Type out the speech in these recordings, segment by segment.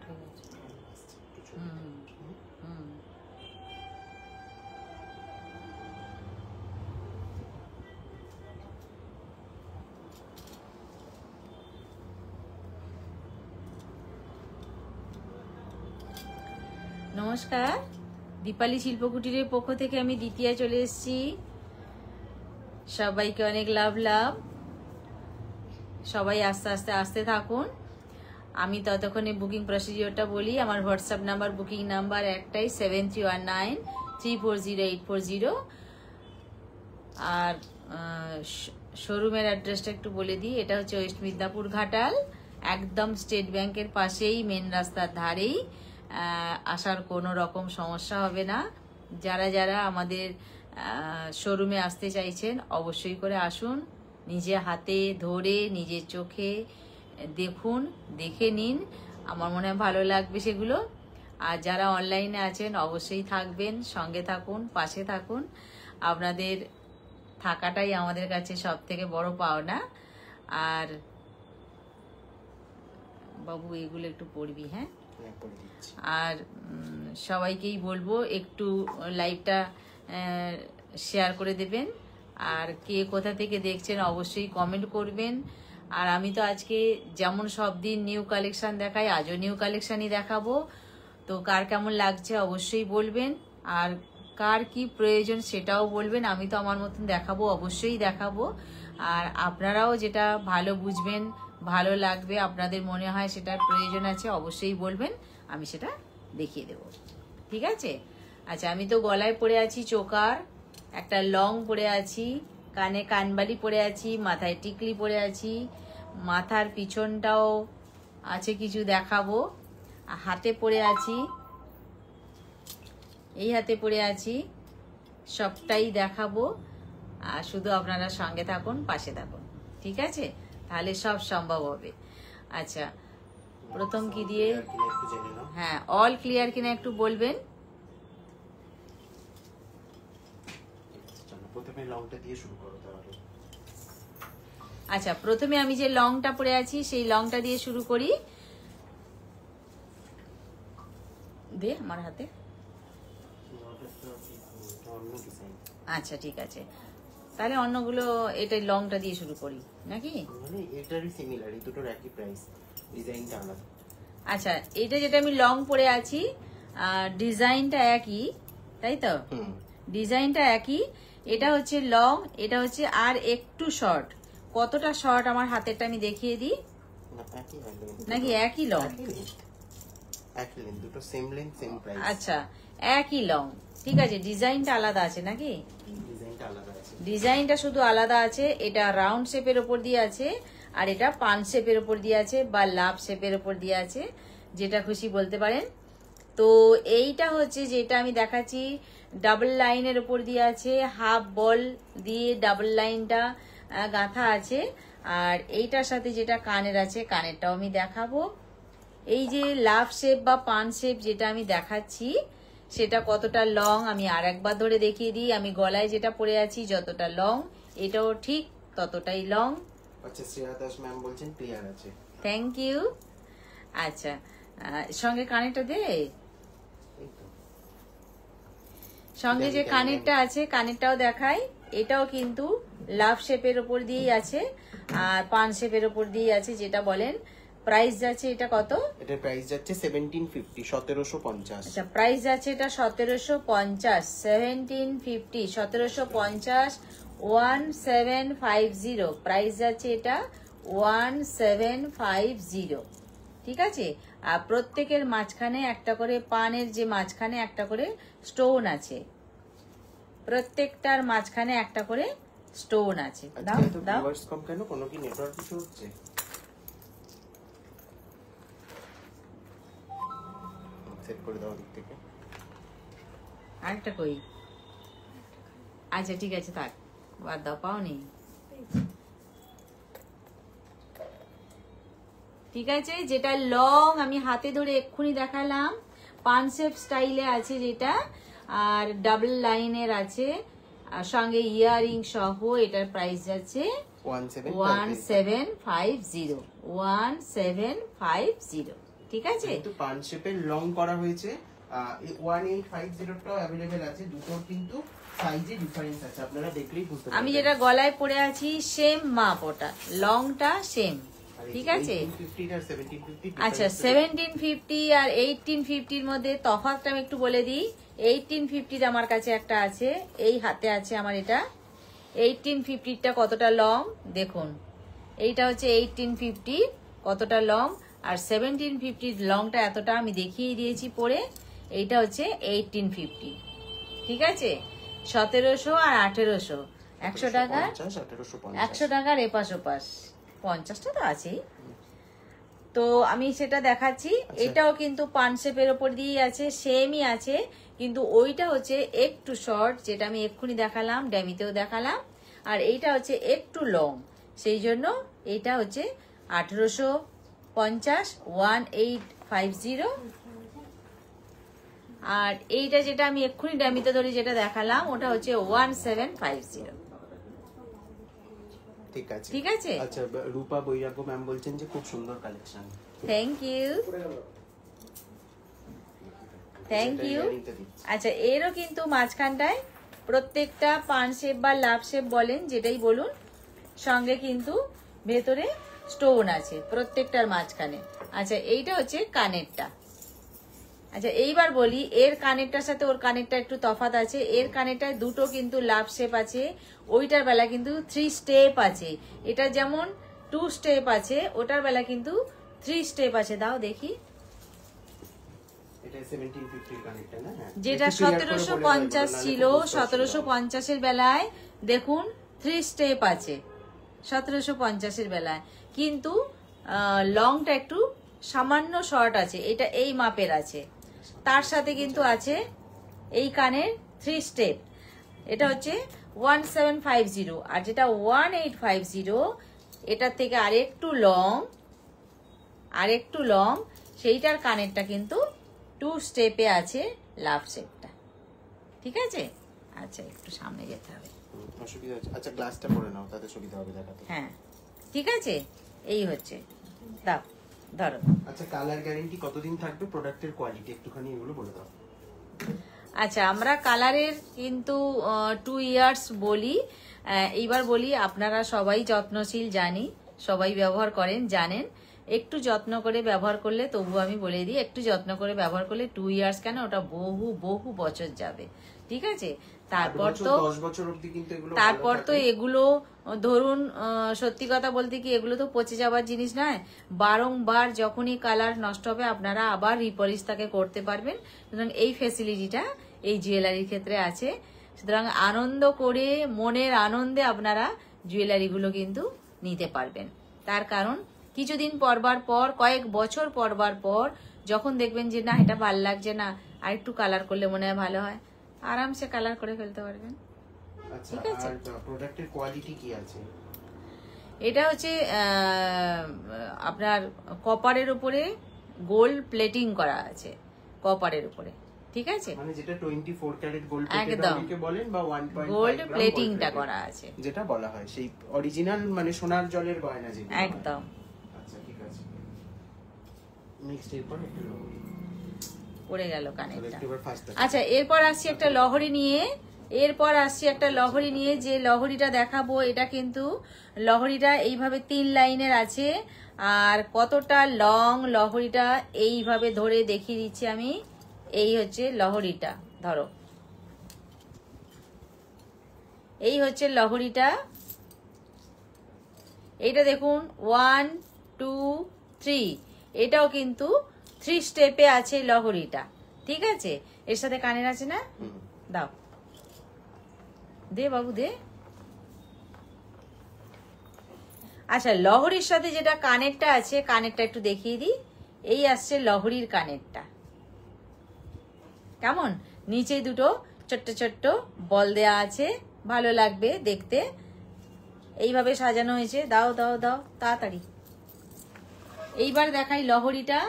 Start হয়ে গেছে। নমস্কার, দীপালি শিল্পকুটিরের পক্ষ থেকে আমি দ্বিতীয়া চলে এসেছি। সবাইকে অনেক লাভ লাভ। সবাই আস্তে আস্তে আসতে থাকুন। আমি ততক্ষণে বুকিং প্রসিডিওরটা বলি। আমার হোয়াটসঅ্যাপ নাম্বার, বুকিং নাম্বার একটাই 7319340840। আর শোরুমের অ্যাড্রেসটা একটু বলে দিই। এটা হচ্ছে ওয়েস্ট মিদনাপুর ঘাটাল, একদম স্টেট ব্যাংকের পাশেই, মেন রাস্তার ধারেই। আসার কোনো রকম সমস্যা হবে না। যারা যারা আমাদের শোরুমে আসতে চাইছেন অবশ্যই করে আসুন, নিজে হাতে ধরে নিজের চোখে দেখুন, দেখে নিন। আমার মনে হয় ভালো লাগবে সেগুলো। আর যারা অনলাইনে আছেন অবশ্যই থাকবেন, সঙ্গে থাকুন, পাশে থাকুন। আপনাদের থাকাটাই আমাদের কাছে সব থেকে বড় পাওনা। আর বাবু এগুলো একটু পড়বি, হ্যাঁ? আর সবাইকেই বলবো একটু লাইভটা শেয়ার করে দেবেন। আর কে কোথা থেকে দেখছেন অবশ্যই কমেন্ট করবেন। আর আমি তো আজকে যেমন সব দিন নিউ কালেকশন দেখাই, আজও নিউ কালেকশনই দেখাবো। তো কার কেমন লাগছে অবশ্যই বলবেন, আর কার কি প্রয়োজন সেটাও বলবেন। আমি তো আমার মতন দেখাবো, অবশ্যই দেখাবো। আর আপনারাও যেটা ভালো বুঝবেন, ভালো লাগবে, আপনাদের মনে হয় সেটার প্রয়োজন আছে, অবশ্যই বলবেন, আমি সেটা দেখিয়ে দেব। ঠিক আছে? আচ্ছা, আমি তো গলায় পরে আছি চোকার, একটা লং পরে আছি, কানে কানবালি পরে আছি, মাথায় টিকলি পরে আছি, মাথার পিছনটাও আছে কিছু দেখাবো। হাতে পরে আছি, এই হাতে পরে আছি, সবটাই দেখাবো। আর শুধু আপনারা সঙ্গে থাকুন, পাশে থাকুন। ঠিক আছে? তাহলে সব সম্ভব হবে। আচ্ছা, প্রথম কি দিয়ে? হ্যাঁ, অল ক্লিয়ার কিনা একটু বলবেন। আচ্ছা, প্রথমে আমি যে লংটা পরে আছি সেই লংটা দিয়ে শুরু করি। দে আমার হাতে। আচ্ছা, ঠিক আছে, তাহলে অন্যগুলো এটা লংটা দিয়ে শুরু করি নাকি? মানে এটারই সিমিলার, এই দুটোর একই প্রাইস, ডিজাইনটা আলাদা। আচ্ছা, এটা যেটা আমি লং পরে আছি, ডিজাইনটা একই, তাই তো? ডিজাইনটা একই। এটা হচ্ছে লং, এটা হচ্ছে আর একটু শর্ট। কতটা শর্ট আমার হাতেরটা আমি দেখিয়ে দিই। নাকি একই লং? একই লেন্থ, দুটো সেম লেন্থ সেম প্রাইস। আচ্ছা, একই লং, ঠিক আছে। ডিজাইনটা আলাদা আছে নাকি? ডিজাইনটা আলাদা আছে, ডিজাইনটা শুধু আলাদা আছে। এটা রাউন্ড শেপের উপর দিয়ে আছে, আর এটা পান শেপের উপর দিয়ে আছে, বা লাভ শেপের উপর দিয়ে আছে, যেটা খুশি বলতে পারেন। তো এইটা হচ্ছে যেটা আমি দেখাচ্ছি, ডাবল লাইনের উপর দিয়ে আছে, হাফ বল দিয়ে ডাবল লাইনটা গাঁথা আছে। আর এইটার সাথে যেটা কানের আছে, কানেরটাও আমি দেখাবো। এই যে লাভ শেপ বা পান শেপ যেটা আমি দেখাচ্ছি, সেটা কতটা লং আমি আর একবার ধরে দেখিয়ে দিই। আমি গলায় যেটা পরে আছি যতটা লং, এটাও ঠিক ততটাই লং। আচ্ছা, শ্রেয়া দাস ম্যাম বলছেন ক্লিয়ার আছে। Thank you. আচ্ছা, সঙ্গে কানেরটা দে। সঙ্গে যে কানেরটা আছে কানেরটাও দেখাই। এটাও কিন্তু লাভ শেপের উপর দিয়েই আছে, আর পান শেপের উপর দিয়েই আছে। যেটা বলেন প্রাইস যাচ্ছে এটা কত? এটার প্রাইস যাচ্ছে 1750, 1750। আচ্ছা, প্রাইস যাচ্ছে এটা 1750, 1750, 1750, 1750। প্রাইস যাচ্ছে এটা 1750। ঠিক আছে? আর প্রত্যেকের মাঝখানে একটা করে, পানের যে মাঝখানে একটা করে স্টোন আছে, প্রত্যেকটার মাঝখানে একটা করে স্টোন আছে। দাও দাও। কম কেন? কোনো কি নেটওয়ার্ক ইস্যু হচ্ছে? সেট করে দাও দিক থেকে। আরেকটা কই? আচ্ছা, ঠিক আছে, থাক, বাদ দাও, পাওনি। ঠিক আছে, যেটা লং আমি হাতে ধরে এক্ষুনি দেখালাম, পান শেপ স্টাইলে আছে যেটা, আর ডাবল লাইনের আছে, আর সঙ্গে ইয়ারিং সহ। এটার প্রাইস যাচ্ছে 1750, 1750। ঠিক আছে? কিন্তু পান শেপের লং করা হয়েছে। 1850 টাও अवेलेबल আছে, দুটো কিন্তু সাইজে ডিফারেন্স আছে, আপনারা দেখলেই বুঝতে পারবেন। আমি যেটা গলায় পরে আছি সেম মাপ, ওটা লংটা সেম, ঠিক আছে? 1850 আর 1750 আচ্ছা 1750 আর 1850 এর মধ্যে তফাৎটা আমি একটু বলে দিই। 1850 আমার কাছে একটা আছে, এই হাতে আছে আমার এটা। 1850টা কতটা লং দেখুন, এইটা হচ্ছে 1850 কতটা লং, আর 1750 লংটা এতটা আমি দেখিয়ে দিয়েছি পরে। এইটা হচ্ছে 1850, ঠিক আছে? 1700 আর 1800, 100 টাকার 100 টাকার এপাশ ওপাশ, 50টা তো আছেই। তো আমি সেটা দেখাচ্ছি। এটাও কিন্তু পান শেপের ওপর দিয়েই আছে, সেমই আছে, কিন্তু ওইটা হচ্ছে একটু শর্ট, যেটা আমি এক্ষুনি দেখালাম, ড্যামিতেও দেখালাম, আর এইটা হচ্ছে একটু লং, সেই জন্য এইটা হচ্ছে 1850, 1850। আর এইটা যেটা আমি এক্ষুনি ড্যামিতে ধরে যেটা দেখালাম, ওটা হচ্ছে 1750। ঠিক আছে, ঠিক আছে? আচ্ছা, রূপা বৈরাগ্য ম্যাম বলছেন যে খুব সুন্দর collection. Thank you, thank you. আচ্ছা, এরও কিন্তু মাঝখানটায় প্রত্যেকটা পান শেপ বা লাভ শেপ বলেন, যেটাই বলুন, সঙ্গে কিন্তু ভেতরে স্টোন আছে প্রত্যেকটার মাঝখানে। আচ্ছা, এইটা হচ্ছে কানেরটা। আচ্ছা, এইবার বলি, এর কানেরটার সাথে ওর কানেরটা একটু তফাৎ আছে। এর কানেরটায় দুটো কিন্তু লাভ শেপ আছে, ওইটার বেলা কিন্তু 3 স্টেপ আছে। এটা যেমন 2 স্টেপ আছে, ওটার বেলা কিন্তু 3 স্টেপ আছে। দাও দেখি, এটা 1750 কানেক্টর না? যেটা 1750 ছিল, 1750 এর বেলায় দেখুন 3 স্টেপ আছে 1750 এর বেলায়, কিন্তু লংটা একটু সামান্য শর্ট আছে। এটা এই মাপের আছে, তার সাথে কিন্তু আছে এই কানের 3 স্টেপ। এটা হচ্ছে 1750, আর যেটা 1850 এটার থেকে আরেকটু লং, সেইটার কানেরটা কিন্তু 2 স্টেপে আছে লাভ শেপটা, ঠিক আছে? আচ্ছা, একটু সামনে যেতে হবে, অসুবিধা আছে? আচ্ছা, গ্লাসটা পরে নাও, তাতে সুবিধা হবে দেখাতে। হ্যাঁ, ঠিক আছে, এই হচ্ছে। দাও, ধরো। আচ্ছা, কালার গ্যারান্টি কতদিন থাকবে? প্রোডাক্টের কোয়ালিটি একটুখানি এগুলো বলে দাও। আচ্ছা, আমরা কালারের কিন্তু 2 ইয়ার্স বলি। এইবার বলি, আপনারা সবাই যত্নশীল জানি, সবাই ব্যবহার করেন, জানেন। একটু যত্ন করে ব্যবহার করলে, তবু আমি বলে দিই, একটু যত্ন করে ব্যবহার করলে 2 ইয়ার্স কেন, ওটা বহু বহু বছর যাবে, ঠিক আছে? তারপর তো 10 বছর অবধি কিন্তু এগুলো তারপর তো এগুলো ধরুন, সত্যি কথা বলতে কি, এগুলো তো পচে যাওয়ার জিনিস নয়। বারংবার যখনই কালার নষ্ট হবে, আপনারা আবার রিপলিশ তাকে করতে পারবেন। সুতরাং এই ফ্যাসিলিটিটা এই জুয়েলারির ক্ষেত্রে আছে। সুতরাং আনন্দ করে, মনের আনন্দে আপনারা জুয়েলারিগুলো কিন্তু নিতে পারবেন। তার কারণ কিছুদিন পরবার পর, কয়েক বছর পরবার পর, যখন দেখবেন যে না, এটা ভালো লাগছে না, আর একটু কালার করলে মনে হয় ভালো হয়, আরামসে কালার করে ফেলতে পারবেন। আচ্ছা, আর প্রোডাক্টের কোয়ালিটি কি আছে? এটা হচ্ছে আপনার কপারের উপরে গোল্ড প্লেটিং করা আছে, কপারের উপরে, ঠিক আছে? মানে যেটা 24 ক্যারেট গোল্ড একদম প্লেটেড বলেন, বা 1.5 গোল্ড গ্রাম প্লেটিংটা করা আছে, যেটা বলা হয়, সেই অরিজিনাল মানে সোনার জলের গয়না যেটা। একদম। আচ্ছা, ঠিক আছে। নেক্সট এরপর একটু লহরি পড়ে গেল কানেরটা। একটু ফাস্ট। আচ্ছা, এরপর আসছি একটা লহরি নিয়ে, যে লহরিটা দেখাবো, এটা কিন্তু লহরিটা এইভাবে 3 লাইনের আছে। আর কতটা লং লহরিটা এইভাবে ধরে দেখিয়ে দিচ্ছি আমি। এই হচ্ছে লহরিটা, ধরো, এই হচ্ছে লহরিটা। এইটা দেখুন 1 2 3, এটাও কিন্তু 3 স্টেপে আছে লহরিটা, ঠিক আছে? এর সাথে কানের আছে না? দাও, দে বাবু দে। আচ্ছা, লহরির সাথে যেটা কানেরটা আছে, কানেরটা একটু দেখিয়ে দিই। এই আসছে লহরির কানেরটা, কেমন? নিচে দুটো ছোট্ট ছোট্ট বল দেয়া আছে, ভালো লাগবে দেখতে। এইভাবে সাজানো হয়েছে। দাও দাও দাও তাড়াতাড়ি। এইবার দেখাই লহরিটা।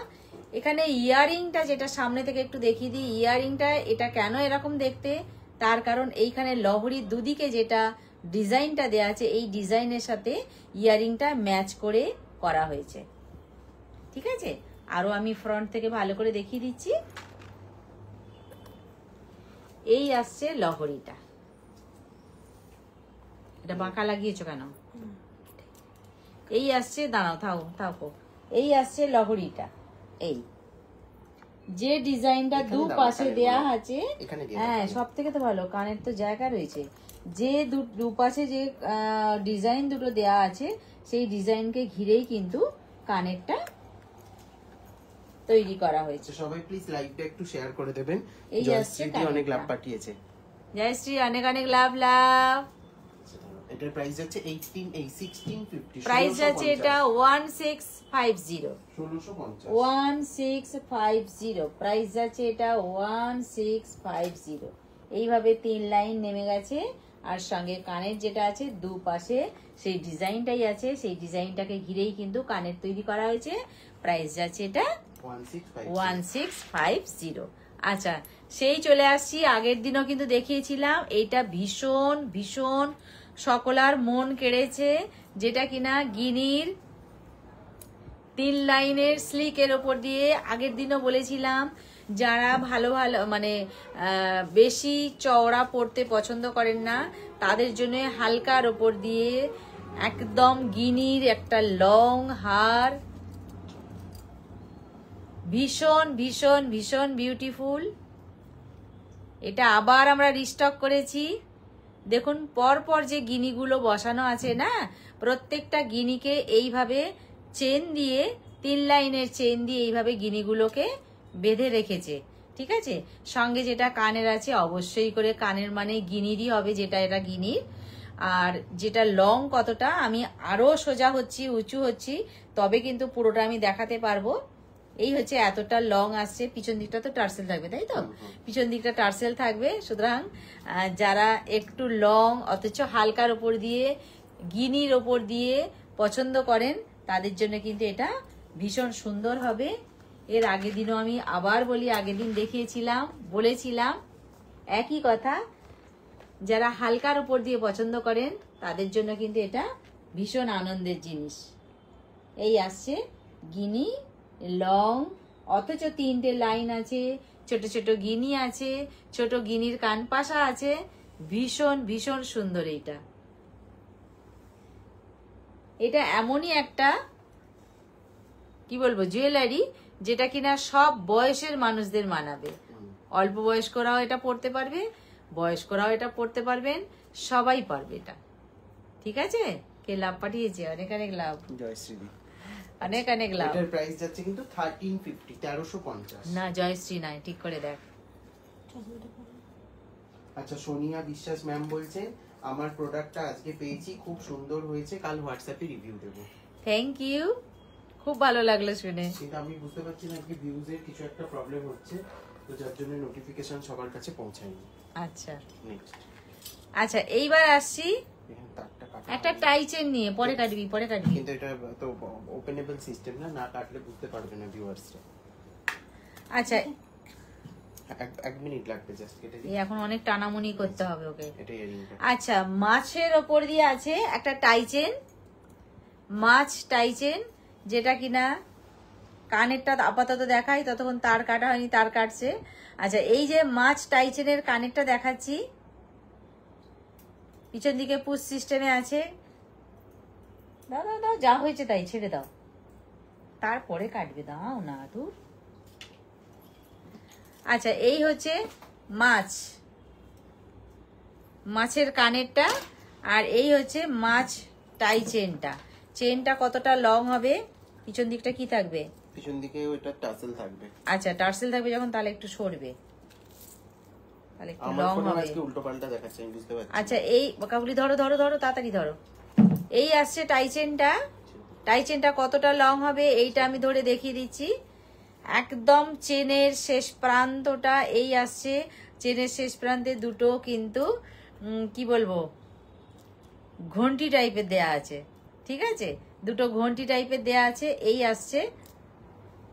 এখানে ইয়ারিংটা, যেটা সামনে থেকে একটু দেখিয়ে দিই, ইয়ারিংটা এটা কেন এরকম দেখতে, তার কারণ এইখানে লহরির দুদিকে যেটা ডিজাইনটা দেয়া আছে, এই ডিজাইনের সাথে ইয়ারিংটা ম্যাচ করে করা হয়েছে, ঠিক আছে? আরো আমি ফ্রন্ট থেকে ভালো করে দেখিয়ে দিচ্ছি। এই আসছে লহরিটা। এটা বাঁকা লাগিয়েছো কেন? এই আসছে, দাঁড়াও থাকো, এই আসছে লহরিটা। এই যে ডিজাইনটা দু পাশে দেয়া আছে, হ্যাঁ সব থেকে তো ভালো, কানের তো জায়গা রয়েছে। যে দুপাশে যে ডিজাইন দুটো দেয়া আছে, সেই ডিজাইনকে ঘিরেই কিন্তু কানেরটা তৈরি করা হয়েছে। সবাই প্লিজ লাইভটা একটু শেয়ার করে দেবেন। এই জয়শ্রী অনেক লাভ পাঠিয়েছে। জয়শ্রী অনেক অনেক লাভ লাভ। এটার প্রাইস আছে 1650। প্রাইস আছে এটা 1650। 1650 প্রাইস আছে এটা 1650। এইভাবে 3 লাইন নেমে গেছে, আর সঙ্গে কানের যেটা আছে দুপাশে সেই ডিজাইনটাই আছে, সেই ডিজাইনটাকে ঘিরেই কিন্তু কানের তৈরি করা হয়েছে। প্রাইস আছে এটা 1650। আচ্ছা, সেই চলে আসছি, আগের দিনও কিন্তু দেখিয়েছিলাম, এইটা ভীষণ ভীষণ সকলার মন কেড়েছে, যেটা কিনা গিনির 3 লাইনের স্লিকের ওপর দিয়ে। আগের দিনও বলেছিলাম, যারা ভালো ভালো মানে বেশি চওড়া পরতে পছন্দ করেন না, তাদের জন্য হালকার ওপর দিয়ে একদম গিনির একটা লং হার, ভীষণ ভীষণ ভীষণ বিউটিফুল। এটা আবার আমরা রিস্টক করেছি। দেখুন পরপর যে গিনিগুলো বসানো আছে না, প্রত্যেকটা গিনিকে এইভাবে চেন দিয়ে, 3 লাইনের চেন দিয়ে এইভাবে গিনিগুলোকে বেঁধে রেখেছে। ঠিক আছে, সঙ্গে যেটা কানের আছে, অবশ্যই করে কানের মানে গিনিরই হবে, যেটা এটা গিনির। আর যেটা লং কতটা, আমি আরো সোজা হচ্ছি, উঁচু হচ্ছি, তবে কিন্তু পুরোটা আমি দেখাতে পারবো। এই হচ্ছে এতটা লং আসছে। পিছন দিকটা তো টার্সেল থাকবে, তাই তো? পিছন দিকটা টার্সেল থাকবে। সুতরাং যারা একটু লং অথচ হালকার ওপর দিয়ে, গিনির ওপর দিয়ে পছন্দ করেন, তাদের জন্য কিন্তু এটা ভীষণ সুন্দর হবে। এর আগের দিনও আমি আবার বলি, আগের দিন দেখিয়েছিলাম, বলেছিলাম একই কথা, যারা হালকার উপর দিয়ে পছন্দ করেন তাদের জন্য কিন্তু এটা ভীষণ আনন্দের জিনিস। এই আসছে গিনি লং, অথচ 3টে লাইন আছে, ছোট ছোট গিনি আছে, ছোট গিনির কান পাশা আছে, ভীষণ ভীষণ সুন্দর। এটা এমনই একটা কি বলবো জুয়েলারি, যেটা কিনা সব বয়সের মানুষদের মানাবে। অল্প বয়স্করাও এটা পড়তে পারবে, বয়স্করাও এটা পড়তে পারবেন, সবাই পারবে এটা। ঠিক আছে, কে লাভ পাঠিয়েছে? অনেক অনেক লাভ জয়শ্রী, অনেক অনেক লাভ। এটার প্রাইস যাচ্ছে কিন্তু 1350। না জয়শ্রী নাই, ঠিক করে দেখ। আচ্ছা, সোনিয়া বিশ্বাস ম্যাম বলছেন, আমার প্রোডাক্টটা আজকে পেয়েছি, খুব সুন্দর হয়েছে, কাল হোয়াটসঅ্যাপে রিভিউ দেব। থ্যাংক ইউ, খুব ভালো লাগলো শুনে। কিন্তু আমি বুঝতে পারছি না কি ভিউজ এর কিছু একটা প্রবলেম হচ্ছে, তো যার জন্য নোটিফিকেশন সবার কাছে পৌঁছায়নি। আচ্ছা নেক্সট। আচ্ছা, এইবার আসছি একটা টাই চেন নিয়ে। পরে কাটবি, পরে কাটবি। কিন্তু এটা তো ওপেনেবল সিস্টেম না, না কাটলে বুঝতে পারবে না ভিউয়ার্সরা। আচ্ছা, 1 মিনিট লাগবে জাস্ট কেটে দিই। এখন অনেক টানামুনি করতে হবে ওকে। এটা ইয়ারিংটা। আচ্ছা, মাছের ওপর দিয়ে আছে একটা টাই চেন, মাছ টাই চেন, যেটা কিনা কানেরটা আপাতত দেখাই, ততক্ষণ তার কাটা হয়নি, তার কাটছে। আচ্ছা, এই যে মাছ টাই চেনের কানেরটা দেখাচ্ছি, পিছন দিকে পুশ সিস্টেমে আছে। দাও দাও দাও, যা হয়েছে তাই, ছেড়ে দাও, তারপরে কাটবে, দাও না দূর। আচ্ছা, এই হচ্ছে মাছের কানেরটা, আর এই হচ্ছে মাছ টাই চেনটা। চেনটা কতটা লং হবে, পিছন দিকটা কি থাকবে? পিছন দিকে ওটা টাসেল থাকবে। আচ্ছা, টার্সেল থাকবে যখন, তাহলে একটু সরবে, তাহলে একটু আমার লং ফোনে হবে। আজকে উল্টো পাল্টা দেখাচ্ছে, আমি বুঝতে পারছি। আচ্ছা, এই কাবুলি ধরো ধরো ধরো, তাড়াতাড়ি ধরো। এই আসছে টাই চেনটা। টাই চেনটা কতটা লং হবে এইটা আমি ধরে দেখিয়ে দিচ্ছি। একদম চেনের শেষ প্রান্তটা এই আসছে, চেনের শেষ প্রান্তে দুটো কিন্তু কি বলবো ঘন্টি টাইপের দেয়া আছে। ঠিক আছে, দুটো ঘন্টি টাইপের দেয়া আছে। এই আসছে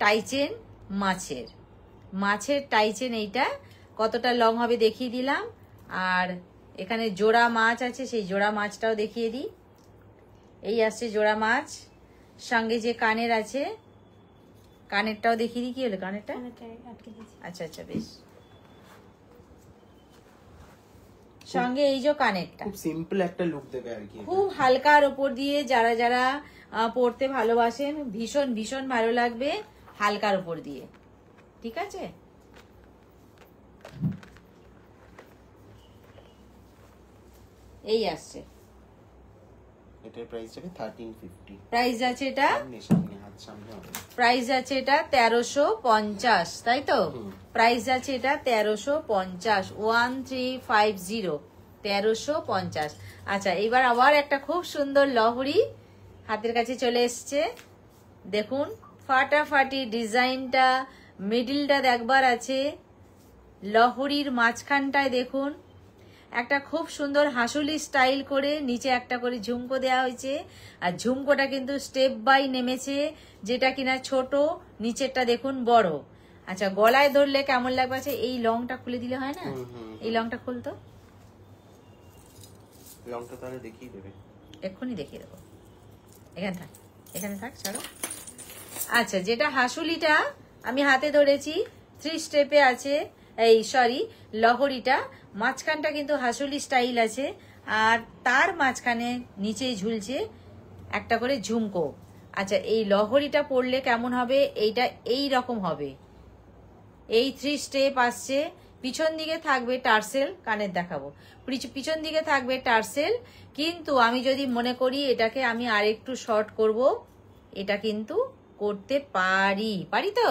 টাই চেন মাছের টাই চেন। এইটা কতটা লং হবে দেখিয়ে দিলাম। আর এখানে জোড়া মাছ আছে, সেই জোড়া মাছটাও দেখিয়ে দিই। এই আসছে জোড়া মাছ, সঙ্গে যে কানের আছে কানেরটাও দেখিয়ে দিই, কি হলো কানেরটা? আটকে দিয়েছি। আচ্ছা আচ্ছা, বেশ। সঙ্গে এই যে কানেরটা খুব সিম্পল একটা লুক দেবে আর কি। খুব হালকার ওপর দিয়ে যারা যারা পড়তে ভালোবাসেন, ভীষণ ভীষণ ভালো লাগবে হালকার ওপর দিয়ে। ঠিক আছে, এই আসছে। এটার প্রাইস যাবে 1350। প্রাইস আছে এটা, সামনে হাত সামনে হবে। প্রাইস আছে এটা 1350, তাই তো? প্রাইস আছে এটা 1350, 1350, 1350। আচ্ছা, এবার আবার একটা খুব সুন্দর লহরি হাতের কাছে চলে এসছে। দেখুন ফাটাফাটি ডিজাইনটা, মিডিলটা দেখবার আছে, লহরির মাঝখানটায় দেখুন একটা খুব সুন্দর হাসুলি স্টাইল করে নিচে একটা করে ঝুমকো দেওয়া হয়েছে। আর ঝুমকোটা কিন্তু স্টেপ বাই নেমেছে, যেটা কিনা ছোট, নিচেরটা দেখুন বড়। আচ্ছা, গলায় ধরলে কেমন লাগবে? আচ্ছা, এই লংটা খুলে দিলে হয় না? এই লংটা খুলতো, লংটা তাহলে দেখিয়ে দেবে। এক্ষুনি দেখিয়ে দেবো। এখানে থাক, এখানে থাক, ছাড়ো। আচ্ছা, যেটা হাসুলিটা আমি হাতে ধরেছি, 3 স্টেপে আছে, এই সরি লহরিটা মাঝখানটা কিন্তু হাসুলি স্টাইল আছে, আর তার মাঝখানে নিচে ঝুলছে একটা করে ঝুমকো। আচ্ছা, এই লহরিটা পড়লে কেমন হবে? এইটা এই রকম হবে, এই 3 স্টেপ আসছে। পিছন দিকে থাকবে টার্সেল, কানের দেখাবো, পিছন দিকে থাকবে টার্সেল। কিন্তু আমি যদি মনে করি এটাকে আমি আরেকটু শর্ট করব, এটা কিন্তু করতে পারি, পারি তো?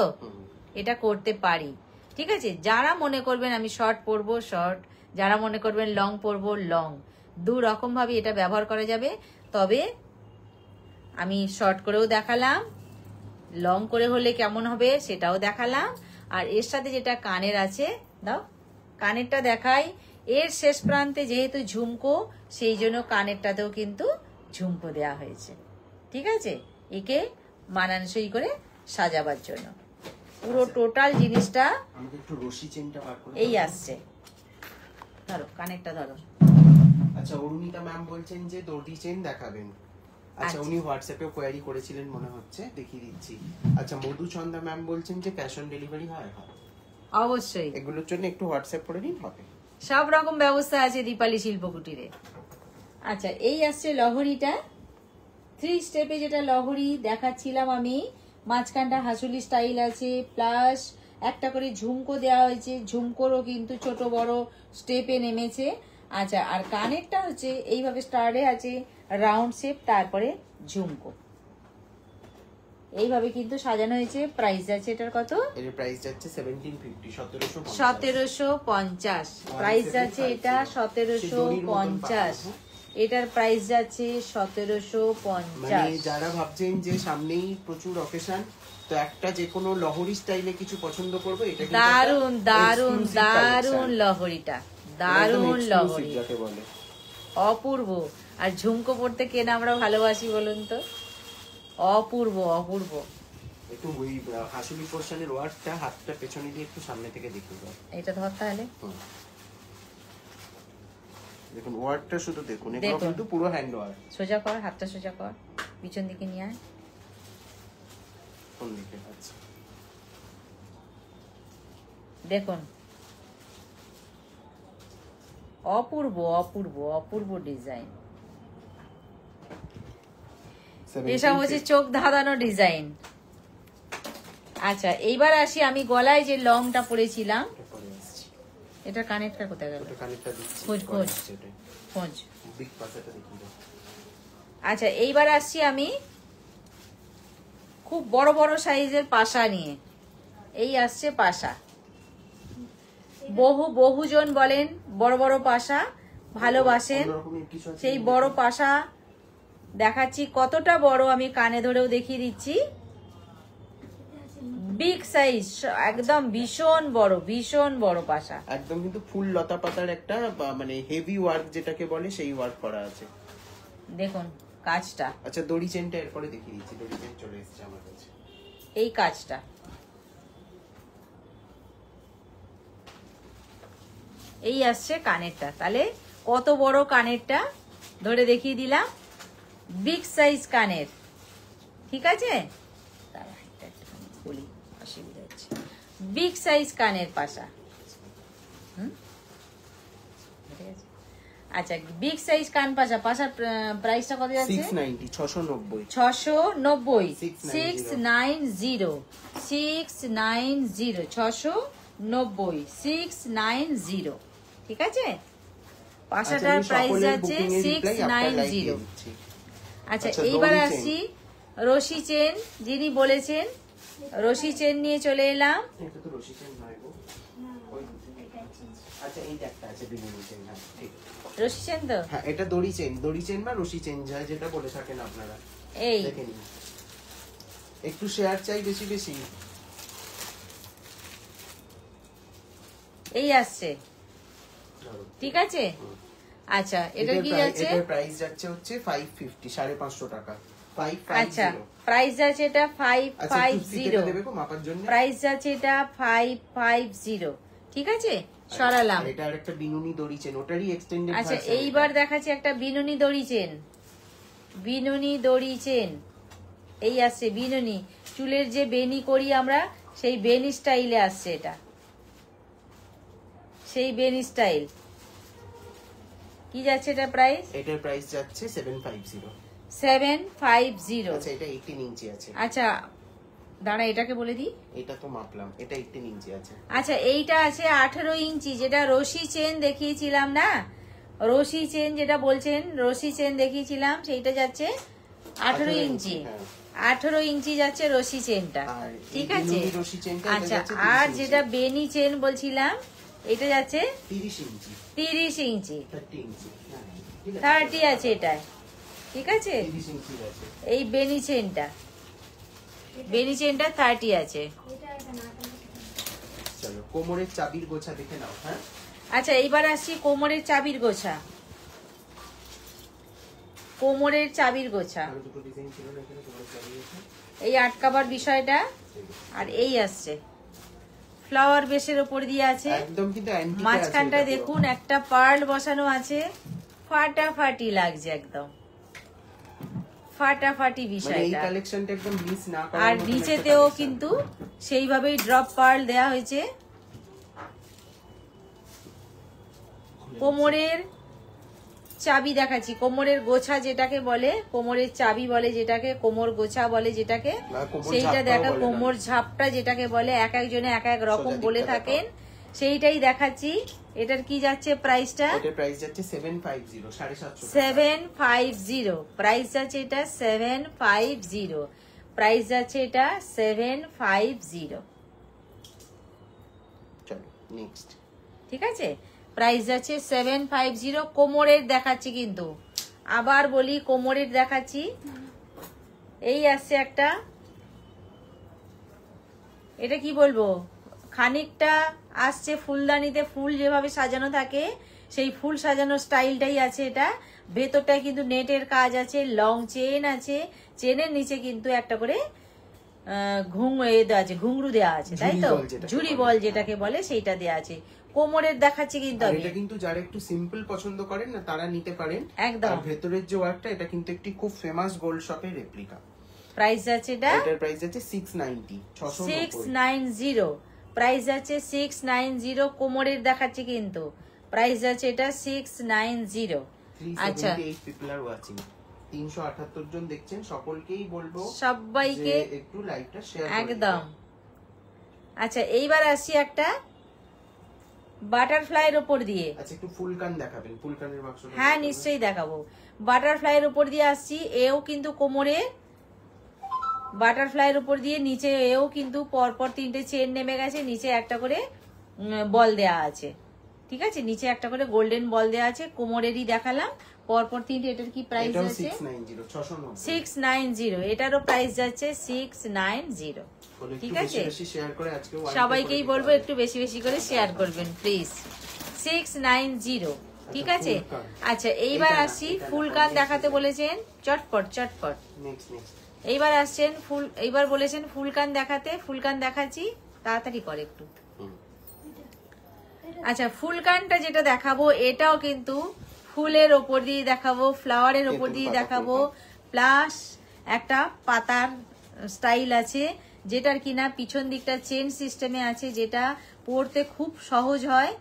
এটা করতে পারি। ঠিক আছে, যারা মনে করবেন আমি শর্ট পরবো শর্ট, যারা মনে করবেন লং পরবো লং, 2 রকম ভাবে এটা ব্যবহার করা যাবে। তবে আমি শর্ট করেও দেখালাম, লং করে হলে কেমন হবে সেটাও দেখালাম। আর এর সাথে যেটা কানের আছে, দাও কানেরটা দেখাই। এর শেষ প্রান্তে যেহেতু ঝুমকো, সেই জন্য কানেরটাতেও কিন্তু ঝুমকো দেয়া হয়েছে। ঠিক আছে, একে মানানসই করে সাজাবার জন্য পুরো টোটাল জিনিসটা আমাকে একটু রশি চেনটা বার করে এই আসছে। ধরো কানেরটা ধরো। আচ্ছা, অরুণিতা ম্যাম বলছেন যে দড়ি চেন দেখাবেন। আচ্ছা, উনি হোয়াটসঅ্যাপে কোয়ারি করেছিলেন মনে হচ্ছে, দেখিয়ে দিচ্ছি। আচ্ছা, মধুচন্দ্রা ম্যাম বলছেন যে ক্যাশ অন ডেলিভারি হয়? অবশ্যই, এগুলোর জন্য একটু হোয়াটসঅ্যাপ করে নিন, হবে। সব রকম ব্যবস্থা আছে দীপালি শিল্পকুটিরে। আচ্ছা, এই আসছে লহরিটা, 3 স্টেপে যেটা লহরি দেখাচ্ছিলাম আমি, মাঝখানটা হাসুলি স্টাইল আছে, প্লাস একটা করে ঝুমকো দেওয়া হয়েছে, ঝুমকোরও কিন্তু ছোট বড় স্টেপে নেমেছে। আচ্ছা, আর কানেরটা হচ্ছে এইভাবে স্টারে আছে, রাউন্ড শেপ, তারপরে ঝুমকো, এইভাবে কিন্তু সাজানো হয়েছে। প্রাইস আছে এটার কত? এর প্রাইস যাচ্ছে 1750, 1750। প্রাইস আছে এটা 1750। এটার প্রাইস যাচ্ছে 1750। মানে যারা ভাবছেন যে সামনেই প্রচুর অকেশন, তো একটা যে কোনো লহরি স্টাইলে কিছু পছন্দ করবে, এটা কিন্তু দারুন দারুন দারুন লহরিটা, দারুন লহরি, যাকে বলে অপূর্ব। আর ঝুমকো পড়তে কে না আমরা ভালোবাসি বলুন তো, অপূর্ব অপূর্ব। একটু ওই হাসুলি পোর্শনের ওয়ার্কটা, হাতটা পেছনে দিয়ে একটু সামনে থেকে দেখিয়ে দাও। এটা ধর তাহলে, দেখুন ওয়ার্কটা শুধু দেখুন, এটা কিন্তু পুরো হ্যান্ড ওয়ার্ক। সোজা কর, হাতটা সোজা কর, পিছন দিকে নিয়ে আয়। কোন দিকে? আচ্ছা, দেখুন অপূর্ব অপূর্ব অপূর্ব ডিজাইন। এসব হচ্ছে চোখ ধাঁধানো ডিজাইন। আচ্ছা, এইবার আসি আমি গলায় যে লংটা পরেছিলাম, এটা কানেরটা কোথায় গেল? খোঁজ খোঁজ খোঁজ। আচ্ছা, এইবার আসছি আমি খুব বড় বড় সাইজের পাশা নিয়ে। এই আসছে পাশা, বহুজন বলেন বড় বড় পাশা ভালোবাসেন, সেই বড় পাশা দেখাচ্ছি। কতটা বড় আমি কানে ধরেও দেখিয়ে দিচ্ছি, বিগ সাইজ, একদম ভীষণ বড় পাশা, একদম কিন্তু ফুল লতা পাতার একটা মানে হেভি ওয়ার্ক যেটাকে বলে, সেই ওয়ার্ক করা আছে। দেখুন কাজটা। আচ্ছা, দড়ি চেনটা এরপরে দেখিয়ে দিচ্ছি, দড়ি চেন চলে এসেছে আমার কাছে। এই কাজটা, এই আসছে কানেরটা। তাহলে কত বড় কানেরটা ধরে দেখিয়ে দিলাম, বিগ সাইজ কানের। ঠিক আছে, বলি বিগ সাইজ কানের পাশা। আচ্ছা, বিগ সাইজ কান পাশা, পাশার প্রাইসটা কত যাচ্ছে? 690, 690, 690, 690, 690, 690, ঠিক আছে। পাশাটার প্রাইস যাচ্ছে 690। আচ্ছা, এইবার আসছি রশি চেন, যিনি বলেছেন রশি চেন নিয়ে চলে এলাম। এটা তো রশি চেন নয় গো। আচ্ছা, এই একটা আছে বিনুনি চেন। হ্যাঁ, ঠিক। রশি চেন তো? হ্যাঁ, এটা দড়ি চেন বা রশি চেন যায়, যেটা বলে থাকেন আপনারা। এই দেখে নিন। একটু শেয়ার চাই বেশি বেশি। এই আসছে, ঠিক আছে। আচ্ছা, এটা কি যাচ্ছে? এটার প্রাইস যাচ্ছে হচ্ছে 550, 550 টাকা। 550। আচ্ছা, প্রাইস যাচ্ছে এটা 550। দেবে কো মাপার জন্য। প্রাইস যাচ্ছে এটা 550, ঠিক আছে। সরালাম। এটা আরেকটা বিনুনি দড়ি চেন, ওটারই এক্সটেন্ডেড ভার্সন। আচ্ছা, এইবার দেখাচ্ছি একটা বিনুনি দড়ি চেন। বিনুনি দড়ি চেন এই আসছে, বিনুনি চুলের যে বেনি করি আমরা, সেই বেনি স্টাইলে আসছে এটা, সেই বেনি স্টাইল। কি যাচ্ছে এটা প্রাইস? এটার প্রাইস যাচ্ছে 750। 750। আচ্ছা, এটা 18 ইঞ্চি আছে। আচ্ছা দাঁড়া, এটাকে বলে দিই। এটা তো মাপলাম, এটা 18 ইঞ্চি আছে। আচ্ছা, এইটা আছে 18 ইঞ্চি, যেটা রশি চেন দেখিয়েছিলাম না, রশি চেন যেটা বলছেন, রশি চেন দেখিয়েছিলাম, সেইটা যাচ্ছে 18 ইঞ্চি। 18 ইঞ্চি যাচ্ছে রশি চেনটা, ঠিক আছে। আচ্ছা, আর যেটা বেনি চেন বলছিলাম, এটা যাচ্ছে 30 ইঞ্চি। 30 ইঞ্চি, 30 আছে এটা, ঠিক আছে। 30 ইঞ্চি আছে এই বেনি চেনটা, বেনি চেনটা 30 আছে। চলো, কোমরের চাবির গোছা দেখে নাও। হ্যাঁ, আচ্ছা, এইবার আসছি কোমরের চাবির গোছা। কোমরের চাবির গোছা, এই আটকাবার বিষয়টা, আর এই আসছে ফ্লাওয়ার বেসের উপর দিয়ে আছে। একদম কিন্তু অ্যান্টিক আছে। মাঝখানটায় দেখুন একটা পার্ল বসানো আছে, ফাটাফাটি লাগছে, একদম ফাটাফাটি বিষয়টা। এই কালেকশনটা একদম মিস না করার আর মতো। নিচেতেও কিন্তু সেইভাবেই ড্রপ পার্ল দেয়া হয়েছে। কোমরের চাবি দেখাচ্ছি, কোমরের গোছা যেটাকে বলে, কোমরের চাবি বলে যেটাকে, কোমর গোছা বলে যেটাকে, সেইটা দেখা। কোমর ঝাপটা যেটাকে বলে, এক একজনে এক এক রকম বলে থাকেন, সেইটাই দেখাচ্ছি। এটার কি যাচ্ছে প্রাইসটা? এটার প্রাইস যাচ্ছে 750, 750। 750 প্রাইস যাচ্ছে এটা, 750 প্রাইস যাচ্ছে এটা, 750। চলো নেক্সট, ঠিক আছে, প্রাইস যাচ্ছে 750। কোমরের দেখাচ্ছি, কিন্তু আবার বলি কোমরের দেখাচ্ছি। এই আসছে একটা, এটা কি বলবো, খানিকটা আসছে ফুলদানিতে ফুল যেভাবে সাজানো থাকে, সেই ফুল সাজানো স্টাইলটাই আছে এটা। ভেতরটায় কিন্তু নেটের কাজ আছে, লং চেন আছে, চেনের নিচে কিন্তু একটা করে ঘুংরু দেওয়া আছে, তাই তো, ঝুড়ি বল যেটাকে বলে, সেইটা দেওয়া আছে। কোমরের দেখাচ্ছি কিন্তু এটা কিন্তু যারা একটু সিম্পল পছন্দ করেন না, তারা নিতে পারেন একদম। আর ভেতরের যে ওয়ার্কটা, এটা কিন্তু একটি খুব ফেমাস গোল্ড শপের রেপ্লিকা। প্রাইস আছে এটা, এটার প্রাইস আছে 690, 690 প্রাইস আছে 690। কোমরের দেখাচ্ছি কিন্তু, প্রাইস আছে এটা 690। আচ্ছা, 378 জন দেখছেন, সকলকেই বলবো সবাইকে একটু লাইভটা শেয়ার একদম। আচ্ছা, এইবার আসছি একটা বাটারফ্লাইয়ের উপর দিয়ে। আচ্ছা, একটু ফুলকান দেখাবেন, ফুলকানের বাক্সটা। হ্যাঁ, নিশ্চয়ই দেখাবো। বাটারফ্লাইয়ের উপর দিয়ে আসছি, এও কিন্তু কোমরে বাটারফ্লাইয়ের উপর দিয়ে, নিচে এও কিন্তু পরপর 3টে চেন নেমে গেছে, নিচে একটা করে বল দেয়া আছে, ঠিক আছে, নিচে একটা করে গোল্ডেন বল দেয়া আছে। কোমরেরই দেখালাম পরপর 3টে। এটার কি প্রাইস আছে? 690। এটারও প্রাইস যাচ্ছে 690, ঠিক আছে। সবাইকেই বলবো একটু বেশি বেশি করে শেয়ার করবেন প্লিজ। 690, ঠিক আছে। আচ্ছা, এইবার আসছি ফুলকান দেখাতে বলেছেন, চটপট চটপট। এইবার আসছেন এইবার বলেছেন ফুলকান দেখাতে, ফুলকান দেখাচ্ছি, তাড়াতাড়ি করে একটু। আচ্ছা, ফুলকানটা যেটা দেখাবো, এটাও কিন্তু ফুলের ওপর দিয়ে দেখাবো, ফ্লাওয়ারের ওপর দিয়ে দেখাবো, প্লাস একটা পাতার স্টাইল আছে, যেটার কিনা পিছন দিকটা চেন সিস্টেমে আছে, যেটা পরতে খুব সহজ হয়,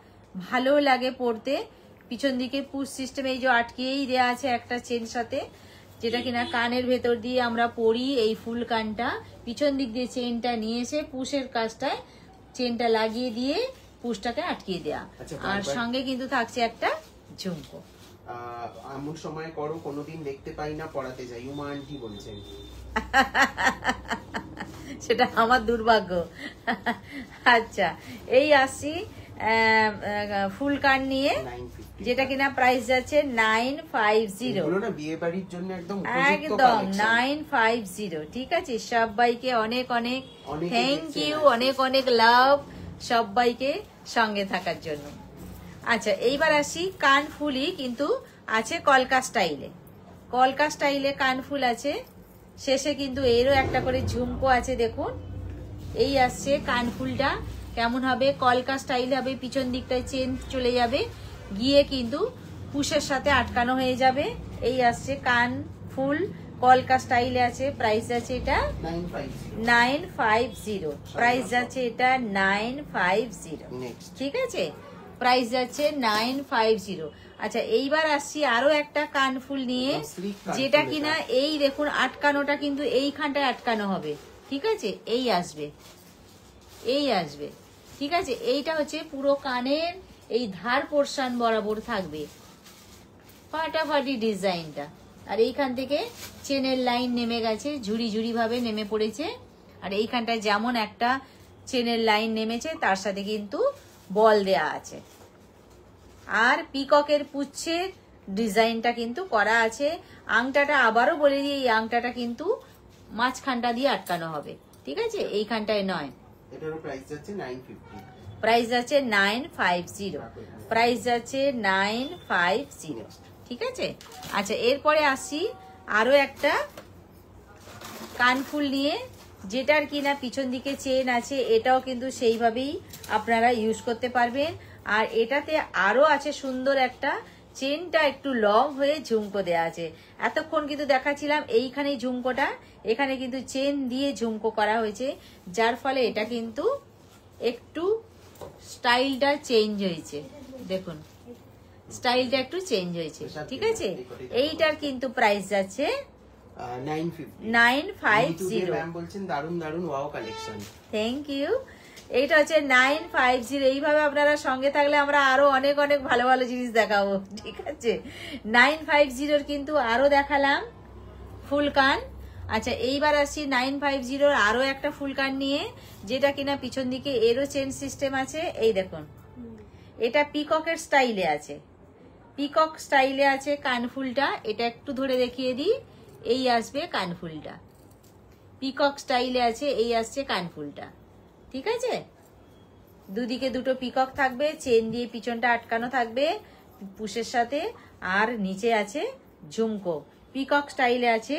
ভালো লাগে পরতে। পিছন দিকে পুশ সিস্টেমে এই যে আটকেই দেয়া আছে একটা চেন সাথে, যেটা কিনা কানের ভেতর দিয়ে আমরা পরি। এই ফুল কানটা পিছন দিক দিয়ে চেনটা নিয়ে এসে পুশের কাজটায় চেনটা লাগিয়ে দিয়ে পুশটাকে আটকিয়ে দেয়া। আর সঙ্গে কিন্তু থাকছে একটা ঝুমকো। এমন সময় করো কোনোদিন দেখতে পাই না, পড়াতে যাই, উমা আন্টি বলছেন। সেটা আমার দুর্ভাগ্য। আচ্ছা, এই আসছি ফুল কান নিয়ে, যেটা কিনা প্রাইস যাচ্ছে 950। বিয়ে বাড়ির জন্য একদম 950। ঠিক আছে, সবাইকে অনেক অনেক থ্যাংক ইউ, অনেক অনেক লাভ সবাইকে সঙ্গে থাকার জন্য। আচ্ছা, এইবার আসি কানফুলি কিন্তু আছে কলকা স্টাইলে। কলকা স্টাইলে কানফুল আছে, শেষে কিন্তু এরও একটা করে ঝুমকো আছে। দেখুন, এই আসছে কানফুলটা কেমন হবে, কলকা স্টাইল হবে। পিছন দিকটায় চেন চলে যাবে, গিয়ে কিন্তু পুশের সাথে আটকানো হয়ে যাবে। এই আসছে কানফুল, কলকা স্টাইলে আছে। প্রাইস আছে এটা 950। প্রাইস যাচ্ছে এটা 950। ঠিক আছে, প্রাইস যাচ্ছে 950। আচ্ছা, এইবার আসছি আরো একটা কানফুল নিয়ে, যেটা কিনা এই দেখুন আটকানোটা কিন্তু এইখানটায় আটকানো হবে। ঠিক আছে, এই আসবে, এই আসবে। ঠিক আছে, এইটা হচ্ছে পুরো কানের এই ধার পোর্শন বরাবর থাকবে, ফাটাফাটি ডিজাইনটা। আর এইখান থেকে চেনের লাইন নেমে গেছে, ঝুড়ি ঝুড়ি ভাবে নেমে পড়েছে। আর এইখানটায় যেমন একটা চেনের লাইন নেমেছে, তার সাথে কিন্তু বল দেয়া আছে। আর পিককের পুচ্ছের ডিজাইনটা কিন্তু করা আছে। আংটাটা আবারও বলে দিই, এই আংটাটা কিন্তু মাঝখানটা দিয়ে আটকানো হবে। ঠিক আছে, এইখানটায় নয়। এটারও প্রাইস যাচ্ছে 950। প্রাইস যাচ্ছে 950। প্রাইস যাচ্ছে 950। ঠিক আছে। আচ্ছা, এরপরে আসি আরো একটা কানফুল নিয়ে, যেটার কিনা পিছন দিকে চেন আছে। এটাও কিন্তু সেইভাবেই আপনারা ইউজ করতে পারবেন। আর এটাতে আরো আছে সুন্দর একটা, চেনটা একটু লং হয়ে ঝুমকো দেওয়া আছে। এতক্ষণ কিন্তু দেখাচ্ছিলাম এইখানে ঝুমকোটা, এখানে কিন্তু চেন দিয়ে ঝুমকো করা হয়েছে, যার ফলে এটা কিন্তু একটু স্টাইলটা চেঞ্জ হয়েছে। দেখুন, স্টাইলটা একটু চেঞ্জ হয়েছে। ঠিক আছে, এইটার কিন্তু প্রাইস যাচ্ছে 950। ম্যাম বলছেন দারুন দারুন ওয়াও কালেকশন। Thank you. এইটা হচ্ছে 950। এইভাবে আপনারা সঙ্গে থাকলে আমরা আরো অনেক অনেক ভালো ভালো জিনিস দেখাবো। ঠিক আছে, 950 কিন্তু আরো দেখালাম ফুল কান। আচ্ছা, এইবার আসছি 950 আরো একটা ফুল কান নিয়ে, যেটা কিনা পিছন দিকে এরো চেন সিস্টেম আছে। এই দেখুন, এটা পিককের স্টাইলে আছে, পিকক স্টাইলে আছে কানফুলটা। এটা একটু ধরে দেখিয়ে দিই, এই আসবে কানফুলটা, পিকক স্টাইলে আছে। এই আসছে কানফুলটা। ঠিক আছে, দুদিকে দুটো পিকক থাকবে, চেন দিয়ে পিছনটা আটকানো থাকবে পুশের সাথে। আর নিচে আছে ঝুমকো, পিকক স্টাইলে আছে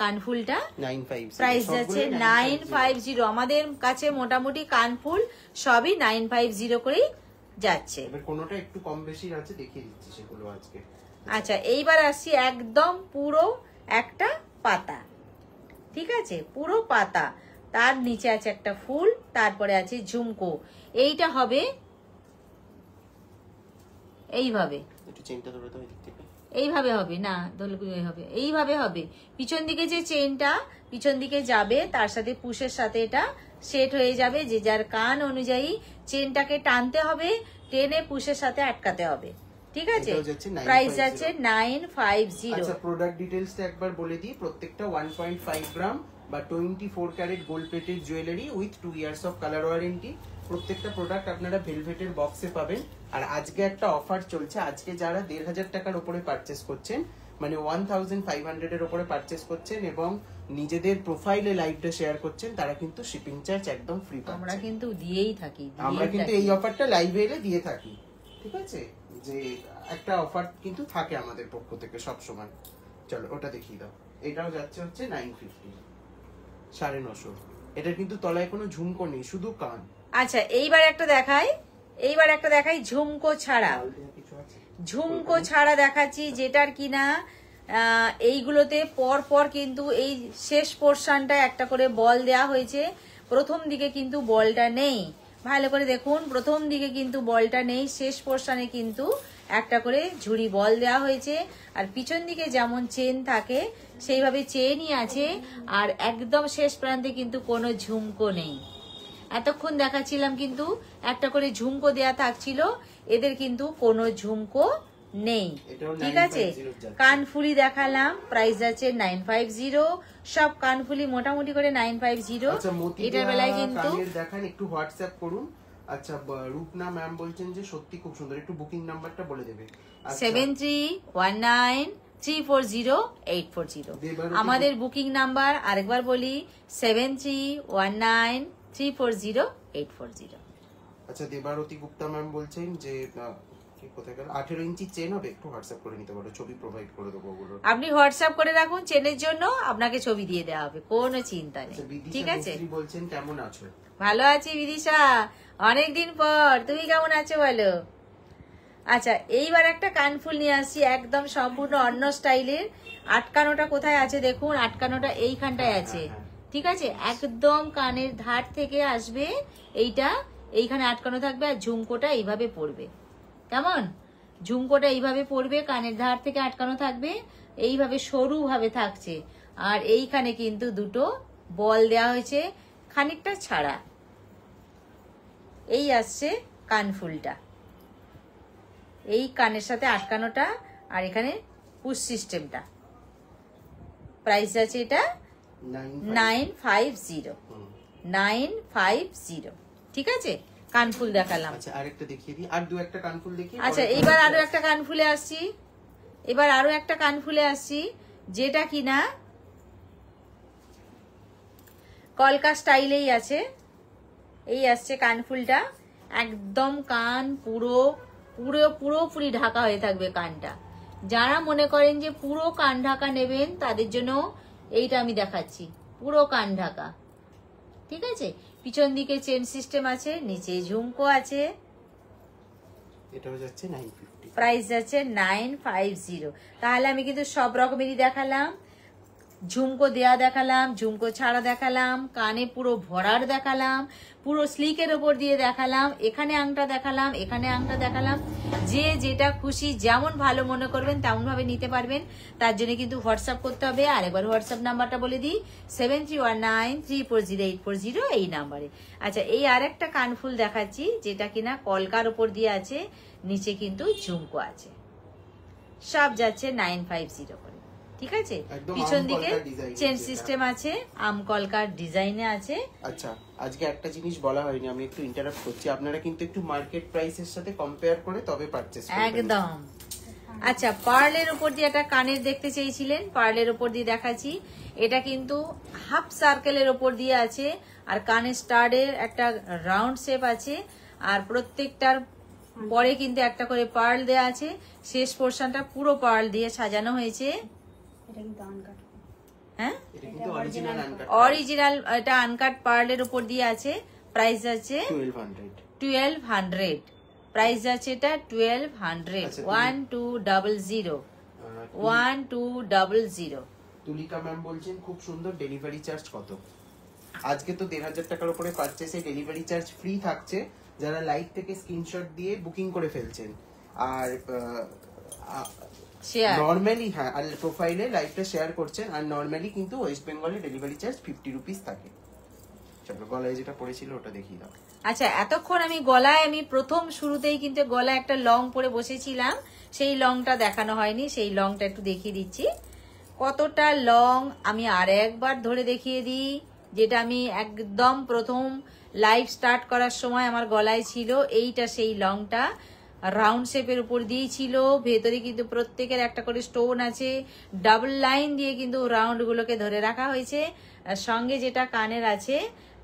কানফুলটা। 950 প্রাইস যাচ্ছে 950। আমাদের কাছে মোটামুটি কানফুল সবই 950 করেই যাচ্ছে। এবার কোনোটা একটু কম বেশি আছে, দেখিয়ে দিচ্ছি সেগুলো আজকে। আচ্ছা, এইবার আসছি একদম পুরো একটা পাতা। ঠিক আছে, পুরো পাতা, তার নিচে আছে একটা ফুল, তারপরে আছে ঝুমকো। এইটা হবে এইভাবে, একটু চেনটা ধরে দাও এদিক থেকে। এইভাবে হবে না, হবে এইভাবে হবে। পিছন দিকে যে চেনটা পিছন দিকে যাবে, তার সাথে পুশের সাথে এটা সেট হয়ে যাবে। যে যার কান অনুযায়ী চেনটাকে টানতে হবে, টেনে পুশের সাথে আটকাতে হবে। ঠিক আছে, প্রাইস যাচ্ছে 950। আচ্ছা, প্রোডাক্ট ডিটেইলসটা একবার বলে দিই। প্রত্যেকটা 1.5 গ্রাম বা 24 carat gold plated jewellery with 2 years of colour warranty. প্রত্যেকটা প্রোডাক্ট আপনারা ভেলভেটের বক্সে পাবেন। আর আজকে একটা অফার চলছে, আজকে যারা 1500 টাকার উপরে পারচেস করছেন, মানে 1500 এর উপরে পারচেস করছেন এবং নিজেদের প্রোফাইলে লাইভটা শেয়ার করছেন, তারা কিন্তু শিপিং চার্জ একদম ফ্রি পাচ্ছেন। আমরা কিন্তু দিয়েই থাকি, আমরা কিন্তু এই অফারটা লাইভে এলে দিয়ে থাকি। ঠিক আছে, যে একটা অফার কিন্তু থাকে আমাদের পক্ষ থেকে সব সময়। চলো ওটা দেখিয়ে দাও। এটাও যাচ্ছে হচ্ছে 950, 950। এটার কিন্তু তলায় কোনো ঝুমকো নেই, শুধু কান। আচ্ছা, এইবার একটা দেখাই ঝুমকো ছাড়া। ঝুমকো ছাড়া দেখাচ্ছি, যেটার কিনা এইগুলোতে পর পর কিন্তু এই শেষ পোর্শনটা একটা করে বল দেয়া হয়েছে। প্রথম দিকে কিন্তু বলটা নেই, ভালো করে দেখুন, প্রথম দিকে কিন্তু বলটা নেই, শেষ পোর্শনে কিন্তু একটা করে ঝুড়ি বল দেওয়া হয়েছে। আর পিছন দিকে যেমন চেন থাকে সেইভাবে চেনই আছে, আর একদম শেষ প্রান্তে কিন্তু কোনো ঝুমকো নেই। এতক্ষণ দেখাচ্ছিলাম কিন্তু একটা করে ঝুমকো দেয়া থাকছিল, এদের কিন্তু কোনো ঝুমকো নেই। ঠিক আছে, কানফুলি দেখালাম, প্রাইস আছে 950। সব কানফুলি মোটামুটি করে 950। এটার বেলায় কিন্তু দেখান, একটু হোয়াটসঅ্যাপ করুন। আচ্ছা, রূপনা ম্যাম বলছেন যে সত্যি খুব সুন্দর, একটু বুকিং নাম্বারটা বলে দেবে। 7319340840 আমাদের বুকিং নাম্বার। আরেকবার বলি, 7319340840। আচ্ছা, দেবারতী গুপ্তা ম্যাম বলছেন যে 18 ইঞ্চি চেন হবে, একটু হোয়াটসঅ্যাপ করে নিতে পারো, ছবি প্রোভাইড করে দেবো ওগুলো। আপনি হোয়াটসঅ্যাপ করে রাখুন, চেনের জন্য আপনাকে ছবি দিয়ে দেওয়া হবে, কোনো চিন্তা নেই। ঠিক আছে, বলছেন কেমন আছো? ভালো আছি বিদিশা, অনেকদিন পর, তুমি কেমন আছো বলো? আচ্ছা, এইবার একটা কানফুল নিয়ে আসছি, একদম সম্পূর্ণ অন্য স্টাইলের। আটকানোটা কোথায় আছে দেখুন, আটকানোটা এইখানটায় আছে। ঠিক আছে, একদম কানের ধার থেকে আসবে এইটা, এইখানে আটকানো থাকবে, আর ঝুমকোটা এইভাবে পড়বে। কেমন? ঝুমকোটা এইভাবে পড়বে, কানের ধার থেকে আটকানো থাকবে, এইভাবে সরু ভাবে থাকছে। আর এইখানে কিন্তু দুটো বল দেওয়া হয়েছে, খানিকটা ছাড়া। এই আসছে কানফুলটা, এই কানের সাথে আটকানোটা, আর এখানে পুশ সিস্টেমটা। প্রাইস আছে এটা 950। ঠিক আছে, কানফুল দেখালাম। আচ্ছা, আরেকটা দেখিয়ে দিই, আর দু একটা কানফুল দেখিয়ে। আচ্ছা, এবার আরো একটা কানফুলে আসছি, এবার আরো একটা কানফুলে আসছি, যেটা কিনা কলকা স্টাইলেই আছে। এই আসছে কানফুলটা, একদম কান পুরোপুরি ঢাকা হয়ে থাকবে কানটা। যারা মনে করেন যে পুরো কান ঢাকা নেবেন, তাদের জন্য এইটা আমি দেখাচ্ছি, পুরো কান ঢাকা। ঠিক আছে, পিছন দিকে চেন সিস্টেম আছে, নিচে ঝুমকো আছে। এটাও যাচ্ছে 950, প্রাইস যাচ্ছে 950। তাহলে আমি কিন্তু সব রকমেরই দেখালাম, ঝুমকো দেয়া দেখালাম, ঝুমকো ছাড়া দেখালাম, কানে পুরো ভরার দেখালাম, পুরো স্লিকের ওপর দিয়ে দেখালাম, এখানে আংটা দেখালাম, এখানে আংটা দেখালাম। যে যেটা খুশি, যেমন ভালো মনে করবেন তেমন ভাবে নিতে পারবেন। তার জন্য কিন্তু হোয়াটসঅ্যাপ করতে হবে। আর একবার হোয়াটসঅ্যাপ নাম্বারটা বলে দিই, 7319340840 এই নাম্বারে। আচ্ছা, এই আর একটা কানফুল দেখাচ্ছি, যেটা কিনা কলকার ওপর দিয়ে আছে, নিচে কিন্তু ঝুমকো আছে। সব যাচ্ছে 950 করে। ঠিক আছে, পিছন দিকে চেন সিস্টেম আছে, আমকলকার ডিজাইনে আছে। আচ্ছা, আজকে একটা জিনিস বলা হয়নি, আমি একটু ইন্টারাপ্ট করছি। আপনারা কিন্তু একটু মার্কেট প্রাইসের সাথে কম্পেয়ার করে তবে পারচেজ করবেন। একদম। আচ্ছা, পার্লের উপর দিয়ে একটা কানের দেখতে চেয়েছিলেন, পার্লের উপর দিয়ে দেখাচ্ছি। এটা কিন্তু হাফ সার্কেলের উপর দিয়ে আছে, আর কানের স্টাডের একটা রাউন্ড শেপ আছে, আর প্রত্যেকটার পরে কিন্তু একটা করে পার্ল দেয়া আছে। শেষ পোর্শনটা পুরো পার্ল দিয়ে সাজানো হয়েছে। হ্যাঁ, অরিজিনাল, এটা আনকাট পার্লের উপর দিয়ে আছে। প্রাইস আছে 1200। প্রাইস আছে এটা 1200। 1200। তুলিকা ম্যাম বলছেন খুব সুন্দর, ডেলিভারি চার্জ কত? আজকে তো 1500 টাকার উপরে পারচেসে ডেলিভারি চার্জ ফ্রি থাকছে, যারা লাইভ থেকে স্ক্রিনশট দিয়ে বুকিং করে ফেলছেন। আর নরমালি, হ্যাঁ, আর প্রোফাইলে লাইভটা শেয়ার করছেন। আর নরমালি কিন্তু ওয়েস্ট বেঙ্গলে ডেলিভারি চার্জ 50 রুপিস থাকে। চলো, গলায় যেটা পড়েছিল ওটা দেখিয়ে দাও। আচ্ছা, এতক্ষণ আমি গলায়, আমি প্রথম শুরুতেই কিন্তু গলায় একটা লং পরে বসেছিলাম, সেই লংটা দেখানো হয়নি, সেই লংটা একটু দেখিয়ে দিচ্ছি। কতটা লং আমি আর একবার ধরে দেখিয়ে দিই, যেটা আমি একদম প্রথম লাইভ স্টার্ট করার সময় আমার গলায় ছিল। এইটা সেই লংটা, রাউন্ড শেপের উপর দিয়েই ছিল। ভেতরে কিন্তু প্রত্যেকের একটা করে স্টোন আছে, ডাবল লাইন দিয়ে কিন্তু রাউন্ড গুলোকে ধরে রাখা হয়েছে। আর সঙ্গে যেটা কানের আছে,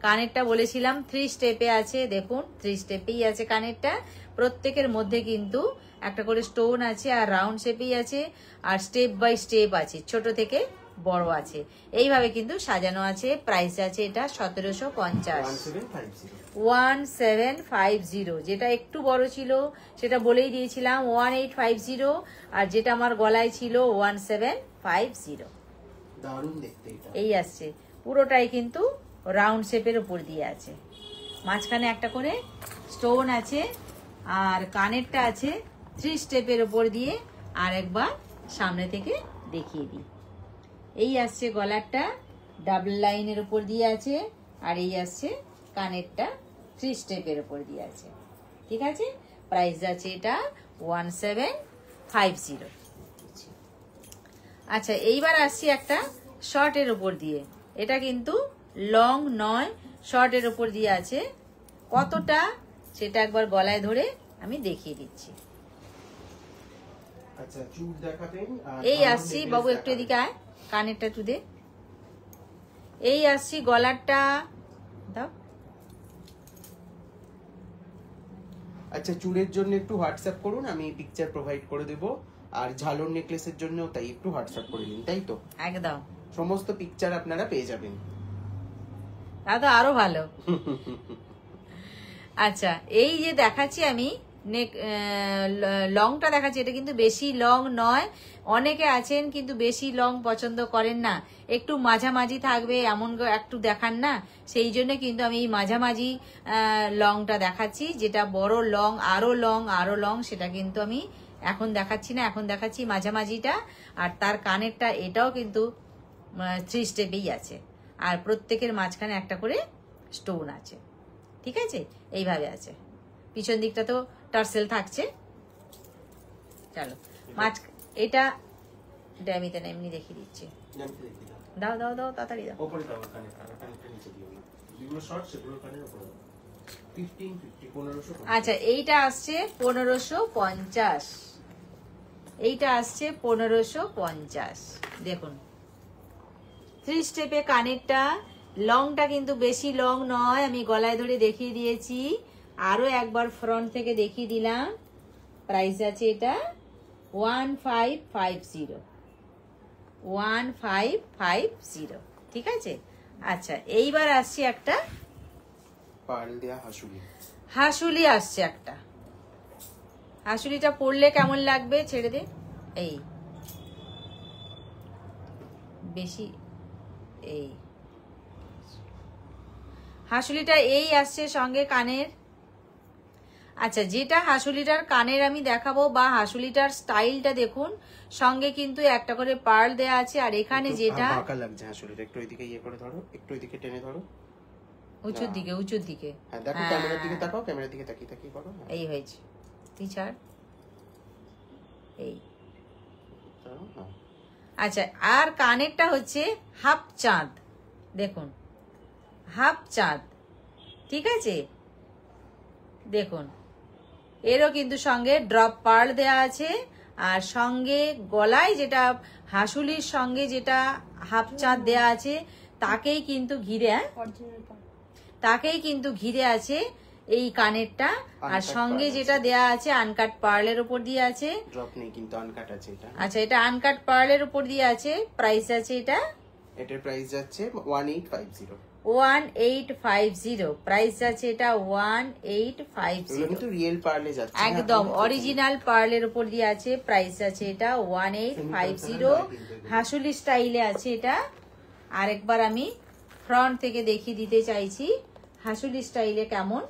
কানেরটা বলেছিলাম 3 স্টেপে আছে, দেখুন 3 স্টেপেই আছে কানেরটা। প্রত্যেকের মধ্যে কিন্তু একটা করে স্টোন আছে, আর রাউন্ড শেপেই আছে, আর স্টেপ বাই স্টেপ আছে, ছোট থেকে বড় আছে, এইভাবে কিন্তু সাজানো আছে। প্রাইস আছে এটা 1750। 1750। যেটা একটু বড় ছিল সেটা বলেই দিয়েছিলাম 1850, আর যেটা আমার গলায় ছিল 1750। দারুণ দেখতে এটা। এই আসছে পুরোটাই কিন্তু রাউন্ড শেপের উপর দিয়ে আছে, মাঝখানে একটা করে স্টোন আছে, আর কানেরটা আছে 3 স্টেপের উপর দিয়ে। আর একবার সামনে থেকে দেখিয়ে দিই। এই আসছে গলারটা, ডাবল লাইনের উপর দিয়ে আছে, আর এই আসছে কানেরটা 3 স্টেপের উপর দিয়ে আছে। ঠিক আছে, প্রাইস আছে এটা 1750। আচ্ছা, এইবার আসছি একটা শর্টের উপর দিয়ে। এটা কিন্তু লং নয়, শর্টের উপর দিয়ে আছে। কতটা সেটা একবার গলায় ধরে আমি দেখিয়ে দিচ্ছি। আচ্ছা, চুল দেখাবেন। এই আসছি বাবু, একটু এদিকে আয়, কানেরটা একটু দে। এই আসছি গলারটা দাও। আচ্ছা, চুলের জন্য একটু হোয়াটসঅ্যাপ করুন, আমি পিকচার প্রোভাইড করে দেব। আর ঝালর নেকলেসের জন্য তাই একটু হোয়াটসঅ্যাপ করে নিন, তাই তো? একদম, সমস্ত পিকচার আপনারা পেয়ে যাবেন। তা তো আরো ভালো। আচ্ছা, এই যে দেখাচ্ছি আমি নেক লংটা দেখাচ্ছি, এটা কিন্তু বেশি লং নয়। অনেকে আছেন কিন্তু বেশি লং পছন্দ করেন না, একটু মাঝামাঝি থাকবে এমন একটু দেখান না, সেই জন্য কিন্তু আমি এই মাঝামাঝি লংটা দেখাচ্ছি। যেটা বড় লং, আরো লং সেটা কিন্তু আমি এখন দেখাচ্ছি না, এখন দেখাচ্ছি মাঝামাঝিটা। আর তার কানেরটা এটাও কিন্তু 3 স্টেপেই আছে, আর প্রত্যেকের মাঝখানে একটা করে স্টোন আছে। ঠিক আছে, এইভাবে আছে। পিছন দিকটা তো টার্সেল থাকছে। চলো, এটা আমি তো এমনি দেখিয়ে দিচ্ছি। দাও দাও দাও, তাড়াতাড়ি দাও। আচ্ছা, এইটা আসছে 1550। এইটা আসছে 1550। দেখুন 3 স্টেপে কানেরটা, লংটা কিন্তু বেশি লং নয়, আমি গলায় ধরে দেখিয়ে দিয়েছি। আরো একবার ফ্রন্ট থেকে দেখিয়ে দিলাম। প্রাইস আছে এটা 1550, 1550। ঠিক আছে, আচ্ছা এইবার আসছি একটা পার্ল দেয়া হাসুলি। হাসুলি আসছে একটা। হাসুলিটা পরলে কেমন লাগবে ছেড়ে দে, এই বেশি, এই হাসুলিটা এই আসছে সঙ্গে কানের। আচ্ছা, যেটা হাসুলিটার কানের আমি দেখাবো বা হাসুলিটার স্টাইলটা দেখুন, সঙ্গে কিন্তু একটা করে পার্ল দেয়া আছে। আর এখানে যেটা বাঁকা লাগছে হাসুলিটা, একটু এদিকে ইয়ে করে ধরো, একটু এদিকে টেনে ধরো, উঁচুর দিকে, উঁচুর দিকে। হ্যাঁ দেখো, ক্যামেরার দিকে তাকাও, ক্যামেরার দিকে তাকিয়ে তাকিয়ে করো। এই হয়েছে, তুই ছাড়, এই। আচ্ছা, আর কানেরটা হচ্ছে হাফ চাঁদ, দেখুন হাফ চাঁদ। ঠিক আছে, দেখুন এরও কিন্তু সঙ্গে ড্রপ পার্ল দেয়া আছে। আর সঙ্গে গলায় যেটা হাসুলির সঙ্গে যেটা হাফ চাঁদ দেয়া আছে তাকেই কিন্তু ঘিরে আছে এই কানেরটা। আর সঙ্গে যেটা দেয়া আছে আনকাট পার্লের উপর দিয়ে আছে, ড্রপ নেই কিন্তু আনকাট আছে এটা। আচ্ছা, এটা আনকাট পার্লের উপর দিয়ে আছে। প্রাইস আছে এটা, এটার প্রাইস যাচ্ছে 1850। 1850 প্রাইস আছে এটা 1850। কিন্তু রিয়েল পার্লে যাচ্ছে, একদম অরিজিনাল পার্লের উপর দিয়ে আছে। প্রাইস আছে এটা 1850। হাসুলি স্টাইলে আছে এটা। আরেকবার আমি ফ্রন্ট থেকে দেখিয়ে দিতে চাইছি হাসুলি স্টাইলে কেমন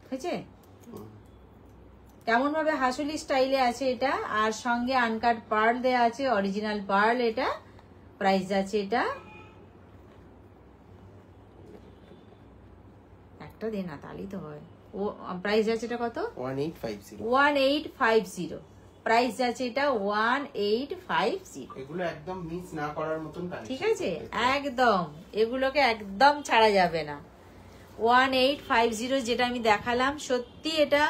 হয়েছে, কেমন ভাবে হাসুলি স্টাইলে আছে এটা। আর সঙ্গে আনকাট পার্ল দেয়া আছে, অরিজিনাল পার্ল এটা। প্রাইস আছে এটা, একটা দে না তাহলেই তো হয়। ও প্রাইস আছে এটা কত? 1850। 1850 প্রাইস আছে এটা 1850। এগুলো একদম মিস না করার মতন কালেকশন। ঠিক আছে, একদম এগুলোকে একদম ছাড়া যাবে না। 1850 যেটা আমি দেখালাম, সত্যি এটা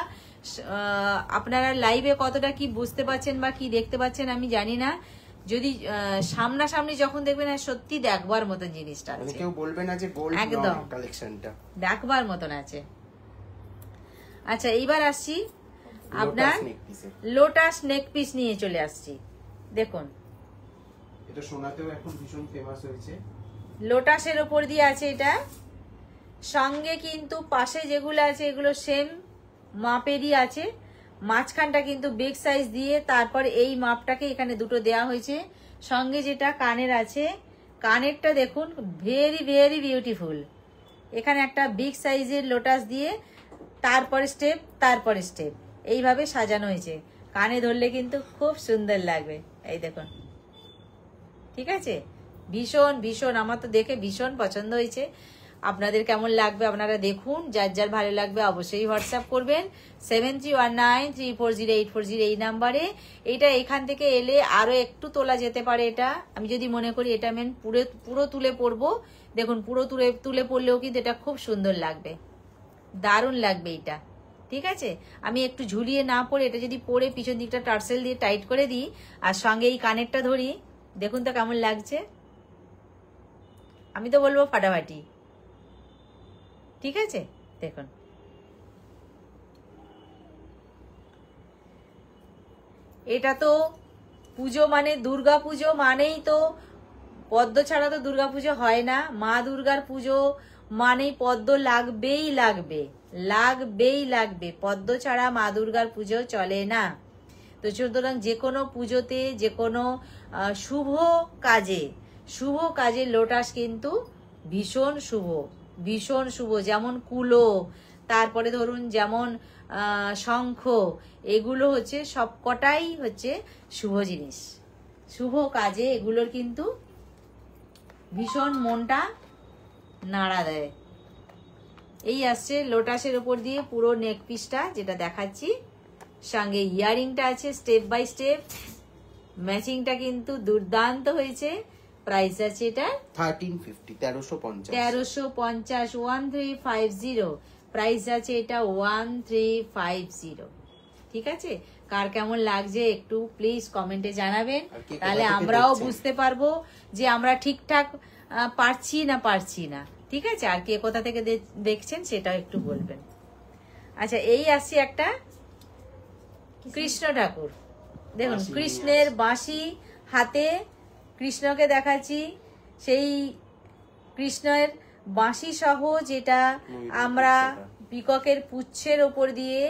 আপনারা লাইভে কতটা কি বুঝতে পারছেন বা কি দেখতে পাচ্ছেন আমি জানি না। যদি সামনাসামনি যখন দেখবেন, সত্যি দেখবার মতন জিনিসটা আছে, কেউ বলবে না যে গোল্ড একদম কালেকশনটা দেখবার মতন আছে। আচ্ছা, এইবার আসছি আপনার লোটাস নেক পিস নিয়ে চলে আসছি। দেখুন এটা সোনাতেও এখন ভীষণ ফেমাস হয়েছে। লোটাসের উপর দিয়ে আছে এটা। সঙ্গে কিন্তু পাশে যেগুলো আছে এগুলো সেম মাপেরই আছে। মাঝখানটা কিন্তু বিগ সাইজ দিয়ে তারপর এই মাপটাকে এখানে দুটো দেয়া হয়েছে। সঙ্গে যেটা কানের আছে, কানেরটা দেখুন, ভেরি ভেরি বিউটিফুল। এখানে একটা বিগ সাইজের লোটাস দিয়ে তারপরে স্টেপ, তারপরে স্টেপ এইভাবে সাজানো হয়েছে। কানে ধরলে কিন্তু খুব সুন্দর লাগবে। এই দেখুন, ঠিক আছে, ভীষণ ভীষণ, আমার তো দেখে ভীষণ পছন্দ হয়েছে। আপনাদের কেমন লাগবে আপনারা দেখুন, যার যার ভালো লাগবে অবশ্যই হোয়াটসঅ্যাপ করবেন 7319340840 এই নাম্বারে। এটা এখান থেকে এলে আরো একটু তোলা যেতে পারে। এটা আমি যদি মনে করি এটা আমি পুরো তুলে পরবো, দেখুন পুরো তুলে পরলেও কিন্তু এটা খুব সুন্দর লাগবে, দারুণ লাগবে এটা। ঠিক আছে, আমি একটু ঝুলিয়ে না পরে এটা যদি পরে পিছন দিকটা টার্সেল দিয়ে টাইট করে দিই আর সঙ্গে এই কানেরটা ধরি, দেখুন তো কেমন লাগছে। আমি তো বলবো ফাটাফাটি। ঠিক আছে, দেখুন এটা তো পুজো মানে দুর্গা পুজো মানেই তো পদ্ম ছাড়া তো দুর্গা পুজো হয় না। মা দুর্গার পুজো মানেই পদ্ম লাগবেই লাগবে, লাগবেই লাগবে। পদ্ম ছাড়া মা দুর্গার পুজো চলে না। তো সুতরাং যে কোনো পুজোতে, যে কোনো শুভ কাজে লোটাস কিন্তু ভীষণ শুভ, ভীষণ শুভ। যেমন কুলো, তারপরে ধরুন যেমন শঙ্খ, এগুলো হচ্ছে সবকটাই হচ্ছে শুভ জিনিস। শুভ কাজে এগুলোর কিন্তু ভীষণ মনটা নাড়া দেয়। এই আসছে লোটাসের ওপর দিয়ে পুরো নেক পিসটা যেটা দেখাচ্ছি, সঙ্গে ইয়ারিংটা আছে স্টেপ বাই স্টেপ। ম্যাচিংটা কিন্তু দুর্দান্ত হয়েছে। প্রাইস আছে এটা 1350 1350 প্রাইস আছে এটা 1350। ঠিক আছে, কার কেমন লাগছে একটু প্লিজ কমেন্টে জানাবেন, তাহলে আমরাও বুঝতে পারবো যে আমরা ঠিকঠাক পারছি না। ঠিক আছে, আর কে কোথা থেকে দেখছেন সেটাও একটু বলবেন। আচ্ছা, এই আসছে একটা কৃষ্ণ ঠাকুর, দেখুন কৃষ্ণের বাঁশি হাতে, কৃষ্ণকে দেখাচ্ছি। সেই কৃষ্ণের বাঁশি সহ যেটা আমরা পিককের পুচ্ছের ওপর দিয়ে,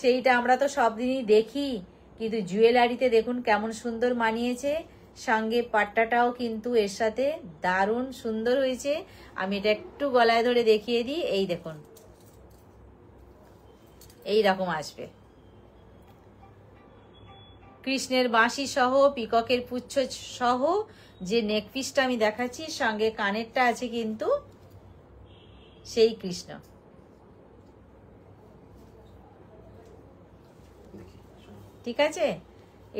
সেইটা আমরা তো সব দিনই দেখি, কিন্তু জুয়েলারিতে দেখুন কেমন সুন্দর মানিয়েছে। সঙ্গে পাট্টাটাও কিন্তু এর সাথে দারুণ সুন্দর হয়েছে। আমি এটা একটু গলায় ধরে দেখিয়ে দিই। এই দেখুন, এই রকম আসবে কৃষ্ণের বাঁশি সহ, পিককের পুচ্ছ সহ যে নেক পিসটা আমি দেখাচ্ছি, সঙ্গে কানেরটা আছে কিন্তু সেই কৃষ্ণ। ঠিক আছে,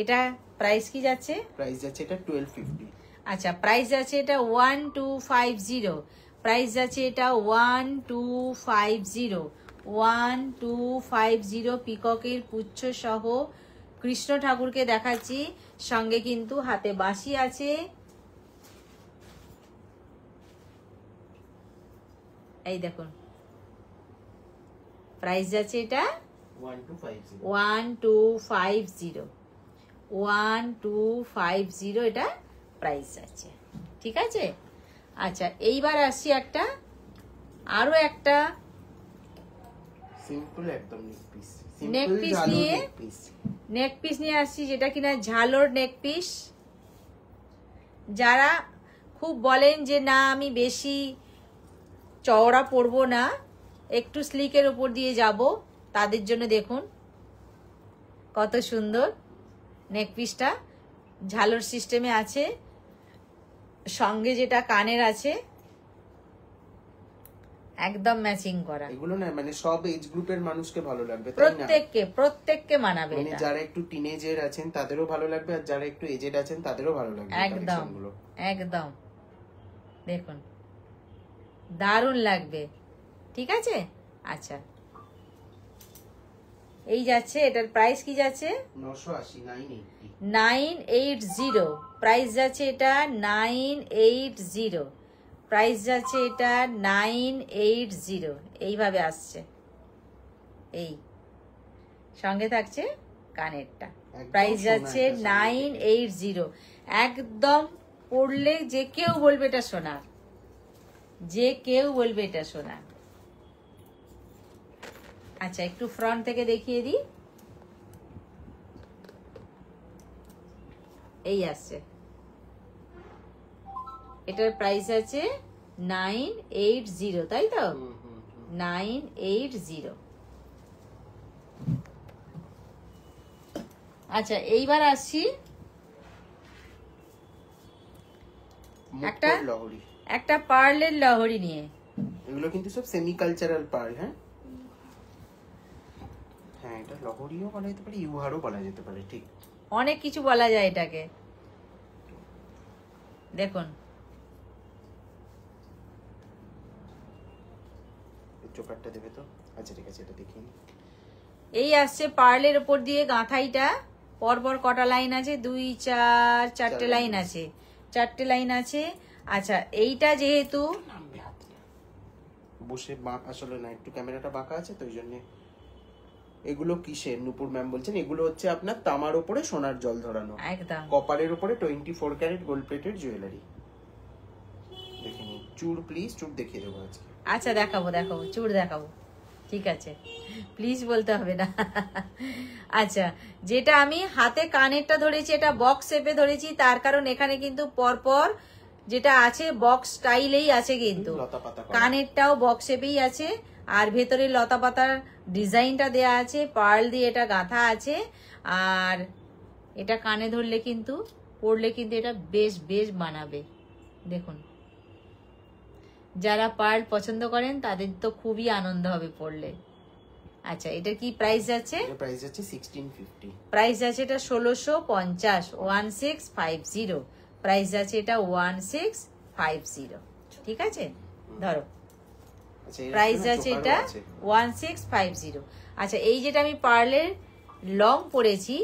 এটা প্রাইস কি যাচ্ছে? প্রাইস যাচ্ছে এটা 1250। আচ্ছা, প্রাইস যাচ্ছে এটা 1250। প্রাইস যাচ্ছে এটা 1250 পিককের পুচ্ছ সহ কৃষ্ণ ঠাকুরকে দেখাচ্ছি। সঙ্গে কিন্তু হাতে বাঁশি আছে। এই দেখুন, প্রাইস যাচ্ছে এটা 1250 এটা প্রাইস আছে। ঠিক আছে, আচ্ছা এইবার আসছি আরো একটা সিম্পল একদম নেক পিস নিয়ে আসছি, যেটা কিনা ঝালোর নেক পিস। যারা খুব বলেন যে না আমি বেশি চওড়া পরবো না, একটু স্লিকের উপর দিয়ে যাব, তাদের জন্য দেখুন কত সুন্দর নেক পিসটা ঝালোর সিস্টেমে আছে। সঙ্গে যেটা কানের আছে একদম ম্যাচিং করা। এগুলো না মানে সব এজ গ্রুপের মানুষকে ভালো লাগবে, তাই না? প্রত্যেককে মানাবে। মানে যারা একটু টিনেজের আছেন তাদেরও ভালো লাগবে, আর যারা একটু এজেড আছেন তাদেরও ভালো লাগবে। একদম একদম, দেখুন দারুণ লাগবে। ঠিক আছে, আচ্ছা এই যাচ্ছে, এটার প্রাইস কি যাচ্ছে 980। প্রাইস যাচ্ছে এটা 980। প্রাইস যাচ্ছে এটা 980। এইভাবে আসছে, এই সঙ্গে থাকছে কানেরটা। প্রাইস যাচ্ছে 980। একদম পড়লে যে কেউ বলবে এটা সোনার, যে কেউ বলবে এটা সোনার। আচ্ছা, একটু ফ্রন্ট থেকে দেখিয়ে দিই। এই আসছে, এটার প্রাইস আছে 980, তাই তো? 980। আচ্ছা এইবার আসছি একটা পার্লের লহরি নিয়ে। এগুলো কিন্তু সব সেমি কালচারাল পার্ল। হ্যাঁ হ্যাঁ, এটা লহরিও বলা যেতে পারে, ইউহারও বলা যেতে পারে, ঠিক অনেক কিছু বলা যায় এটাকে। দেখুন চোকারটা দেবে তো? আচ্ছা ঠিক আছে, এটা দেখিনি। এই আসছে পার্লের উপর দিয়ে গাঁথাইটা, পরপর কটা লাইন আছে? 2 4 4টে লাইন আছে, 4টে লাইন আছে। আচ্ছা এইটা যেহেতু বসে আসলে না, একটু ক্যামেরাটা বাঁকা আছে তো ওই জন্য। এগুলো কিসের নূপুর ম্যাম বলছেন? এগুলো হচ্ছে আপনার তামার উপরে সোনার জল ধরানো, একদম কপারের উপরে 24 ক্যারেট গোল্ড প্লেটেড জুয়েলারি। দেখে নিন চূড়, প্লিজ চূড় দেখিয়ে দেবো আজকে। আচ্ছা দেখাবো চূড় দেখাবো, ঠিক আছে, প্লিজ বলতে হবে না। আচ্ছা যেটা আমি হাতে কানেরটা ধরেছি এটা বক্স শেপে ধরেছি, তার কারণ এখানে কিন্তু পরপর যেটা আছে বক্স স্টাইলেই আছে, কিন্তু কানেরটাও বক্স শেপেই আছে, আর ভেতরে লতা পাতার ডিজাইনটা দেয়া আছে, পার্ল দিয়ে এটা গাঁথা আছে। আর এটা কানে ধরলে কিন্তু, পরলে কিন্তু এটা বেশ বেশ মানাবে। দেখুন যারা পার্ল পছন্দ করেন তাদের তো খুবই আনন্দ হবে পরলে। আচ্ছা এটা কি প্রাইস যাচ্ছে? প্রাইস যাচ্ছে 1650। প্রাইস আছে এটা 1650, 1650 প্রাইস আছে এটা 1650, ঠিক আছে? ধরো প্রাইস আছে এটা 1650। আচ্ছা এই যেটা আমি পার্লের লং পরেছি,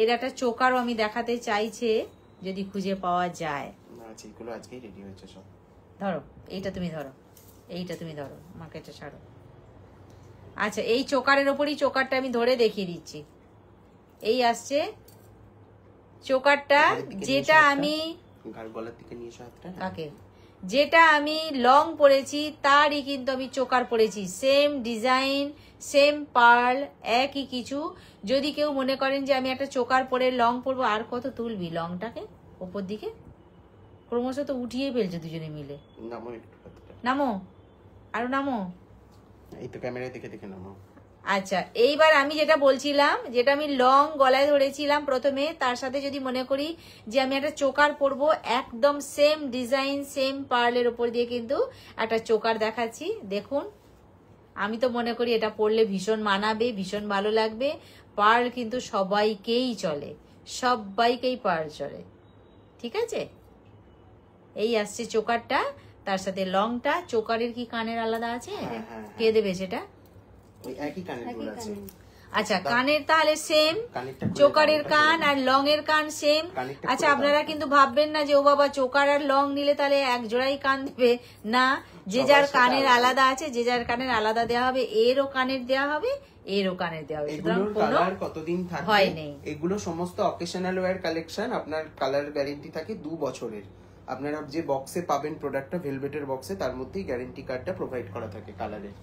এর একটা চোকারও আমি দেখাতে চাইছে যদি খুঁজে পাওয়া যায়। আচ্ছা এগুলো আজকেই রেডি হয়েছে সব। ধরো এইটা তুমি ধরো, এইটা তুমি ধরো, মার্কেটে ছাড়ো। আচ্ছা এই চোকারের ওপরই চোকারটা আমি ধরে দেখিয়ে দিচ্ছি। এই আসছে চোকারটা, যেটা আমি গলার দিকে নিয়ে এসো হাতটা। কাকে যেটা আমি লং পরেছি তারই কিন্তু আমি চোকার পরেছি, সেম ডিজাইন সেম পার্ল একই কিছু। যদি কেউ মনে করেন যে আমি একটা চোকার পরে লং পরবো, আর কত তুলবি লংটাকে ওপর দিকে, ক্রমশ তো উঠিয়ে ফেলছো দুজনে মিলে। নামো একটু, নামো আরো নামো, এই তো ক্যামেরায় দেখে দেখে নামো। আচ্ছা এইবার আমি যেটা বলছিলাম, যেটা আমি লং গলায় ধরেছিলাম প্রথমে, তার সাথে যদি মনে করি যে আমি একটা চোকার পরবো, একদম সেম ডিজাইন সেম পার্লের উপর দিয়ে কিন্তু একটা চোকার দেখাচ্ছি। দেখুন আমি তো মনে করি এটা পরলে ভীষণ মানাবে, ভীষণ ভালো লাগবে। পার্ল কিন্তু সবাইকেই চলে, সবাইকেই পার্ল চলে, ঠিক আছে? এই আসছে চোকারটা, তার সাথে লংটা। চোকারের কি কানের আলাদা আছে? কে দেবে সেটা? ওই একই কানের দুল আছে। আচ্ছা কানের তাহলে সেম, চোকারের কান আর লং এর কান সেম। আচ্ছা আপনারা কিন্তু ভাববেন না যে ও বাবা চোকার আর লং নিলে তাহলে এক জোড়াই কান দেবে, না, যে যার কানের আলাদা আছে, যে যার কানের আলাদা দেওয়া হবে, এরও কানের দেওয়া হবে, এরও কানের দেওয়া হবে। এগুলোর কালার কতদিন থাকে হয় নেই, এগুলো সমস্ত অকেশনাল ওয়্যার কালেকশন। আপনার কালার গ্যারেন্টি থাকে 2 বছরের। আপনারা যে বক্সে পাবেন প্রোডাক্টটা, ভেলভেটের বক্সে, তার মধ্যেই গ্যারেন্টি কার্ডটা প্রোভাইড করা থাকে কালারের।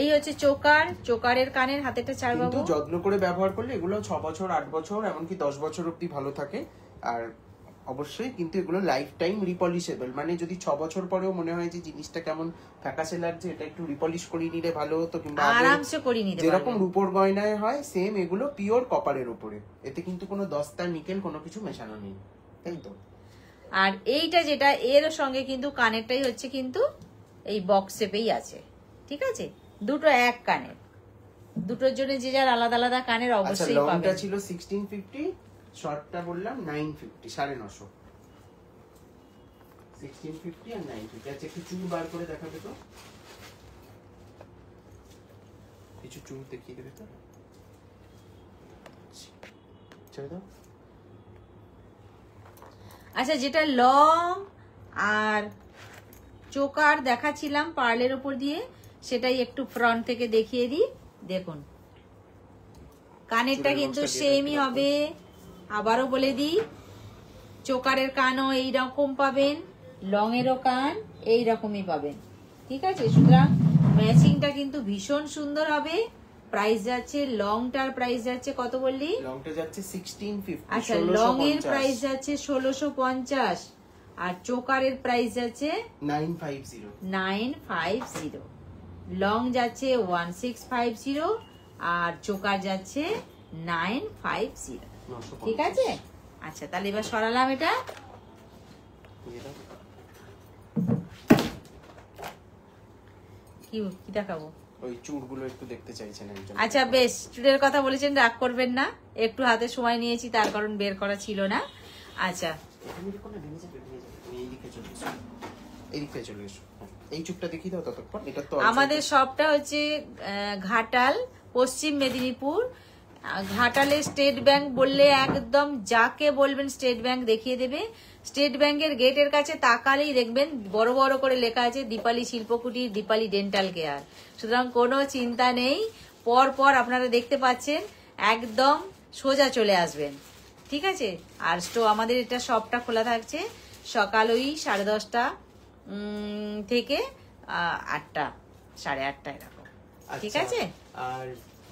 এই হচ্ছে চোকার, চোকারের কানের হাতেটা ছাড় বাবু। কিন্তু যত্ন করে ব্যবহার করলে এগুলো 6 বছর 8 বছর এমনকি 10 বছর অবধি ভালো থাকে। আর অবশ্যই কিন্তু এগুলো লাইফ টাইম রিপলিশেবল, মানে যদি 6 বছর পরেও মনে হয় যে জিনিসটা কেমন ফ্যাকাসে লাগছে, এটা একটু রিপলিশ করে নিলে ভালো হতো, কিংবা আরামসে করে নিতে পারবেন। যেরকম রূপোর গয়নায় হয় সেম এগুলো পিওর কপারের উপরে, এতে কিন্তু কোনো দস্তা নিকেল কোনো কিছু মেশানো নেই, তাই তো? আর এইটা যেটা এর সঙ্গে কিন্তু কানেরটাই হচ্ছে কিন্তু এই বক্স শেপেই আছে, ঠিক আছে? দুটো এক কানের, দুটোর জন্য যে যার আলাদা আলাদা কানের অবশ্যই পাবেন। লংটা ছিল 1650, শর্টটা বললাম 950, 950, 1650 আর 950। আচ্ছা একটু চুল বার করে দেখাবে তো, কিছু চুল দেখিয়ে দেবে তো, ছেড়ে দাও। আচ্ছা যেটা লং আর চোকার দেখাচ্ছিলাম পার্লের উপর দিয়ে, সেটাই একটু ফ্রন্ট থেকে দেখিয়ে দিই। দেখুন কানেরটা কিন্তু সেমই হবে, আবারও বলে দিই, চোকারের কানও এইরকম পাবেন, লং এরও কান এইরকমই পাবেন, ঠিক আছে? সুতরাং ম্যাচিংটা কিন্তু ভীষণ সুন্দর হবে। প্রাইস যাচ্ছে, লংটার প্রাইস যাচ্ছে কত বললি? লংটা যাচ্ছে 1650। আচ্ছা লং এর প্রাইস যাচ্ছে 1650, আর চোকারের প্রাইস যাচ্ছে 950, 950, লং যাচ্ছে 1650 আর চোকার যাচ্ছে 950। ঠিক আছে, আচ্ছা তাহলে এবার সরালাম এটা। কি কি দেখাবো? ওই চুড়গুলো একটু দেখতে চাইছেন একজন। আচ্ছা বেশ, চুড়ের কথা বলেছেন, রাগ করবেন না, একটু হাতে সময় নিয়েছি তার কারণ বের করা ছিল না। আচ্ছা এইদিকে চলে এসো, এই চুপটা দেখিয়ে দাও ততক্ষণ। এটা তো আমাদের শপটা হচ্ছে ঘাটাল, পশ্চিম মেদিনীপুর। ঘাটালে স্টেট ব্যাংক বললে একদম যাকে বলবেন স্টেট ব্যাংক দেখিয়ে দেবে। স্টেট ব্যাংকের গেটের কাছে তাকালেই দেখবেন বড় বড় করে লেখা আছে দীপালি শিল্পকুটির, দীপালি ডেন্টাল কেয়ার। সুতরাং কোনো চিন্তা নেই, পর পর আপনারা দেখতে পাচ্ছেন, একদম সোজা চলে আসবেন। ঠিক আছে, আর আমাদের এটা শপটা খোলা থাকছে সকাল ওই 10:30 থেকে 8টা 8:30 এরকম। ঠিক আছে, আর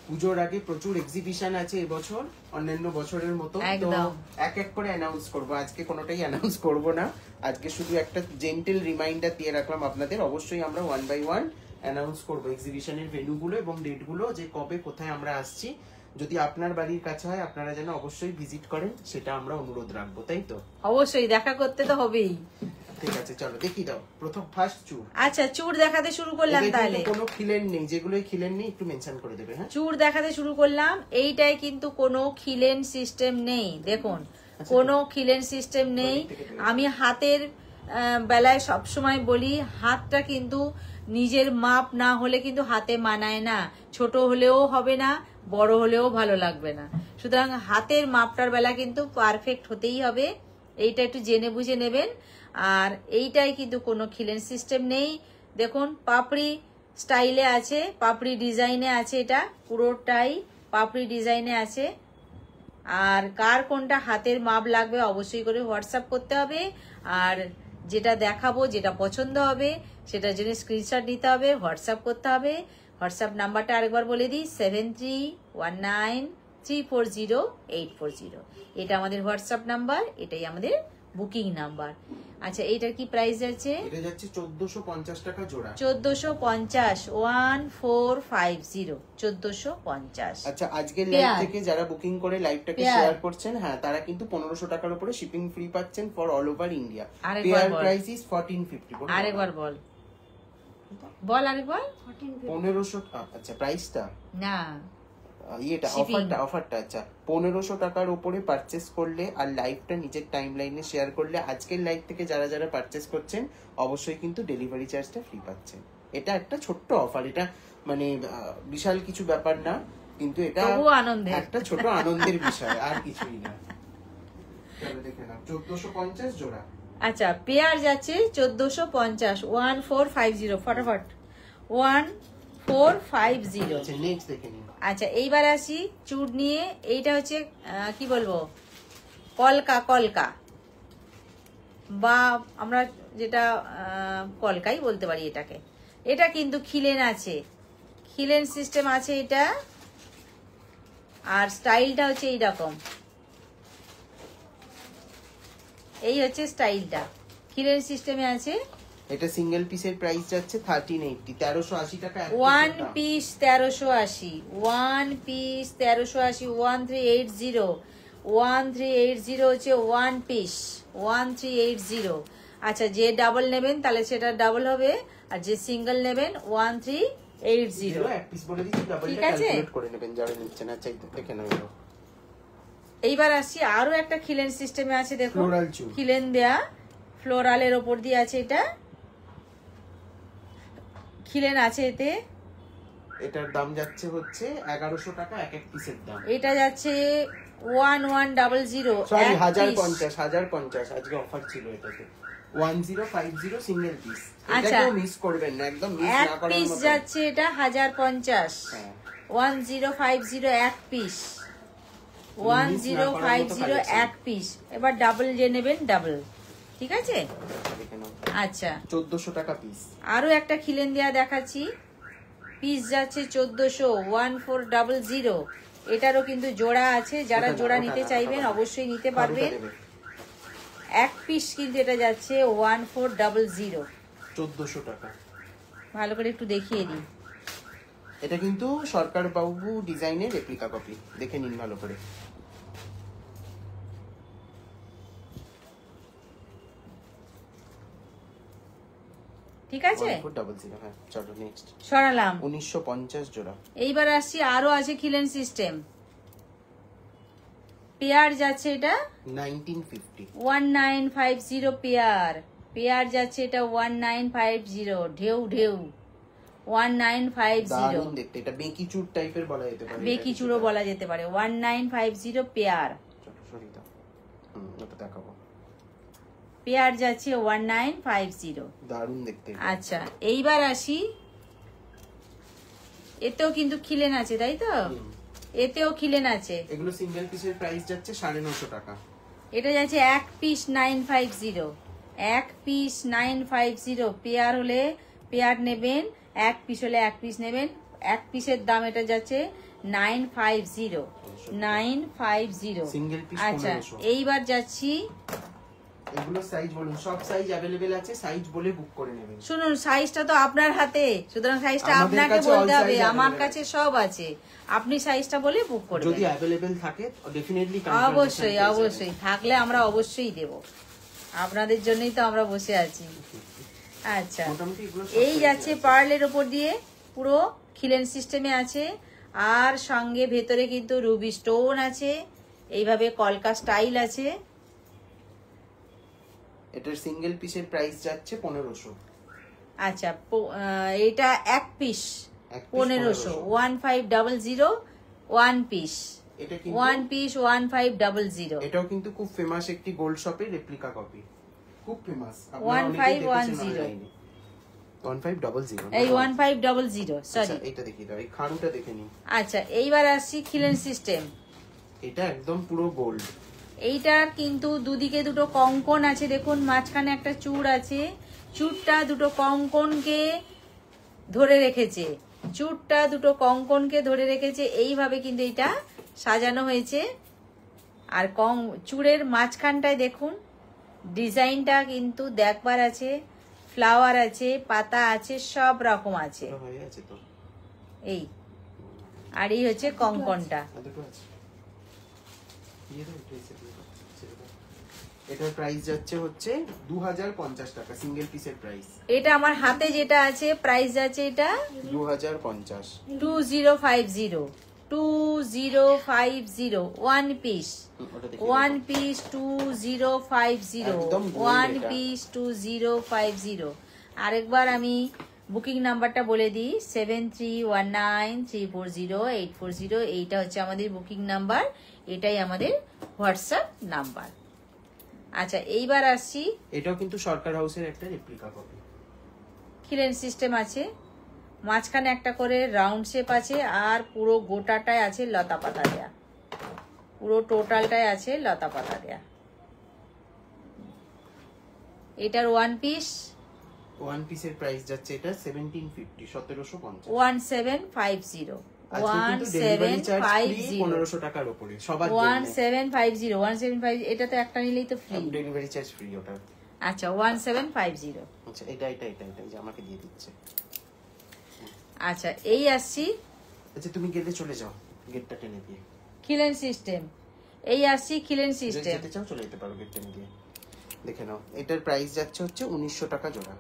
পুজোর আগে প্রচুর এক্সিবিশন আছে এবছর অন্যান্য বছরের মতো, তো একদম। এক এক করে অ্যানাউন্স করব। আজকে কোনোটাই অ্যানাউন্স করব না, আজকে শুধু একটা জেন্টেল রিমাইন্ডার দিয়ে রাখলাম আপনাদের। অবশ্যই আমরা 1 by 1 অ্যানাউন্স করব এক্সিবিশনের ভেন্যুগুলো এবং ডেটগুলো, যে কবে কোথায় আমরা আসছি। যদি আপনার বাড়ির কাছে হয় আপনারা যেন অবশ্যই ভিজিট করেন, সেটা আমরা অনুরোধ রাখবো, তাই তো? অবশ্যই দেখা করতে তো হবেই। ঠিক আছে, চলো দেখি দাও প্রথম ফার্স্ট চুড়। আচ্ছা চুড় দেখাতে শুরু করলাম, তাহলে কোনো খিলেন নেই, যেগুলোই খিলেন নেই একটু মেনশন করে দেবে। হ্যাঁ, চুড় দেখাতে শুরু করলাম। এইটাই কিন্তু কোনো খিলেন সিস্টেম নেই, দেখুন কোনো খিলেন সিস্টেম নেই। আমি হাতের বেলায় সবসময় বলি, হাতটা কিন্তু নিজের মাপ না হলে কিন্তু হাতে মানায় না, ছোট হলেও হবে না, বড় হলেও ভালো লাগবে না। সুতরাং হাতের মাপটার বেলা কিন্তু পারফেক্ট হতেই হবে, এইটা একটু জেনে বুঝে নেবেন। আর এইটাই কিন্তু কোনো খিলেন সিস্টেম নেই। দেখুন পাপড়ি স্টাইলে আছে, পাপড়ি ডিজাইনে আছে, এটা পুরোটাই পাপড়ি ডিজাইনে আছে। আর কার কোনটা হাতের মাপ লাগবে অবশ্যই করে হোয়াটসঅ্যাপ করতে হবে। আর যেটা দেখাবো, যেটা পছন্দ হবে সেটার জন্য স্ক্রিনশট নিতে হবে, হোয়াটসঅ্যাপ করতে হবে। হোয়াটসঅ্যাপ নাম্বারটা আরেকবার বলে দিই, 7319340840। এটা আমাদের হোয়াটসঅ্যাপ নাম্বার, এটাই আমাদের বুকিং নাম্বার। আচ্ছা এইটার কি প্রাইস যাচ্ছে? এটা যাচ্ছে 1450 টাকা জোড়া। 1450, 1450, 1450। আচ্ছা আজকের লাইভ থেকে যারা বুকিং করে লাইভটাকে শেয়ার করছেন, হ্যাঁ তারা কিন্তু 1500 টাকার উপরে শিপিং ফ্রি পাচ্ছেন for all over India. Pair price is 1450। আরেকবার বল, বল আরেকবার। 1500। আচ্ছা প্রাইসটা না, এটা অফারটা আচ্ছা 1500 টাকার উপরে পারচেস করলে আর লাইভটা নিজের টাইমলাইনে শেয়ার করলে, আজকের লাইভ থেকে যারা যারা পারচেস করছেন অবশ্যই কিন্তু ডেলিভারি চার্জটা ফ্রি পাচ্ছেন। এটা একটা ছোট্ট অফার, এটা মানে বিশাল কিছু ব্যাপার না, কিন্তু এটা একটা ছোট আনন্দের বিষয়, আর কিছুই না। চলো দেখে নাও, 1450 জোড়া। আচ্ছা পেয়ার যাচ্ছে 1450, 1450, ফটাফট 1450। আচ্ছা নেক্সট দেখে নিন। আচ্ছা এইবার আসি চুড় নিয়ে। এইটা হচ্ছে কি বলবো, কলকা বা আমরা যেটা কলকাই বলতে পারি এটাকে। এটা কিন্তু খিলেন আছে, খিলেন সিস্টেম আছে এটা। আর স্টাইলটা হচ্ছে এইরকম, এই হচ্ছে স্টাইলটা, খিলেন সিস্টেমে আছে। এটা সিঙ্গেল পিসের প্রাইস যাচ্ছে 1380, 1380 টাকা। ওয়ান পিস 1380, ওয়ান পিস 1380, 1380, 1380 হচ্ছে ওয়ান পিস, 1380। আচ্ছা যে ডাবল নেবেন তাহলে সেটা ডাবল হবে, আর যে সিঙ্গেল নেবেন 1380। এক পিস বলে দিচ্ছি, ডাবলটা ক্যালকুলেট করে নেবেন যারা নিচ্ছেন। আচ্ছা দেখে নাও। এইবার আসছি আরো একটা খিলেন সিস্টেমে আছে, দেখো ফ্লোরাল চুল, খিলেন দেয়া, ফ্লোরালের ওপর দিয়ে আছে, এটা খিলেন আছে এতে। এটার দাম যাচ্ছে হচ্ছে 1100 টাকা এক এক পিসের দাম। এটা যাচ্ছে 1100, সরি 1050 আজকে অফার ছিল এটাতে। 1050 সিঙ্গেল পিস। আচ্ছা এটাকেও মিস করবেন না, একদম মিস এক না করার পিস মতো। যাচ্ছে এটা 1050, হ্যাঁ 1050 এক পিস, 1050 এক পিস। এবার ডাবল যে নেবেন ডাবল, ঠিক আছে। আচ্ছা 1400 টাকা পিস। আরো একটা খিলেন দেয়া দেখাচ্ছি, পিস যাচ্ছে 1400, 1400। এটারও কিন্তু জোড়া আছে, যারা জোড়া নিতে চাইবেন অবশ্যই নিতে পারবেন। এক পিস কিন্তু এটা যাচ্ছে 1400, 1400 টাকা। ভালো করে একটু দেখিয়ে দিই। এটা কিন্তু সরকার বাবু ডিজাইনের রেপ্লিকা কপি, দেখে নিন ভালো করে। ঠিক আছে, 1400। হ্যাঁ চলো নেক্সট। সরালাম। 1950 জোড়া। এইবার আসছি, আরো আছে খিলেন সিস্টেম। পেয়ার যাচ্ছে এটা 1950। 1950 পেয়ার। পেয়ার যাচ্ছে এটা 1950, ঢেউ ঢেউ 1950। দারুণ দেখতে, এটা বেকি চুর টাইপের বলা যেতে পারে, বেকি চুড়ো বলা যেতে পারে। 1950 পেয়ার। চলো সরি দাও, ওটা দেখাবো। পেয়ার যাচ্ছে 1950। দারুণ দেখতে। আচ্ছা এইবার আসি, এতেও কিন্তু খিলেন আছে তাই তো? এতেও খিলেন আছে। এগুলো সিঙ্গেল পিসের প্রাইস যাচ্ছে 950 টাকা। এটা যাচ্ছে এক পিস 950, এক পিস 950। পেয়ার হলে পেয়ার নেবেন, এক পিস হলে এক পিস নেবেন। এক পিসের দাম এটা যাচ্ছে 950, 950। সিঙ্গেল পিস আচ্ছা 1500। এইবার যাচ্ছি, এগুলো সাইজ বলুন, সব সাইজ अवेलेबल আছে, সাইজ বলে বুক করে নেবেন। শুনুন সাইজটা তো আপনার হাতে, সুতরাং সাইজটা আমাদের আপনাকে কাছে বলতে all হবে। size আমার available কাছে সব আছে, আপনি সাইজটা বলে বুক করবেন। যদি अवेलेबल থাকে ডেফিনেটলি অবশ্যই অবশ্যই, থাকলে আমরা অবশ্যই দেব, আপনাদের জন্যই তো আমরা বসে আছি। আচ্ছা মোটামুটি এগুলো সব এই যাচ্ছে পার্লের ওপর দিয়ে, পুরো খিলেন সিস্টেমে আছে। আর সঙ্গে ভেতরে কিন্তু রুবি স্টোন আছে, এইভাবে কলকা স্টাইল আছে। এটার সিঙ্গেল পিসের প্রাইস যাচ্ছে 1500। আচ্ছা এটা এক পিস এক piece 1500, 1500 ওয়ান পিস, এটা কিন্তু ওয়ান পিস 1500। এটাও কিন্তু খুব ফেমাস একটি গোল্ড শপের রেপ্লিকা কপি, খুব ফেমাস। 1510। 1500। এই 1500, সরি এটা দেখিয়ে দাও, এই খাড়ুটা দেখে নিন। আচ্ছা এইবার আসছি খিলেন সিস্টেম। এটা একদম পুরো গোল্ড। এইটার কিন্তু দুদিকে দুটো কঙ্কন আছে, দেখুন মাঝখানে একটা চূড় আছে। চূড়টা দুটো কঙ্কনকে ধরে রেখেছে, চূড়টা দুটো কঙ্কনকে ধরে রেখেছে। এইভাবে কিন্তু এটা সাজানো হয়েছে। আর চূড়ের মাঝখানটায় দেখুন ডিজাইনটা কিন্তু দেখবার আছে, ফ্লাওয়ার আছে, পাতা আছে, সব রকম আছে। এটা হয়ে আছে তো, এই আর এই হচ্ছে কঙ্কনটা। দুটো আছে। এটার প্রাইস যাচ্ছে হচ্ছে 2050 টাকা, সিঙ্গেল পিসের প্রাইস। এটা আমার হাতে যেটা আছে প্রাইস যাচ্ছে এটা 2050। 2050, 2050 ওয়ান পিস, ওটা দেখে ওয়ান পিস 2050, একদম gold ওয়ান এটা। পিস 2050। আরেকবার আমি বুকিং নাম্বারটা বলে দিই, 7319340840। এইটা হচ্ছে আমাদের বুকিং নাম্বার, এটাই আমাদের হোয়াটসঅ্যাপ নাম্বার। আচ্ছা এইবার আসছি, এটাও কিন্তু সরকার হাউসের একটা রেপ্লিকা কপি। খিলেন সিস্টেম আছে, মাঝখানে একটা করে রাউন্ড শেপ আছে, আর পুরো গোটাটায় আছে লতা পাতা দেয়া, পুরো টোটালটায় আছে লতা পাতা দেয়া। এটার ওয়ান পিস, ওয়ান পিসের প্রাইস যাচ্ছে এটা 1750, 1750। 1750, আজকে কিন্তু ডেলিভারি চার্জ ফ্রি 1500 টাকার উপরে সবার জন্য। 1750, 1750। এটা তো একটা নিলেই তো ফ্রি, ডেলিভারি চার্জ ফ্রি ওটা। আচ্ছা 1750। আচ্ছা এটা যে আমাকে দিয়ে দিচ্ছে। আচ্ছা এই আসছি, আচ্ছা তুমি গেটে চলে যাও, গেটটা টেনে দিয়ে। খিলেন সিস্টেম, এই আসছি খিলেন সিস্টেম। যেতে চাও চলে যেতে পারো গেট টেনে দিয়ে। দেখে নাও, এটার প্রাইস যাচ্ছে হচ্ছে 1900 টাকা জোড়া।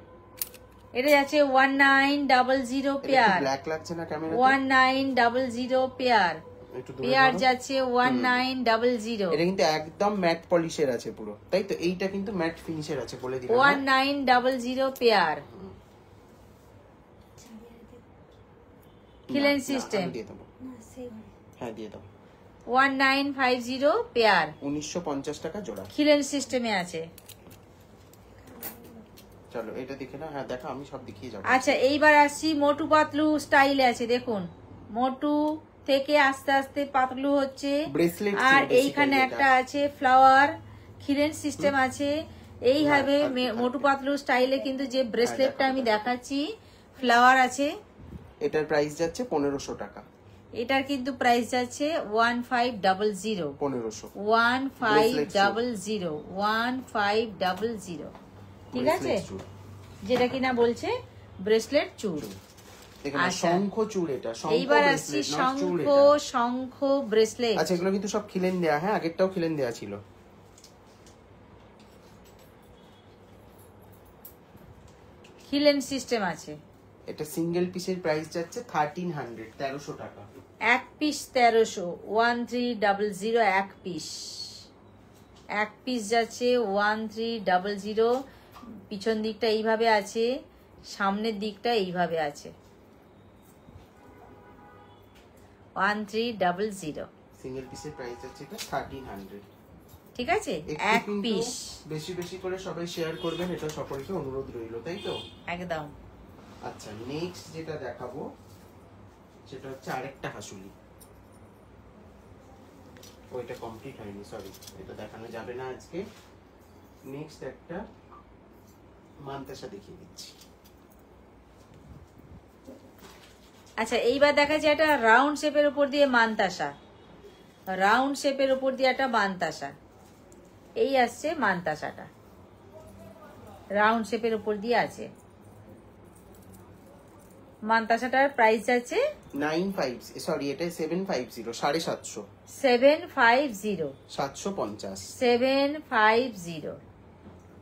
এটা যাচ্ছে 1900 পেয়ার, ব্ল্যাক লাগছে না ক্যামেরাতে? 1900 পেয়ার, একটু দূরে পেয়ার ধরো। যাচ্ছে 1900, এটা কিন্তু একদম ম্যাট পলিশের আছে পুরো, তাই তো? এইটা কিন্তু ম্যাট ফিনিশের আছে বলে দিলাম। 1900 পেয়ার। খিলেন সিস্টেম দিয়ে দেবো, হ্যাঁ দিয়ে দাও। 1950 পেয়ার, 1950 টাকা জোড়া। খিলেন সিস্টেমে আছে। চলো এটা দেখে না, হ্যাঁ দেখো, আমি সব দেখিয়ে যাবো। আচ্ছা এইবার আসছি, মোটু পাতলু স্টাইলে আছে, দেখুন মোটু থেকে আস্তে আস্তে পাতলু হচ্ছে। ব্রেসলেট, আর এইখানে একটা আছে ফ্লাওয়ার, খিলেন সিস্টেম আছে। এইভাবে মোটু পাতলু স্টাইলে কিন্তু যে ব্রেসলেটটা আমি দেখাচ্ছি, ফ্লাওয়ার আছে। এটার প্রাইস যাচ্ছে 1500 টাকা। এটার কিন্তু প্রাইস যাচ্ছে 1500 1500 1500 1500 ঠিক আছে, যেটা কিনা বলছে ব্রেসলেট চূড়। এখানে শঙ্খ চূড়, এটা শঙ্খ এইবার আসছি শঙ্খ ব্রেসলেট। আচ্ছা এগুলো কিন্তু সব খিলেন দেয়া, হ্যাঁ আগেরটাও খিলেন দেয়া ছিল। খিলেন সিস্টেম আছে। এটা সিঙ্গেল পিসের প্রাইস যাচ্ছে 1300 1300 টাকা। এক পিস 1300 1300 এক পিস, এক পিস যাচ্ছে 1300। পিছন দিকটা এইভাবে আছে, সামনের দিকটা এইভাবে আছে 1300। সিঙ্গেল পিসের প্রাইস যাচ্ছে এটা 1300। ঠিক আছে, এক পিস। বেশি বেশি করে সবাই শেয়ার করবেন, এটা সকলকে অনুরোধ রইল, তাই তো? একদম। আচ্ছা নেক্সট যেটা দেখাবো সেটা হচ্ছে আরেকটা হাসুলি। ওইটা কমপ্লিট হয়নি, সরি, এটা দেখানো যাবে না আজকে। নেক্সট একটা মানতাসা দেখিয়ে দিচ্ছি। আচ্ছা এইবার দেখা যায় একটা রাউন্ড শেপের উপর দিয়ে মানতাসা, রাউন্ড শেপের উপর দিয়ে একটা মানতাসা। এই আসছে মানতাসাটা, রাউন্ড শেপের উপর দিয়ে আছে। মানতাসাটার প্রাইস আছে 95, সরি এটা 750, 750 750 750 750।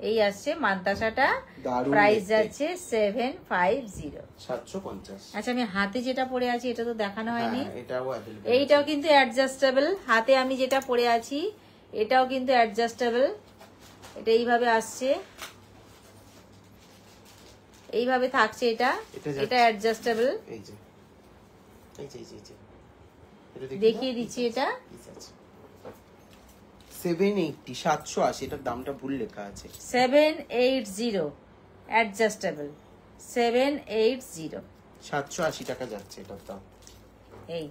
এই আসছে মানতাসাটা, দারুণ প্রাইস দেখতে। যাচ্ছে 750 750। আচ্ছা আমি হাতে যেটা পরে আছি এটা তো দেখানো হয়নি। হ্যাঁ, এটাও available এইটাও আছে। কিন্তু অ্যাডজাস্টেবল। হাতে আমি যেটা পরে আছি এটাও কিন্তু অ্যাডজাস্টেবল। এটা এইভাবে আসছে, এইভাবে থাকছে, এটা এটা অ্যাডজাস্টেবল। এই যে এই যে এই যে এটা দেখিয়ে দিচ্ছি, এটা 780 780, এটার দামটা ভুল লেখা আছে। 780 অ্যাডজাস্টেবল 780। 780 টাকা যাচ্ছে এটার দাম। এই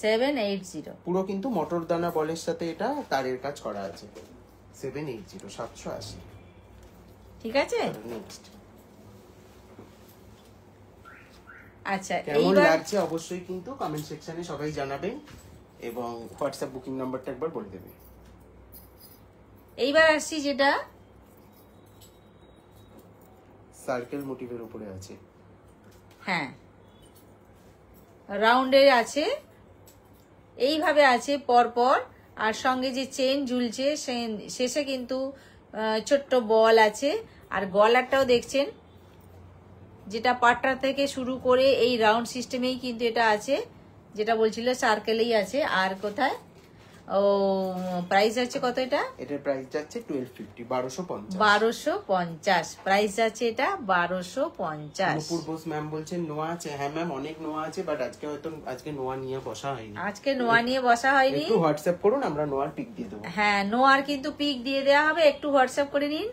780 পুরো কিন্তু মটর দানা বলের সাথে এটা তারের কাজ করা আছে। 780 780। ঠিক আছে। নেক্সট আচ্ছা কেমন এইবার লাগছে অবশ্যই কিন্তু কমেন্ট সেকশনে সবাই জানাবেন, এবং হোয়াটসঅ্যাপ বুকিং নাম্বারটা একবার বলে দেবে। এইবার আসছি যেটা সার্কেল মোটিভের উপরে আছে। হ্যাঁ রাউন্ডের আছে, এইভাবে আছে পরপর, আর সঙ্গে যে চেন ঝুলছে শেষে কিন্তু ছোট্ট বল আছে। আর গলারটাও দেখছেন, যেটা পাট্টা থেকে শুরু করে এই রাউন্ড সিস্টেমেই কিন্তু এটা আছে, যেটা বলছিল সার্কেলেই আছে। আর কোথায় ও প্রাইস আছে কত? এটা এটার প্রাইস যাচ্ছে 1250 1250 1250 প্রাইস আছে এটা 1250। নুপুর বোস ম্যাম বলছেন নোয়া আছে। হ্যাঁ ম্যাম অনেক নোয়া আছে, বাট আজকে নোয়া নিয়ে বসা হয়নি। আজকে নোয়া নিয়ে বসা হয়নি। একটু হোয়াটসঅ্যাপ করুন, আমরা নোয়ার পিক দিয়ে দেবো। হ্যাঁ নোয়ার কিন্তু পিক দিয়ে দেওয়া হবে, একটু হোয়াটসঅ্যাপ করে নিন।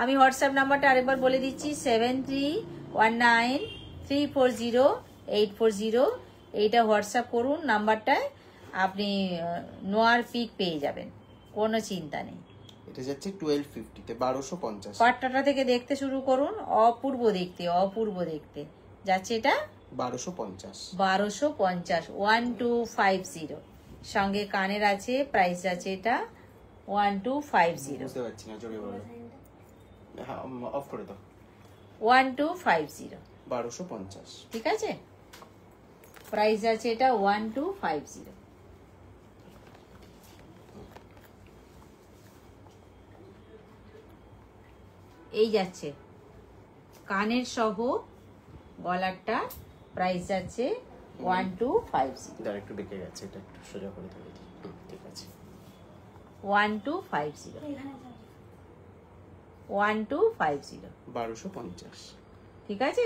আমি হোয়াটসঅ্যাপ নাম্বারটা আরেকবার বলে দিচ্ছি 7319340840। এইটা হোয়াটসঅ্যাপ করুন নাম্বারটায়, আপনি নোয়ার পিক পেয়ে যাবেন, কোনো চিন্তা নেই। এটা যাচ্ছে 1250 তে 1250। পাট্টাটা থেকে দেখতে শুরু করুন, অপূর্ব দেখতে, অপূর্ব দেখতে যাচ্ছে এটা 1250 1250 1250। সঙ্গে কানের আছে, প্রাইস আছে এটা 1250 বুঝতে পারছি না, জোরে বলো। হ্যাঁ অফ করে দাও। 1250 1250। ঠিক আছে, প্রাইস আছে এটা 1250। এই যাচ্ছে কানের সহ গলারটা, প্রাইস আছে 1250। এটা একটু বেঁকে গেছে, এটা একটু সোজা করে ধরে দিই। ঠিক আছে 1250 1250 1250। ঠিক আছে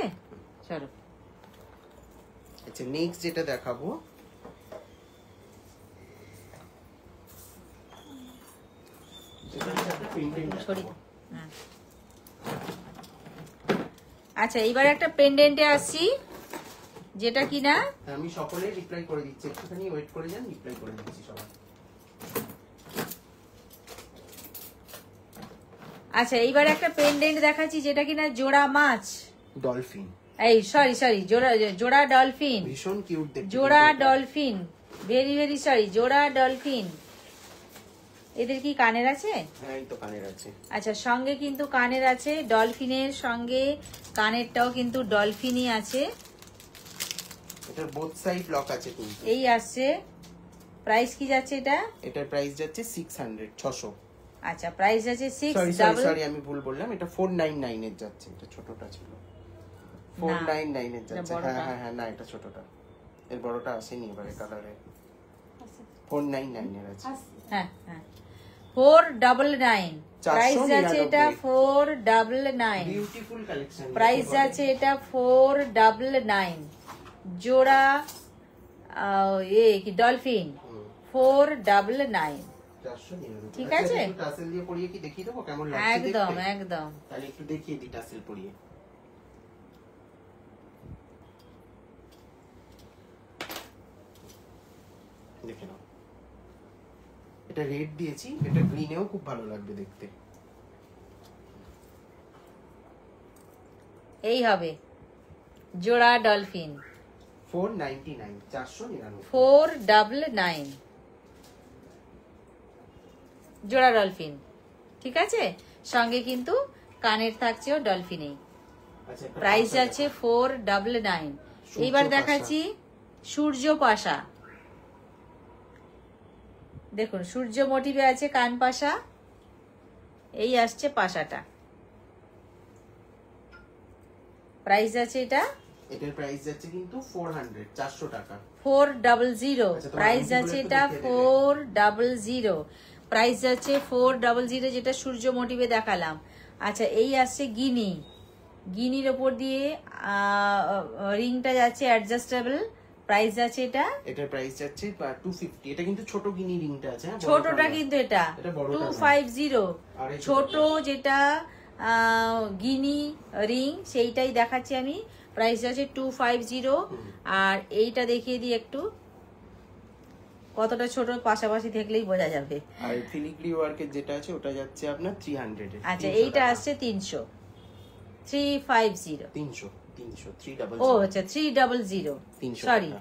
চলো। আচ্ছা নেক্সট যেটা দেখাবো হ্যাঁ। আচ্ছা এইবার একটা পেন্ডেন্টে আসছি, যেটা কিনা আমি সকলে রিপ্লাই করে দিচ্ছি, একটুখানি ওয়েট করে যান, রিপ্লাই করে দিচ্ছি সবাই। আচ্ছা এইবার একটা পেন্ডেন্ট দেখাচ্ছি, যেটা কিনা জোড়া মাছ, ডলফিন এই সরি জোড়া জোড়া ডলফিন, ভীষণ কিউট দেখতে। জোড়া ডলফিন, ভেরি সরি, জোড়া ডলফিন। এদের কি কানের আছে? হ্যাঁ, এই তো কানের আছে। আচ্ছা, সঙ্গে কিন্তু কানের আছে, ডলফিনের সঙ্গে কানেরটাও কিন্তু ডলফিনই আছে। এটার বোথ সাইড লক আছে কিন্তু। এই আসছে। প্রাইস কি যাচ্ছে এটা? এটার প্রাইস যাচ্ছে 600, 600। আচ্ছা, প্রাইস যাচ্ছে সরি আমি ভুল বললাম, এটা 499 এর যাচ্ছে। এটা ছোটটা ছিল, 499 এর যাচ্ছে। হ্যাঁ না, এটা ছোটটা, এর বড়টা আসেনি এবারে কালারে। 499 এর আছে। হ্যাঁ 499। প্রাইস যাচ্ছে এটা 499। Beautiful collection. প্রাইস যাচ্ছে এটা 499। জোড়া কি ডলফিন 499। ঠিক আছে, টাসেল দিয়ে পরিয়ে কি দেখিয়ে দেবো কেমন লাগছে? একদম। তাহলে একটু দেখিয়ে দিই টাসেল পরিয়ে। দেখে নাও, এটা রেড দিয়েছি, এটা গ্রিনেও খুব ভালো লাগবে দেখতে। এই হবে জোড়া ডলফিন 499, 499। 499 জোড়া ডলফিন। ঠিক আছে, সঙ্গে কিন্তু কানের থাকছেও ডলফিনেই। প্রাইস যাচ্ছে 499। এইবার দেখাচ্ছি সূর্য পাশা। দেখুন, সূর্য মোটিভে আছে কান পাশা। এই আসছে পাশাটা। প্রাইস আছে এটার প্রাইস যাচ্ছে কিন্তু 400, 400 টাকা। 400। প্রাইস যাচ্ছে এটা 400। প্রাইস যাচ্ছে 400, যেটা সূর্য মোটিভে দেখালাম। আচ্ছা, এই আসছে গিনির ওপর দিয়ে রিংটা যাচ্ছে অ্যাডজাস্টেবল। প্রাইস যাচ্ছে এটার প্রাইস যাচ্ছে 250। এটা কিন্তু ছোট গিনি রিংটা আছে, ছোটটা কিন্তু এটা 250। ছোট যেটা গিনি রিং সেইটাই দেখাচ্ছি আমি। প্রাইস যাচ্ছে 250। আর এইটা দেখিয়ে দিই একটু, কতটা ছোট পাশাপাশি দেখলেই বোঝা যাবে। আর ফিলিগ্রি ওয়ার্কের যেটা আছে ওটা যাচ্ছে আপনার 300 এ। আচ্ছা, এইটা আসছে 300। 350। 300 300। ও আচ্ছা, 300। সরি,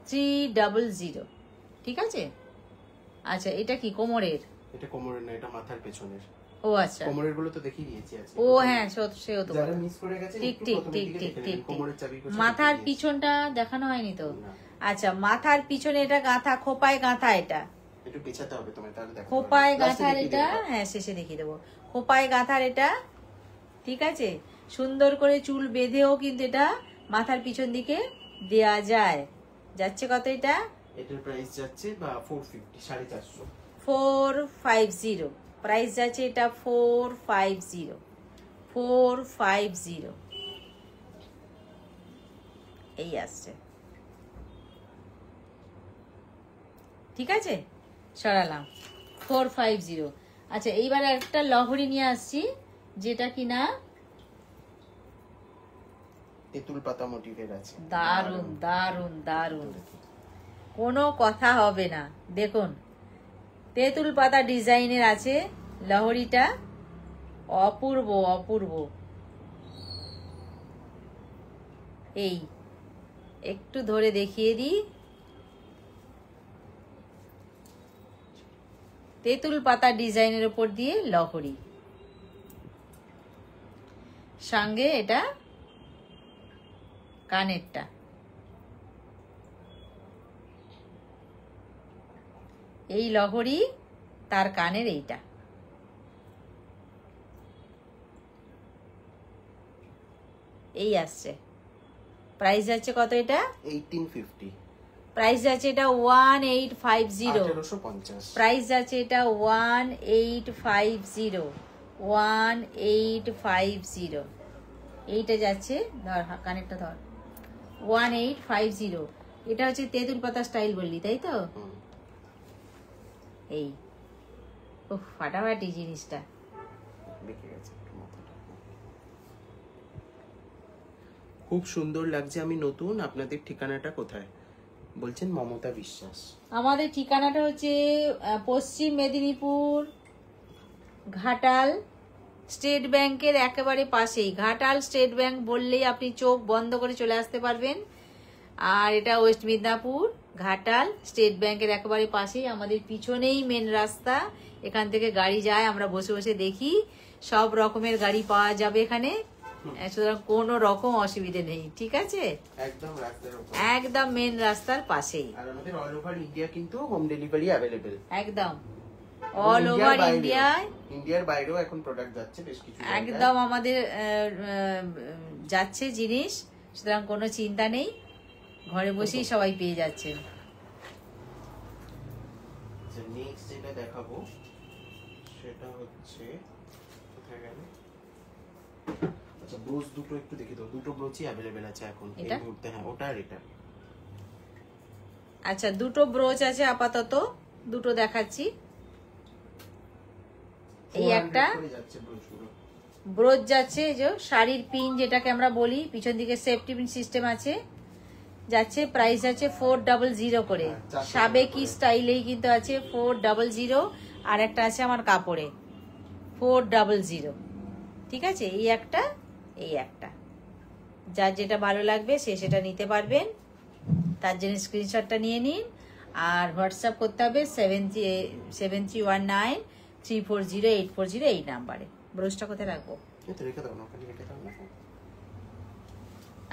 300। ঠিক আছে। আচ্ছা, এটা কি কোমরের? এটা কোমরের না, এটা মাথার পেছনের। ও আচ্ছা, কোমরের গুলো তো দেখিয়ে দিয়েছি আজকে। ও হ্যাঁ, সেও তো যারা মিস করে গেছে ঠিক। কোমরের চাবি কোথায়? মাথার পিছনটা দেখানো হয়নি তো। আচ্ছা, মাথার পিছনে এটা গাঁথা, খোপায় গাঁথা। এটা একটু পেছাতে হবে তোমায়, তাহলে দেখো। খোপায় গাঁথার এটা, হ্যাঁ শেষে দেখিয়ে দেবো। খোপায় গাঁথার এটা। ঠিক আছে, সুন্দর করে চুল বেঁধেও কিন্তু এটা মাথার পিছন দিকে দেয়া যায়। যাচ্ছে কত এটা? এটার প্রাইস যাচ্ছে 450, 450। 450। প্রাইস যাচ্ছে এটা 450। 450 এই আসছে। ঠিক আছে, সরালাম 450। আচ্ছা, এইবার একটা লহরি নিয়ে আসছি, যেটা কিনা তেঁতুল পাতা মোটিভের আছে। দারুন, কোনো কথা হবে না। দেখুন, তেঁতুল পাতা ডিজাইনের আছে লহরিটা। অপূর্ব। এই একটু ধরে দেখিয়ে দিই। তেঁতুল পাতা ডিজাইনের উপর দিয়ে লহরি, সঙ্গে এটা কানেরটা। এই লহরি, তার কানের এইটা। এই আসছে। প্রাইস যাচ্ছে কত এটা? 1850। প্রাইস যাচ্ছে এটা 1850। 1850। প্রাইস যাচ্ছে এটা 1850। 1850 এইটা যাচ্ছে। ধর কানেরটা ধর। 1850। এটা হচ্ছে তেঁতুল পাতা স্টাইল বললি, তাই তো? এই ফাটাফাটি জিনিসটা। খুব সুন্দর লাগছে। আমি নতুন। আপনাদের ঠিকানাটা কোথায় বলছেন? মমতা বিশ্বাস। আমাদের ঠিকানাটা হচ্ছে পশ্চিম মেদিনীপুর, ঘাটাল স্টেট ব্যাংকের একেবারে পাশেই, ঘাটাল স্টেট ব্যাংক বললেই আপনি চোখ বন্ধ করে চলে আসতে পারবেন। আর এটা ওয়েস্ট মিদনাপুর, ঘাটাল স্টেট ব্যাংকের একেবারে পাশেই, আমাদের পিছনেই মেন রাস্তা। এখান থেকে গাড়ি যায়, আমরা বসে বসে দেখি, সব রকমের গাড়ি পাওয়া যাবে এখানে, সুতরাং কোনো রকম অসুবিধে নেই, ঠিক আছে? একদম রাস্তার উপর, একদম মেন রাস্তার পাশেই। আর আমাদের অল ওভার ইন্ডিয়া কিন্তু হোম ডেলিভারি অ্যাভেলেবেল, একদম অল ওভার ইন্ডিয়ায়, ইন্ডিয়ার বাইরেও এখন প্রোডাক্ট যাচ্ছে বেশ কিছু, একদম আমাদের যাচ্ছে জিনিস, সুতরাং কোনো চিন্তা নেই, ঘরে বসেই সবাই পেয়ে যাচ্ছেন। নেক্সট যেটা দেখাবো সেটা হচ্ছে, কোথায় গেল? আচ্ছা ব্রোচ দুটো একটু দেখি দাও, দুটো ব্রোচই অ্যাভেলেবেল আছে এখন এই মুহূর্তে। হ্যাঁ ওটা আর এটা। আচ্ছা দুটো ব্রোচ আছে আপাতত, দুটো দেখাচ্ছি। এই একটা ব্রোচ যাচ্ছে, যে শাড়ির পিন যেটাকে আমরা বলি, পিছন দিকে সেফটি পিন সিস্টেম আছে, যাচ্ছে, প্রাইস আছে 400 করে, সাবেকি স্টাইলেই কিন্তু আছে 400, আর একটা আছে আমার কাপড়ে 400, ঠিক আছে? এই একটা, এই একটা, যার যেটা ভালো লাগবে সে সেটা নিতে পারবেন, তার জন্য স্ক্রিনশটটা নিয়ে নিন, আর হোয়াটসঅ্যাপ করতে হবে 7319340840 এই নাম্বারে। ব্রোচটা কোথায় রাখবো?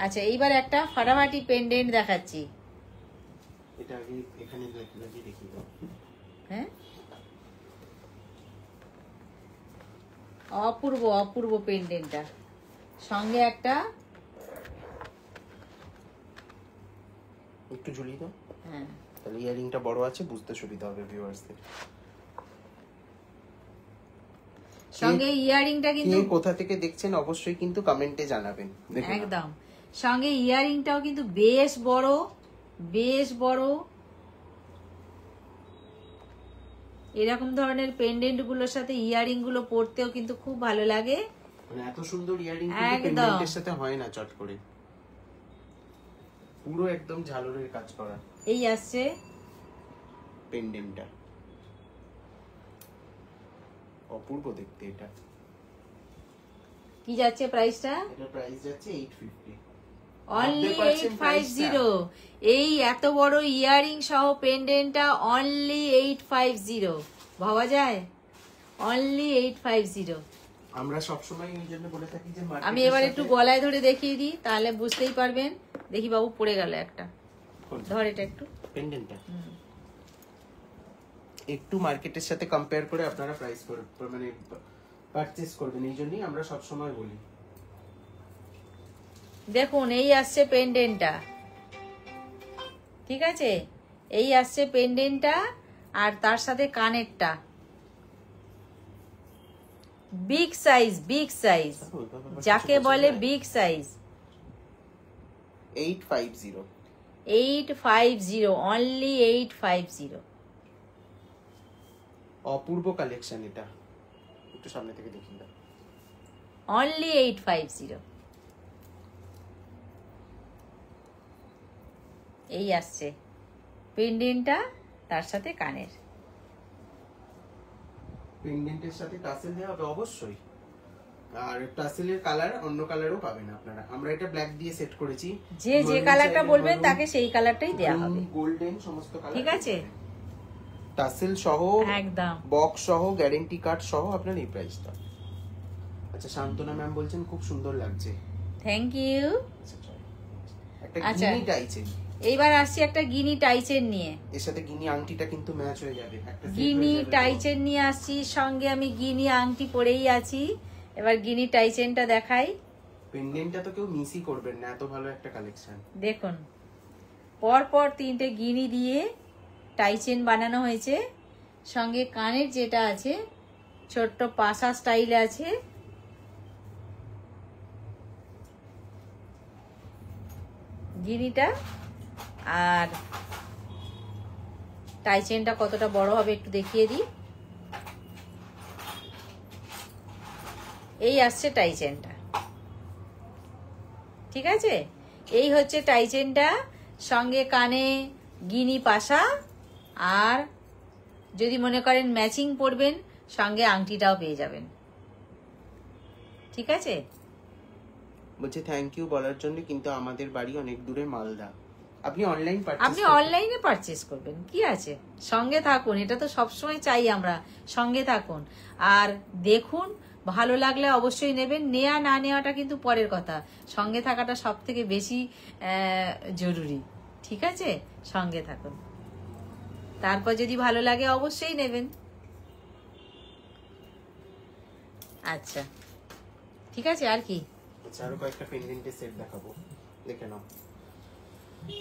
আচ্ছা এইবার একটা ফাটাফাটি পেন্ডেন্ট দেখাচ্ছি। এটা আগে এখানে লাগিয়ে দেখি দাও। হ্যাঁ অপূর্ব অপূর্ব পেন্ডেন্টটা, সঙ্গে একটা একটু ঝুলিয়ে দাও। হ্যাঁ তাহলে ইয়ারিংটা বড় আছে, বুঝতে সুবিধা হবে ভিউয়ার্সদের। সঙ্গে ইয়ারিংটা কিন্তু কোথা থেকে দেখছেন অবশ্যই কিন্তু কমেন্টে জানাবেন। একদম সঙ্গে ইয়ারিংটাও কিন্তু বেশ বড়, বেশ বড়। এরকম ধরনের পেন্ডেন্ট গুলোর সাথে ইয়ারিং গুলো পরতেও কিন্তু খুব ভালো লাগে। মানে এত সুন্দর ইয়ারিং কিন্তু পেন্ডেন্টের সাথে হয় না চট করে, পুরো একদম ঝালরের কাজ করা। এই আসছে পেন্ডেন্টটা, অপূর্ব দেখতে। এটা কি যাচ্ছে প্রাইসটা? এটা প্রাইস যাচ্ছে 850, অনলি 850। এই এত বড় ইয়ারিং সহ পেন্ডেন্টটা অনলি 850, ভাবা যায়? অনলি 850। আমরা সব সময় এই জন্য বলে থাকি যে আমি এবার একটু গলায় ধরে দেখিয়ে দিই, তাহলে বুঝতেই পারবেন। দেখি বাবু পড়ে গেল একটা, ধর এটা একটু পেন্ডেন্টটা একটু মার্কেটের সাথে কম্পেয়ার করে আপনারা প্রাইস করবেন, মানে পারচেজ করবেন, এই জন্যই আমরা সব সময় বলি। দেখুন এই আসছে পেন্ডেন্টটা, ঠিক আছে? এই আসছে পেন্ডেন্টটা, আর তার সাথে কানেরটা, বিগ সাইজ, বিগ সাইজ, যাকে বলে বিগ সাইজ। 850, 850, অনলি 850। অপূর্ব কালেকশন। এটা একটু সামনে থেকে দেখুন, অনলি 850। এই আসছে পেন্ডেন্টটা, তার সাথে কানের। পেন্ডেন্টের সাথে টাসেল দেওয়া হবে অবশ্যই, আর টাসেলের কালার অন্য কালারও পাবেন আপনারা। আমরা এটা ব্ল্যাক দিয়ে সেট করেছি, যে যে কালারটা বলবেন তাকে সেই কালারটাই দেয়া হবে, গোল্ডেন সমস্ত কালার, ঠিক আছে? টাসেল সহ, একদম বক্স সহ, গ্যারান্টি কার্ড সহ আপনার এই প্রাইসটা। আচ্ছা শান্তনা ম্যাম বলছেন খুব সুন্দর লাগছে, থ্যাংক ইউ। একটা গিনি টাইচেন, এইবার আসছি একটা গিনি টাইচেন নিয়ে। এর সাথে গিনি আংটিটা কিন্তু ম্যাচ হয়ে যাবে, একটা গিনি টাইচেন নিয়ে আসছি, সঙ্গে আমি গিনি আংটি পরেই আছি। এবার গিনি টাইচেনটা দেখাই। পেন্ডেন্টটা তো কেউ মিসই করবেন না, এত ভালো একটা কালেকশন। দেখুন পর পর 3টে গিনি দিয়ে টাইচেন বানানো হয়েছে, সঙ্গে কানের যেটা আছে ছোট্ট পাশা স্টাইলে আছে, গিনিটা। আর টাইচেনটা কতটা বড় হবে একটু দেখিয়ে দিই। এই আসছে টাইচেনটা, ঠিক আছে? এই হচ্ছে টাইচেনটা, সঙ্গে কানে গিনি পাশা, আর যদি মনে করেন ম্যাচিং পরবেন সঙ্গে আংটিটাও পেয়ে যাবেন। ঠিক আছে? বলছে থ্যাংক ইউ বলার জন্য, কিন্তু আমাদের বাড়ি অনেক দূরে, মালদা। আপনি অনলাইনে পারচেস করবেন, কি আছে, সঙ্গে থাকুন, এটা তো সবসময় চাই আমরা, সঙ্গে থাকুন আর দেখুন, ভালো লাগলে অবশ্যই নেবেন, নেওয়া না নেওয়াটা কিন্তু পরের কথা, সঙ্গে থাকাটা সব থেকে বেশি জরুরি। ঠিক আছে, সঙ্গে থাকুন, তারপর যদি ভালো লাগে অবশ্যই নেবেন। আচ্ছা ঠিক আছে, আর কি? আচ্ছা, আরো কয়েকটা পেন্ডেন্টের সেট দেখাবো, দেখে নাও।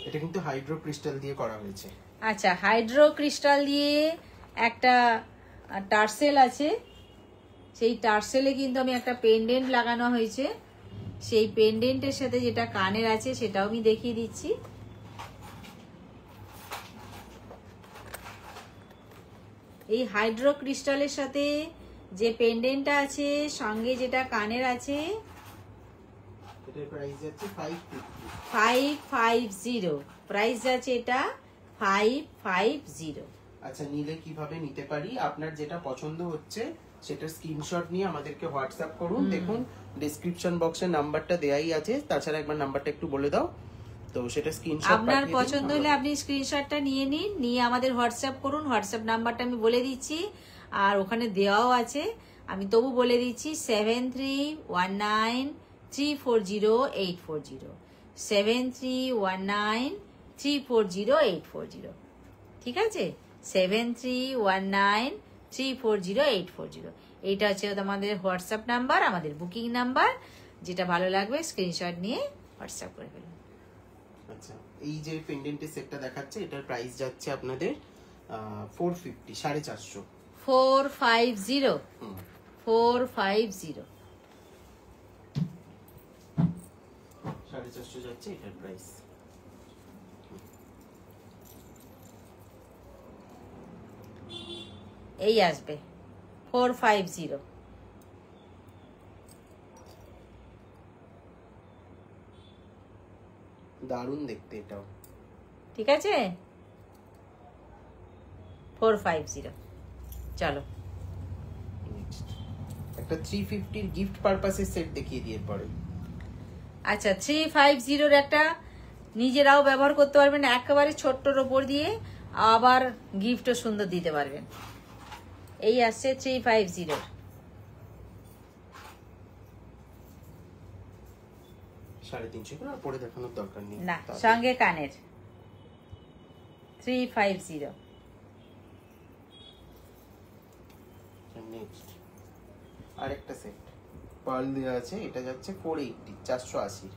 এটা কিন্তু হাইড্রো ক্রিস্টাল দিয়ে করা হয়েছে। আচ্ছা, হাইড্রো ক্রিস্টাল দিয়ে একটা টার্সেল আছে, সেই টার্সেলে কিন্তু আমি একটা পেন্ডেন্ট লাগানো হয়েছে, সেই পেন্ডেন্টের সাথে যেটা কানের আছে সেটাও আমি দেখিয়ে দিচ্ছি। এই হাইড্রো ক্রিস্টালের সাথে যে পেন্ডেন্টটা আছে, সঙ্গে যেটা কানের আছে, এটার প্রাইস আছে 550, প্রাইস আছে এটা 550। আচ্ছা, নিলে কিভাবে নিতে পারি? আপনার যেটা পছন্দ হচ্ছে সেটা স্ক্রিনশট নিয়ে আমাদেরকে হোয়াটসঅ্যাপ করুন। দেখুন ডেসক্রিপশন বক্সে নাম্বারটা দেয়াই আছে, তাছাড়া একবার নাম্বারটা একটু বলে দাও। তো সেটা স্ক্রিনশট আপনার পছন্দ হলে আপনি স্ক্রিনশটটা নিয়ে নিন, নিয়ে আমাদের হোয়াটসঅ্যাপ করুন। হোয়াটসঅ্যাপ নাম্বারটা আমি বলে দিচ্ছি, আর ওখানে দেওয়াও আছে, আমি তবু বলে দিচ্ছি, 7319340840, 7319340840। ঠিক আছে, 7319340840, এইটা হচ্ছে আমাদের হোয়াটসঅ্যাপ নাম্বার, আমাদের বুকিং নাম্বার। যেটা ভালো লাগবে স্ক্রিনশট নিয়ে হোয়াটসঅ্যাপ করে ফেলুন। আচ্ছা, এই যে পেন্ডেন্টের সেটটা দেখাচ্ছে, এটার প্রাইস যাচ্ছে আপনাদের 450, 450। 450, 450, 450 যাচ্ছে এটার প্রাইস। এই আসবে 450। দারুণ দেখতে এটাও। ঠিক আছে, 450। চলো নেক্সট একটা 350 গিফট পারপাসের সেট দেখিয়ে দিয়ে পরে। আচ্ছা, 350 একটা নিজেরাও ব্যবহার করতে পারবেন, একেবারে ছোট্টর ওপর দিয়ে, আবার গিফটও সুন্দর দিতে পারবেন। এই আসছে 350। সাড়ে 300 করে, আর পরে দেখানোর দরকার নেই না, সঙ্গে কানের 350। নেক্সট আরেকটা সেট পার্ল দেওয়া আছে, এটা যাচ্ছে 480, 480।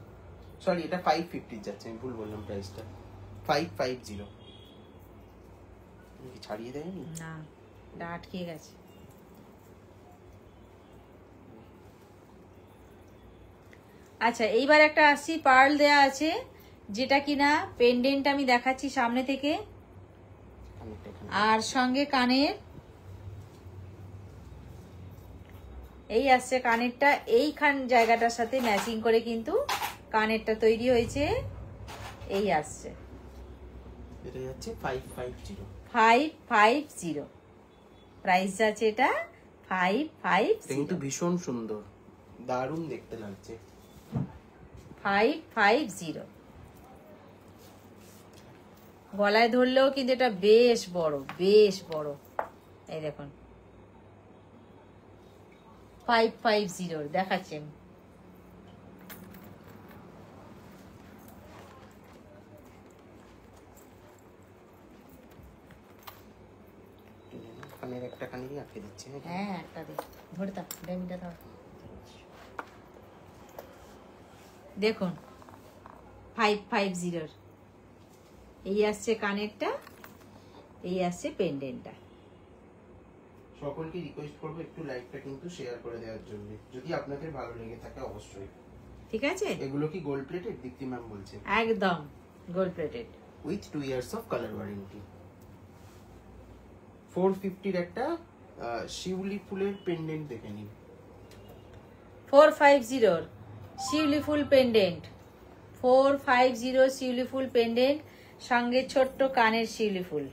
সরি, এটা 550 যাচ্ছে, আমি ভুল বললাম প্রাইসটা, 550। কি ছাড়িয়ে দেয়নি? না, এটা আটকে গেছে। আচ্ছা, এইবার একটা আসছি, পার্ল দেয়া আছে, যেটা কিনা পেন্ডেন্ট আমি দেখাচ্ছি সামনে থেকে, আর সঙ্গে কানের। এই আসছে কানেরটা, এইখান জায়গাটার সাথে ম্যাচিং করে কিন্তু কানেরটা তৈরি হয়েছে। এই আসছে, এটা যাচ্ছে 550। 550 প্রাইস আছে এটা 550। কিন্তু ভীষণ সুন্দর, দারুণ দেখতে লাগছে। 550 গলায় ধরলেও কিন্তু এটা বেশ বড়, বেশ বড়। এই দেখুন 550 দেখাচ্ছেন। কানের একটা কানেরই আটকে দিচ্ছে। হ্যাঁ, একটা দে, ধরে দাও, ডেমিটা দাও। দেখুন 550 এই আসছে কানেরটা, এই আসছে পেন্ডেন্টটা। সকলকে রিকোয়েস্ট করবো একটু লাইভটা কিন্তু শেয়ার করে দেওয়ার জন্য, যদি আপনাদের ভালো লেগে থাকে অবশ্যই। ঠিক আছে, এগুলো কি গোল্ড প্লেটেড? দীপ্তি ম্যাম বলছে একদম gold plated with 2 years of colour warranty. 450 একটা শিউলি ফুলের পেন্ডেন্ট দেখে নিন। 450 শিউলি ফুল পেন্ডেন্ট, 450 শিউলি ফুল পেন্ডেন্ট, সঙ্গে ছোট্ট কানের শিউলি ফুল।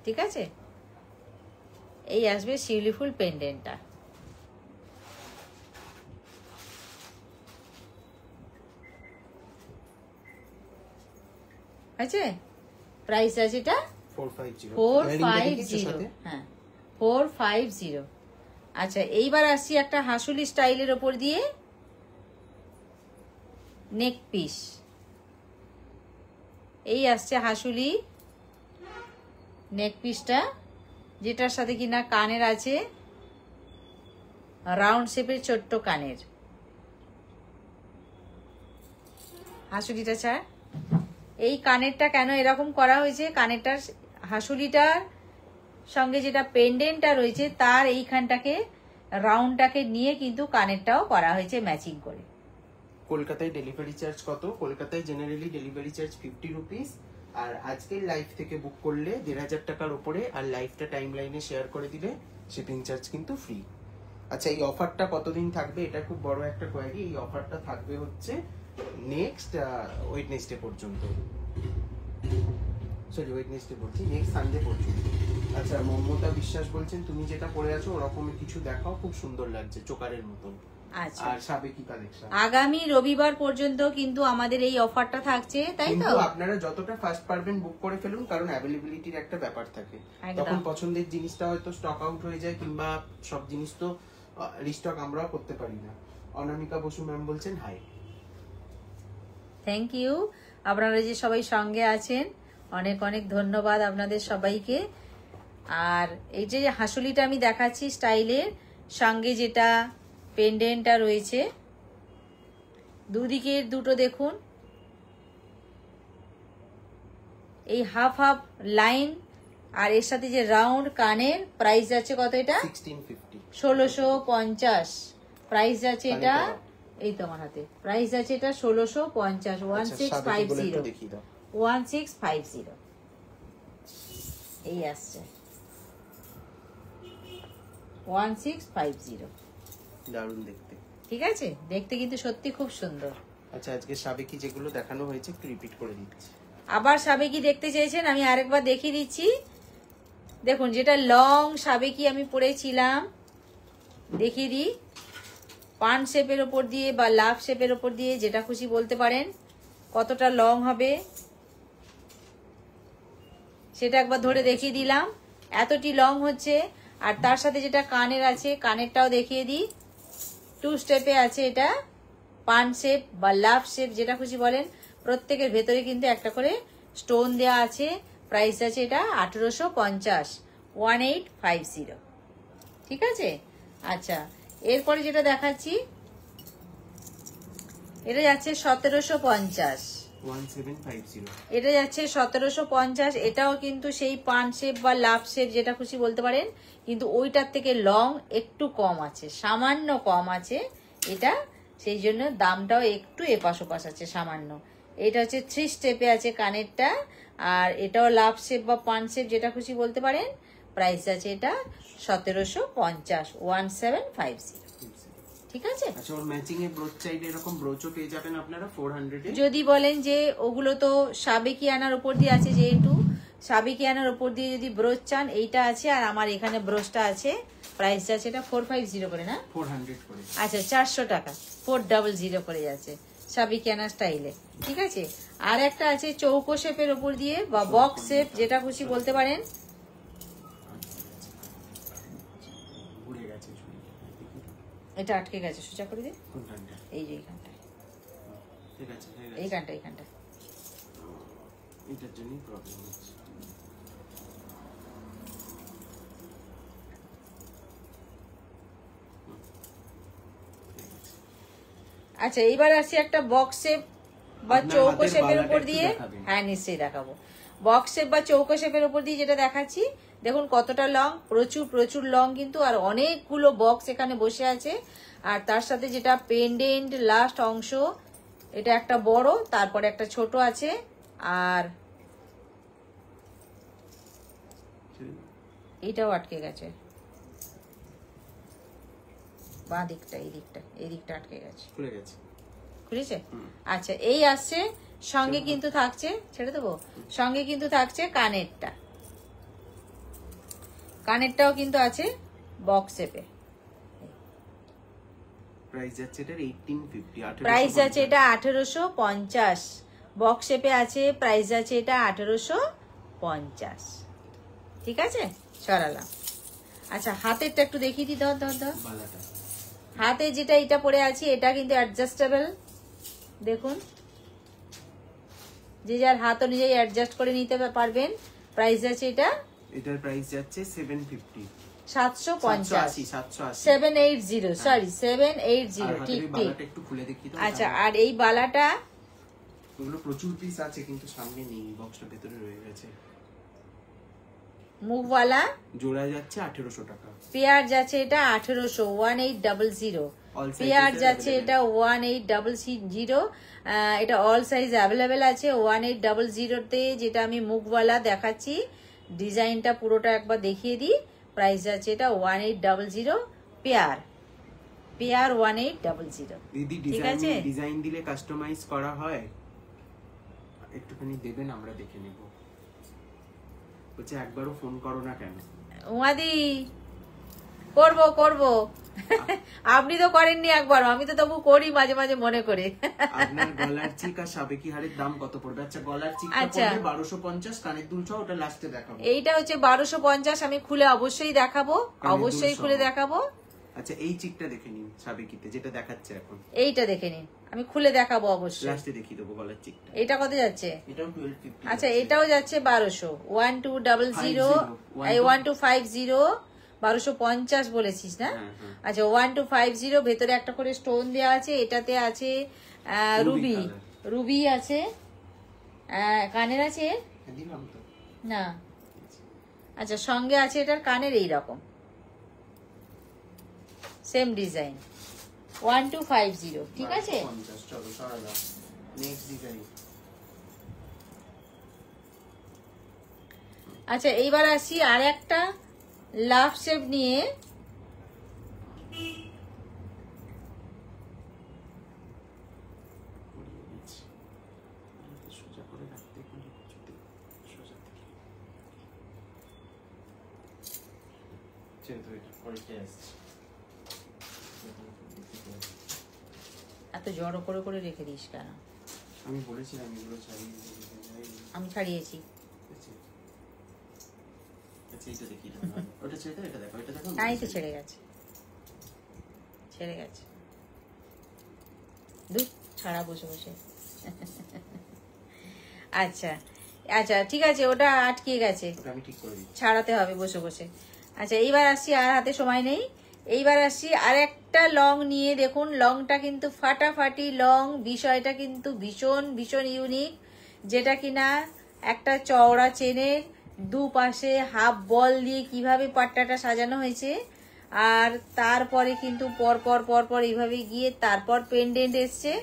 ঠিক আছে, এই আসবে শিউলি ফুল পেন্ডেন্টটা। আছে প্রাইস আছে এটা 450। হ্যাঁ 450। আচ্ছা এইবার আসছি একটা হাসুলি স্টাইলের ওপর দিয়ে নেক পিস। এই আসছে হাসুলি নেক পিসটা, যেটার সাথে কিনা কানের আছে রাউন্ড শেপের ছোট্ট কানের। হাসুলিটা ছাড়, এই কানেরটা কেন এরকম করা হয়েছে, কানেরটার হাসুলিটার সঙ্গে যেটা পেন্ডেন্টটা রয়েছে তার এইখানটাকে রাউন্ডটাকে নিয়ে কিন্তু কানেরটাও করা হয়েছে ম্যাচিং করে। কলকাতায় ডেলিভারি চার্জ কত? কলকাতায় জেনারেলি ডেলিভারি চার্জ 50 রুপিস, আর আজকের লাইভ থেকে বুক করলে 1500 টাকার উপরে, আর লাইভটা টাইম লাইনে শেয়ার করে দিলে শিপিং চার্জ কিন্তু ফ্রি। আচ্ছা এই অফারটা কতদিন থাকবে? এটা খুব বড় একটা কোয়ারি। এই অফারটা থাকবে হচ্ছে নেক্সট ওয়েডনেসডে পর্যন্ত, সরি ওয়েডনেসডে বলছি, নেক্সট সানডে পর্যন্ত। আচ্ছা মমতা বিশ্বাস বলছেন তুমি যেটা পরে আছো ওরকমই কিছু দেখাও, খুব সুন্দর লাগছে চোকারের মতন। আচ্ছা আর সাবেকি কালেকশন আগামী রবিবার পর্যন্ত কিন্তু আমাদের এই অফারটা থাকছে, তাই তো? কিন্তু আপনারা যতটা ফাস্ট পারবেন বুক করে ফেলুন, কারণ অ্যাভেলেবিলিটির একটা ব্যাপার থাকে। তখন পছন্দের জিনিসটা হয়তো স্টক আউট হয়ে যায়, কিংবা সব জিনিস তো রিস্টক আমরাও করতে পারি না। অনামিকা বসু ম্যাম বলছেন হাই। থ্যাংক ইউ, আপনারা যে সবাই সঙ্গে আছেন অনেক অনেক ধন্যবাদ আপনাদের সবাইকে। আর এই যে হাসুলিটা আমি দেখাচ্ছি স্টাইলের সঙ্গে যেটা পেন্ডেন্টটা রয়েছে, দুদিকে দুটো দেখুন, এই হাফ হাফ লাইন আর এর সাথে যে রাউন্ড কানের। প্রাইস আছে কত এটা? 1650 প্রাইস আছে এটা। এই তো আমার হাতে প্রাইস আছে এটা 1650। 1650 এই আসছে 1650। দারুণ দেখতে, ঠিক আছে, দেখতে কিন্তু সত্যি খুব সুন্দর। আচ্ছা আজকে সাবেকি যেগুলো দেখানো হয়েছে একটু রিপিট করে দিচ্ছি। আবার সাবেকি দেখতে চেয়েছেন, আমি আরেকবার দেখিয়ে দিচ্ছি। দেখুন যেটা লং সাবেকি আমি পরেছিলাম, দেখিয়ে দিই। পান শেপের ওপর দিয়ে বা লাভ শেপের ওপর দিয়ে যেটা খুশি বলতে পারেন, কতটা লং হবে সেটা একবার ধরে দেখিয়ে দিলাম। এতটি লং হচ্ছে। আর তার সাথে যেটা কানের আছে, কানেরটাও দেখিয়ে দিই। 2 স্টেপে আছে এটা, পান শেপ বা লাভ শেপ যেটা খুশি বলেন। প্রত্যেকের ভেতরে কিন্তু একটা করে স্টোন দেওয়া আছে। প্রাইস আছে এটা 1850। 1850, ঠিক আছে। আচ্ছা এরপরে যেটা দেখাচ্ছি এটা যাচ্ছে 1750। 1750 এটা যাচ্ছে 1750। এটাও কিন্তু সেই পান শেপ বা লাভ শেপ যেটা খুশি বলতে পারেন, কিন্তু ওইটার থেকে লং একটু কম আছে, সামান্য কম আছে এটা, সেই জন্য দামটাও একটু এপাশ ওপাশ আছে সামান্য। এটা হচ্ছে 3 স্টেপে আছে কানেরটা, আর এটাও লাভ শেপ বা পান শেপ যেটা খুশি বলতে পারেন। প্রাইস আছে এটা 1750। 1750, ঠিক আছে। আচ্ছা ওর ম্যাচিং এ ব্রোচ চাইলে এরকম ব্রোচও পেয়ে যাবেন আপনারা 400 এ। যদি বলেন যে ওগুলো তো সাবেকি আনার উপর দিয়ে আছে, যেহেতু সাবেকি আনার উপর দিয়ে যদি ব্রোচ চান, এইটা আছে আর আমার এখানে ব্রোচটা আছে। প্রাইস আছে এটা 450 করে, না 400 করে। আচ্ছা 400 টাকা, 400 করে যাচ্ছে সাবেকি আনার স্টাইলে, ঠিক আছে। আর একটা আছে চৌকো শেপের উপর দিয়ে বা বক্স শেপ যেটা খুশি বলতে পারেন। এটা আটকে গেছে, সোজা করে দিন। এই যে এইখানটায়, ঠিক আছে, এইখানটায় এটার জন্যই প্রবলেম হচ্ছে। আচ্ছা এইবার আসি একটা বক্স শেপ বা চৌকো শেপের উপর দিয়ে। হ্যাঁ নিশ্চয়ই দেখাবো। বক্স শেপ বা চৌকো শেপের উপর দিয়ে যেটা দেখাচ্ছি, দেখুন কতটা লং, প্রচুর প্রচুর লং কিন্তু, আর অনেকগুলো বক্স এখানে বসে আছে। আর তার সাথে যেটা পেন্ডেন্ট লাস্ট অংশ, এটা একটা বড়, তারপরে একটা ছোট আছে। আর এটাও আটকে গেছে, বাঁ দিকটা, এই দিকটা আটকে গেছে, খুলেছে। আচ্ছা এই আসছে, সঙ্গে কিন্তু থাকছে, ছেড়ে দেবো, সঙ্গে কিন্তু থাকছে কানেরটা। কানেরটাও কিন্তু আছে বক্স শেপে। প্রাইস যাচ্ছে এটার 1850। প্রাইস যাচ্ছে এটা 1850। বক্স শেপে আছে, প্রাইস যাচ্ছে এটা 1850। ঠিক আছে, সরালাম। আচ্ছা, হাতেরটা একটু দেখিয়ে দিই। ধর ধর ধর, বালাটা হাতে যেটা এটা পরে আছে এটা কিন্তু অ্যাডজাস্টেবল। দেখুন, যে যার হাত অনুযায়ী অ্যাডজাস্ট করে নিতে পারবেন। প্রাইস আছে এটা, এটার প্রাইস যাচ্ছে 750। 750। 780। 780, সরি 780। ঠিক ঠিক। বালাটা একটু খুলে দেখি তো। আচ্ছা, আর এই বালাটা ওগুলো প্রচুর পিস আছে কিন্তু সামনে নেই, বক্সটা ভেতরে রয়ে গেছে। মুখওয়ালা জোড়া যাচ্ছে 1800 টাকা। পেয়ার যাচ্ছে এটা 1800, 1800। All sizes পেয়ার are যাচ্ছে available. এটা 1800। এটা অল সাইজ অ্যাভেলেবেল আছে। 1800 তে যেটা আমি মুখওয়ালা দেখাচ্ছি, ডিজাইনটা পুরোটা একবার দেখিয়ে দিই। প্রাইস যাচ্ছে এটা 1800 পেয়ার। পেয়ার 1800। দিদি ঠিক আছে, ডিজাইন দিলে কাস্টমাইজ করা হয়, একটুখানি দেবেন আমরা দেখে নেব। বলছে একবারও ফোন করো না কেন? উমাদি করব করব। আপনি তো করেননি একবার, আমি তো তবু করি মাঝে মাঝে মনে করে। আপনার গলার চিক আর সাবেকি হারের দাম কত পড়বে? আচ্ছা, গলার চিকটা আচ্ছা, পড়বে 1250, কানের দুল সহ ওটা লাস্টে দেখাবো। এইটা হচ্ছে 1250, আমি খুলে অবশ্যই দেখাবো, অবশ্যই খুলে দেখাবো। আচ্ছা, এই চিকটা দেখে নিন সাবেকিতে যেটা দেখাচ্ছে এখন। এইটা দেখে নিন, আমি খুলে দেখাবো অবশ্যই। লাস্টে দেখিয়ে দেবো গলার চিকটা। এটা কত যাচ্ছে? এটাও 1250। আচ্ছা, এটাও যাচ্ছে 1200। 1200, এই 1250, 1250 বলেছিস না? আচ্ছা, 1250 ভেতরে একটা করে স্টোন দেওয়া আছে। এটাতে আছে রুবি, রুবি আছে। কানের আছে না? আচ্ছা, সঙ্গে আছে এটার কানের এইরকম সেম ডিজাইন। 1250। ঠিক আছে, চলো সরালাম। Next design. আচ্ছা এইবার আসি আর একটা লাভ শেপ নিয়ে। এত জড়ো করে করে রেখে দিস কেন? আমি বলেছিলাম এগুলো চাই, আমি ছাড়িয়েছি। তাই তো ছেড়ে গেছে, ছেড়ে গেছে। দূর ছাড়া বসে বসে। আচ্ছা আচ্ছা, ঠিক আছে, ওটা আটকে গেছে, ছাড়াতে হবে বসে বসে। আচ্ছা, এইবার আসছি, আর হাতে সময় নেই। এইবার আসছি আর একটা লং নিয়ে। দেখুন, লংটা কিন্তু ফাটাফাটি লং, বিষয়টা কিন্তু ভীষণ ভীষণ ইউনিক। যেটা কিনা একটা চওড়া চেনের দুপাশে হাফ বল দিয়ে কিভাবে পাট্টাটা সাজানো হয়েছে, আর তারপরে কিন্তু পরপর পরপর এইভাবে গিয়ে তারপর পেন্ডেন্ট এসছে,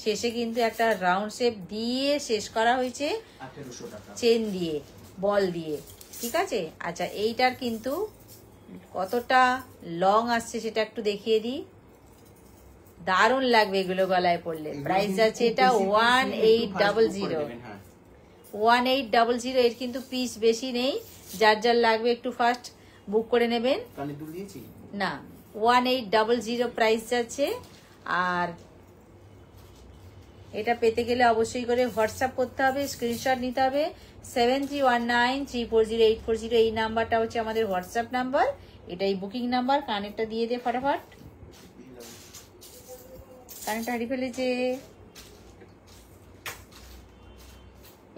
শেষে কিন্তু একটা রাউন্ড শেপ দিয়ে শেষ করা হয়েছে 1800 টাকা চেন দিয়ে, বল দিয়ে। ঠিক আছে, আচ্ছা এইটার কিন্তু কতটা লং আসছে সেটা একটু দেখিয়ে দিই। দারুণ লাগবে এগুলো গলায় পড়লে। প্রাইস যাচ্ছে এটা 1800। 1800। এর কিন্তু পিস বেশি নেই, যার যার লাগবে একটু ফার্স্ট বুক করে নেবেন। না, 1800 প্রাইস যাচ্ছে। আর এটা পেতে গেলে অবশ্যই করে হোয়াটসঅ্যাপ করতে হবে, স্ক্রিনশট নিতে হবে। 7319340840 এই নাম্বারটা হচ্ছে আমাদের হোয়াটসঅ্যাপ নাম্বার, এটাই বুকিং নাম্বার। কানেরটা দিয়ে দে ফটাফট। কানেরটা হারিয়ে ফেলেছে।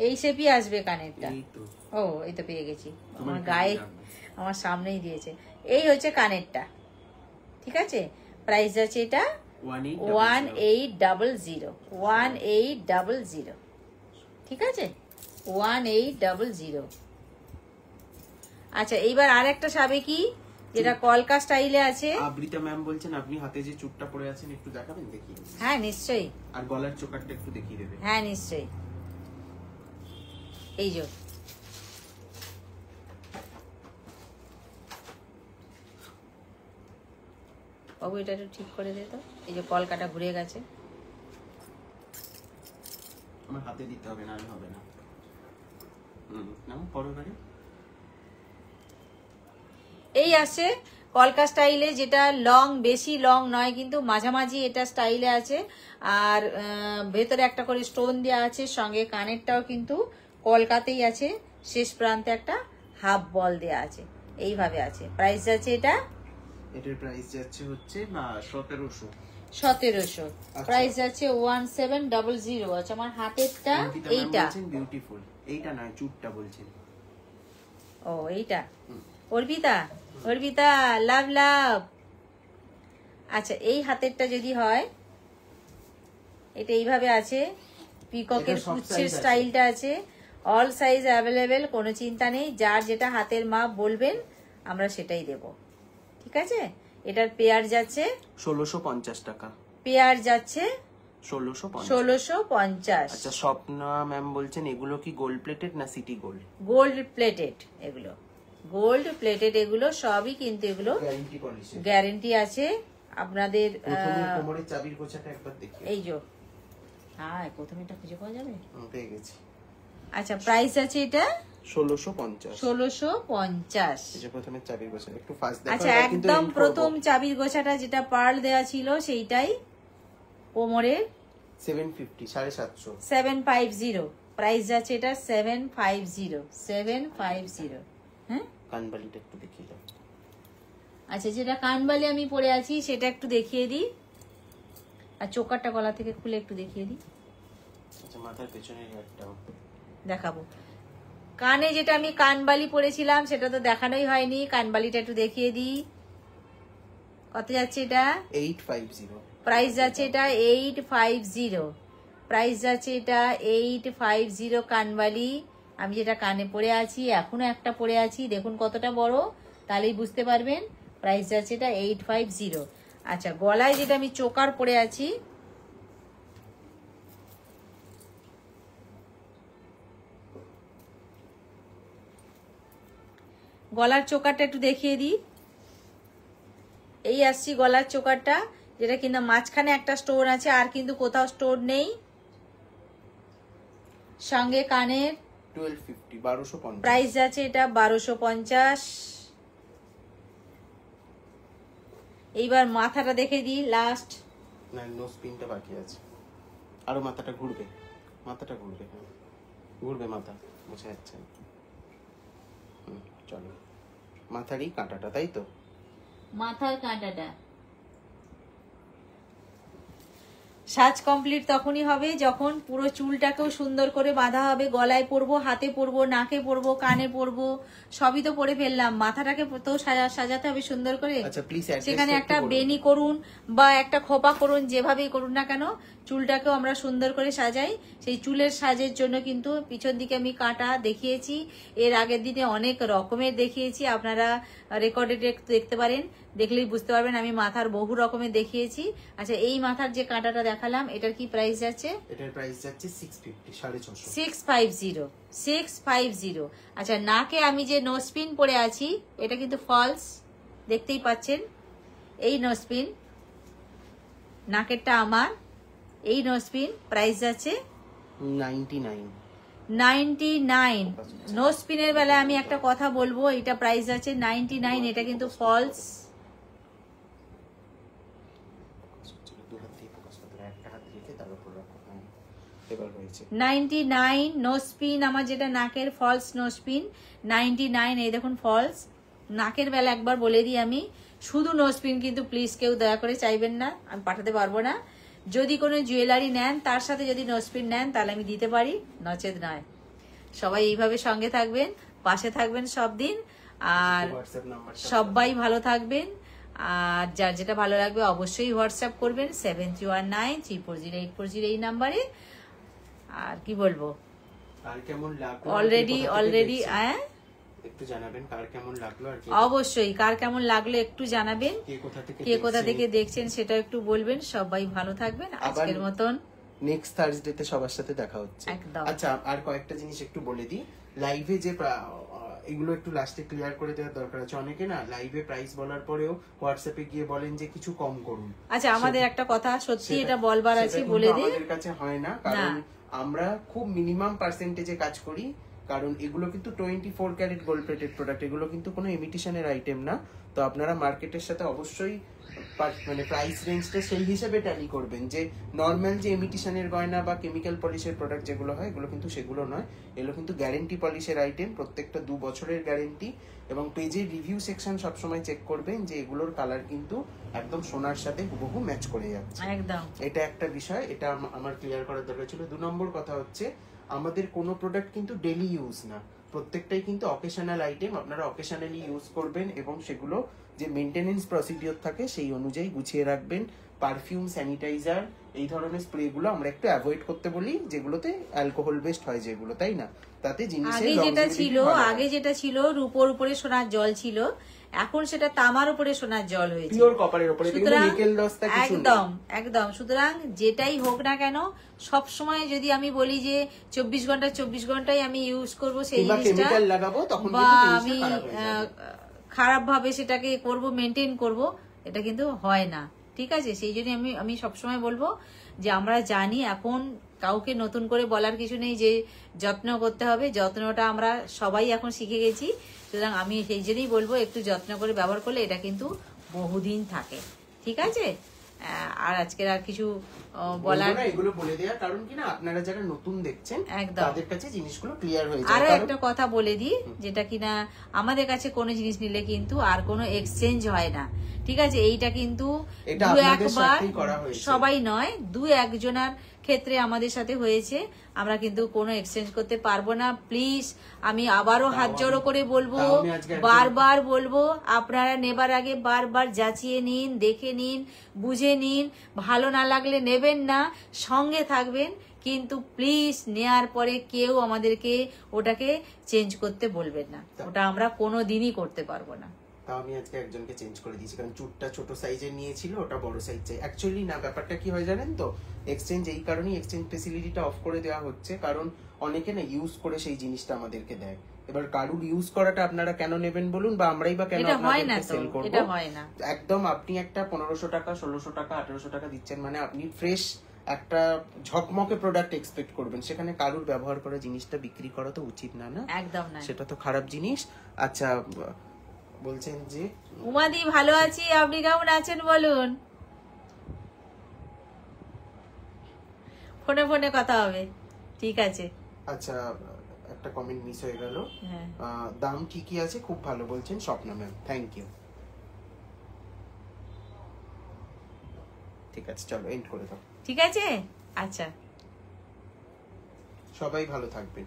এই শেপই আসবে কানেরটা। ও, এই তো পেয়ে গেছি, আমার গায়ে আমার সামনেই দিয়েছে। এই হচ্ছে কানেরটা। ঠিক আছে, প্রাইস আছে এটা 1800। 1800। ঠিক আছে, 1800। আচ্ছা, এইবার আর একটা সাবেকি যেটা কলকা স্টাইলে আছে। আবৃতা ম্যাম বলছেন আপনি হাতে যে চুটটা পরে আছেন একটু দেখাবেন দেখি? হ্যাঁ নিশ্চয়ই। আর গলার চোকারটা একটু দেখিয়ে দেবেন? হ্যাঁ নিশ্চয়ই। এই যে বাবু, এটা একটু ঠিক করে দে তো। এই যে কলকাটা ঘুরে গেছে। আমার হাতে দিতে হবে, না হবে না। নাও পরো বারে। এই আসে কলকা স্টাইলে, যেটা লং, বেশি লং নয় কিন্তু মাঝামাঝি এটা স্টাইলে আছে। আর ভেতরে একটা করে স্টোন দেওয়া আছে, সঙ্গে কানেরটাও কিন্তু কলকাতেই আছে, শেষ প্রান্তে একটা হাফ বল দেওয়া আছে, এইভাবে আছে। প্রাইস আছে এটার প্রাইস যাচ্ছে হচ্ছে 1700। 1700 প্রাইস যাচ্ছে 1700। আচ্ছা আমার হাতেরটা এইটা বিউটিফুল, এইটা না চুটটা বলছেন। ও এইটা অর্পিতা, অর্পিতা লাভ লাভ। আচ্ছা এই হাতেরটা যদি হয়, এটা এইভাবে আছে, পিককের কুচ্ছের স্টাইলটা আছে, অল সাইজ অ্যাভেলেবেল, কোনো চিন্তা নেই। যার যেটা হাতের মাপ বলবেন আমরা সেটাই দেব, ঠিক আছে। এটার পেয়ার যাচ্ছে 1650 টাকা, পেয়ার যাচ্ছে 1650। আচ্ছা স্বপ্না ম্যাম বলছেন এগুলো কি গোল্ড প্লেটেড না সিটি গোল্ড? গোল্ড প্লেটেড, এগুলো গোল্ড প্লেটেড, এগুলো সবই কিন্তু এগুলো গ্যারান্টি পলিসি, গ্যারান্টি আছে আপনাদের। কোমরের চাবির গোছাটা একবার দেখি, এই যে হ্যাঁ প্রথমে এটা খুঁজে পাওয়া যাবে, পেয়ে গেছি। আচ্ছা প্রাইস আছে এটা 1650। 1650। এই প্রথমে চাবির গোছা একটু ফাস্ট দেখো। আচ্ছা একদম প্রথম চাবির গোছাটা যেটা পার্ল দেয়া ছিল সেইটাই, কোমরের 750, 750। 750 প্রাইস যাচ্ছে এটা 750। হ্যাঁ কানবালিটা একটু দেখিয়ে দাও। আচ্ছা যেটা কানবালি আমি পরে আছি সেটা একটু দেখিয়ে দিই, আর চোকারটা গলা থেকে খুলে একটু দেখিয়ে দিই। আচ্ছা মাথার পেছনের হেয়ারটাও দেখাবো। কানে যেটা আমি কানবালি পরেছিলাম সেটা তো দেখানোই হয়নি, কানবালিটা একটু দেখিয়ে দিই। কত যাচ্ছে এটা? 850। প্রাইস যাচ্ছে এটা 850। প্রাইস যাচ্ছে এটা 850 কানবালি। আমি যেটা কানে পরে আছি, এখনো একটা পরে আছি, দেখুন কতটা বড়, তাহলেই বুঝতে পারবেন। প্রাইস যাচ্ছে এটা 850। আচ্ছা গলায় যেটা আমি চোকার পরে আছি, গলার চোকারটা একটু দেখিয়ে দিই। এই আসছি গলার চোকারটা, যেটা কিনা মাঝখানে একটা স্টোন আছে, আর কিন্তু কোথাও স্টোন নেই। সঙ্গে কানের 1250, 1250। প্রাইস আছে এটা 1250। এইবার মাথাটা দেখে দিই লাস্ট। না নোজ পিনটা বাকি আছে, আরো মাথাটা ঘুরবে, মাথাটা ঘুরবে, ঘুরবে মাথা, বোঝা যাচ্ছে। চলো মাথারই কাঁটাটা, তাই তো? মাথার কাঁটাটা সাজ কমপ্লিট তখনই হবে যখন পুরো চুলটাকেও সুন্দর করে বাঁধা হবে। গলায় পরবো, হাতে পরবো, নাকে পরবো, কানে পরবো, সবই তো পরে ফেললাম, মাথাটাকে তো সাজাতে হবে সুন্দর করে। আচ্ছা প্লিজ সেখানে একটা বেনি করুন বা একটা খোপা করুন, যেভাবেই করুন না কেন, চুলটাকেও আমরা সুন্দর করে সাজাই। সেই চুলের সাজের জন্য কিন্তু পিছন দিকে আমি কাঁটা দেখিয়েছি, এর আগের দিনে অনেক রকমের দেখিয়েছি, আপনারা রেকর্ডেড দেখতে পারেন, দেখলেই বুঝতে পারবেন আমি মাথার বহু রকমের দেখিয়েছি। আচ্ছা এই মাথার যে কাঁটাটা দেখালাম এটার কি প্রাইস যাচ্ছে? এটার প্রাইস যাচ্ছে 650, 650। 650। আচ্ছা নাকে আমি যে নোজপিন পরে আছি এটা কিন্তু ফলস, দেখতেই পাচ্ছেন। এই নোজপিন নাকেরটা আমার, এই নোজপিন প্রাইস যাচ্ছে 99। নোজপিনের বেলায় আমি একটা কথা বলবো, এটা প্রাইস আছে 99, এটা কিন্তু ফলস। 99 নোজপিন আমার, যেটা নাকের ফলস নোজপিন 99। এই দেখুন ফলস। নাকের বেলা একবার বলে দিই আমি, শুধু নোজপিন কিন্তু প্লিজ কেউ দয়া করে চাইবেন না, আমি পাঠাতে পারবো না। যদি কোনো জুয়েলারি নেন তার সাথে যদি নোজপিন নেন তাহলে আমি দিতে পারি, নচেত নয়। সবাই এইভাবে সঙ্গে থাকবেন, পাশে থাকবেন সব দিন, আর সবাই ভালো থাকবেন। আর যার যেটা ভালো লাগবে অবশ্যই হোয়াটসঅ্যাপ করবেন 7319340840 এই নাম্বারে। আর কি বলবো, কার কেমন লাগলো অলরেডি একটু জানাবেন, কার কেমন লাগলো। আর অবশ্যই কার কেমন লাগলো একটু জানাবেন, কে কোথা থেকে দেখছেন সেটা একটু বলবেন। সবাই ভালো থাকবেন, আজকের মতন নেক্সট থার্সডেতে সবার সাথে দেখা হচ্ছে। আচ্ছা আর কয়েকটা জিনিস একটু বলে দিই, লাইভে যে এগুলো একটু লাস্টে ক্লিয়ার করে দেওয়ার দরকার আছে। অনেকে না লাইভে প্রাইস বলার পরেও হোয়াটসঅ্যাপে গিয়ে বলেন যে কিছু কম করুন। আচ্ছা আমাদের একটা কথা সত্যি এটা বলবার আছে, বলে দিই। আমাদের কাছে হয় না, কারণ আমরা খুব মিনিমাম পার্সেন্টেজে কাজ করি, কারণ এগুলো কিন্তু 24 ক্যারেট গোল্ড প্লেটেড প্রোডাক্ট, এগুলো কিন্তু কোনো ইমিটেশনের আইটেম না। তো আপনারা মার্কেটের সাথে অবশ্যই মানে প্রাইস রেঞ্জটা সেই হিসেবে ট্যালি করবেন, যে নর্মাল যে ইমিটেশনের গয়না বা কেমিক্যাল পলিশের প্রোডাক্ট যেগুলো হয় এগুলো কিন্তু সেগুলো নয়, এগুলো কিন্তু গ্যারেন্টি পলিশের আইটেম, প্রত্যেকটা 2 বছরের গ্যারেন্টি। এবং পেজের রিভিউ সেকশন সবসময় চেক করবেন যে এগুলোর কালার কিন্তু একদম সোনার সাথে হুবহু ম্যাচ করে যাচ্ছে, একদম। এটা একটা বিষয়, এটা আমার ক্লিয়ার করার দরকার ছিল। 2 নম্বর কথা হচ্ছে আমাদের কোনো প্রোডাক্ট কিন্তু ডেলি ইউজ না, প্রত্যেকটাই কিন্তু অকেশনাল আইটেম, আপনারা অকেশনালি ইউজ করবেন এবং সেগুলো যে মেনটেনেন্স প্রসিডিওর থাকে সেই অনুযায়ী গুছিয়ে রাখবেন। পারফিউম, স্যানিটাইজার, এই ধরনের স্প্রেগুলো আমরা একটু অ্যাভয়েড করতে বলি, যেগুলোতে অ্যালকোহল বেসড হয় যেগুলো, তাই না? তাতে জিনিসের আগে যেটা ছিল রূপোর উপরে সোনার জল ছিল, এখন সেটা তামার উপরে সোনার জল হয়েছে, পিওর কপারের উপরে, নিকেল দস্তা কিছু নেই। একদম একদম। সুতরাং যেটাই হোক না কেন, সব সময় যদি আমি বলি যে 24 ঘন্টায় আমি ইউজ করব সেই জিনিসটা, লাগাবো তখন বা আমি খারাপ ভাবে সেটাকে করব, মেনটেন করব, এটা কিন্তু হয় না, ঠিক আছে? সেই জন্য আমি সবসময় বলবো যে আমরা জানি, এখন কাউকে নতুন করে বলার কিছু নেই যে যত্ন করতে হবে, যত্নটা আমরা সবাই এখন শিখে গেছি। সুতরাং আমি সেই জন্যই বলবো একটু যত্ন করে ব্যবহার করলে এটা কিন্তু বহুদিন থাকে, ঠিক আছে? আর আজকের আর কিছু বলার, এগুলো বলে দেওয়া কারণ কি না, আপনারা যারা নতুন দেখছেন তাদের কাছে জিনিসগুলো ক্লিয়ার হয়ে যায়। আরো একটা কথা বলে দিই, যেটা কিনা আমাদের কাছে কোনো জিনিস নিলে কিন্তু আর কোনো এক্সচেঞ্জ হয় না, ঠিক আছে? এইটা কিন্তু সবাই নয়, 2-1 জনের ক্ষেত্রে আমাদের সাথে হয়েছে, আমরা কিন্তু কোনো এক্সচেঞ্জ করতে পারবো না। প্লিজ আমি আবারও হাত জোড়ো করে বলবো, বারবার বলবো, আপনারা নেবার আগে বারবার যাচিয়ে নিন, দেখে নিন, বুঝে নিন, ভালো না লাগলে নেবেন না, সঙ্গে থাকবেন, কিন্তু প্লিজ নেয়ার পরে কেউ আমাদেরকে ওটাকে চেঞ্জ করতে বলবেন না, ওটা আমরা কোনো দিনই করতে পারবো না। তাও আমি আজকে একজনকে চেঞ্জ করে দিয়েছি, কারণ চুটটা ছোট সাইজের নিয়েছিল, ওটা বড় সাইজ চাই। অ্যাকচুয়ালি না, ব্যাপারটা কি হয় জানেন তো, এক্সচেঞ্জ এই কারণেই এক্সচেঞ্জ ফেসিলিটিটা অফ করে দেওয়া হচ্ছে, কারণ অনেকে না ইউজ করে সেই জিনিসটা আমাদেরকে দেয়। এবার কারুর ইউজ করাটা আপনারা কেন নেবেন বলুন, বা আমরাই বা কেন আপনাদেরকে সেল করব? একদম আপনি একটা 1500 টাকা, 1600 টাকা, 1800 টাকা দিচ্ছেন, মানে আপনি ফ্রেশ একটা ঝকমকে প্রোডাক্ট এক্সপেক্ট করবেন, সেখানে কারুর ব্যবহার করা জিনিসটা বিক্রি করা তো উচিত না, না? একদম না, সেটা তো খারাপ জিনিস। আচ্ছা, বলছেন যে উমাদি ভালো আছি, আপনি কেমন আছেন বলুন? ফোনে ফোনে কথা হবে, ঠিক আছে? আচ্ছা, একটা কমেন্ট মিস হয়ে গেল। দাম ঠিকই আছে, খুব ভালো বলছেন স্বপ্না ম্যাম, থ্যাংক ইউ। ঠিক আছে, চলো এন্ড করে দাও। ঠিক আছে, আচ্ছা, সবাই ভালো থাকবেন।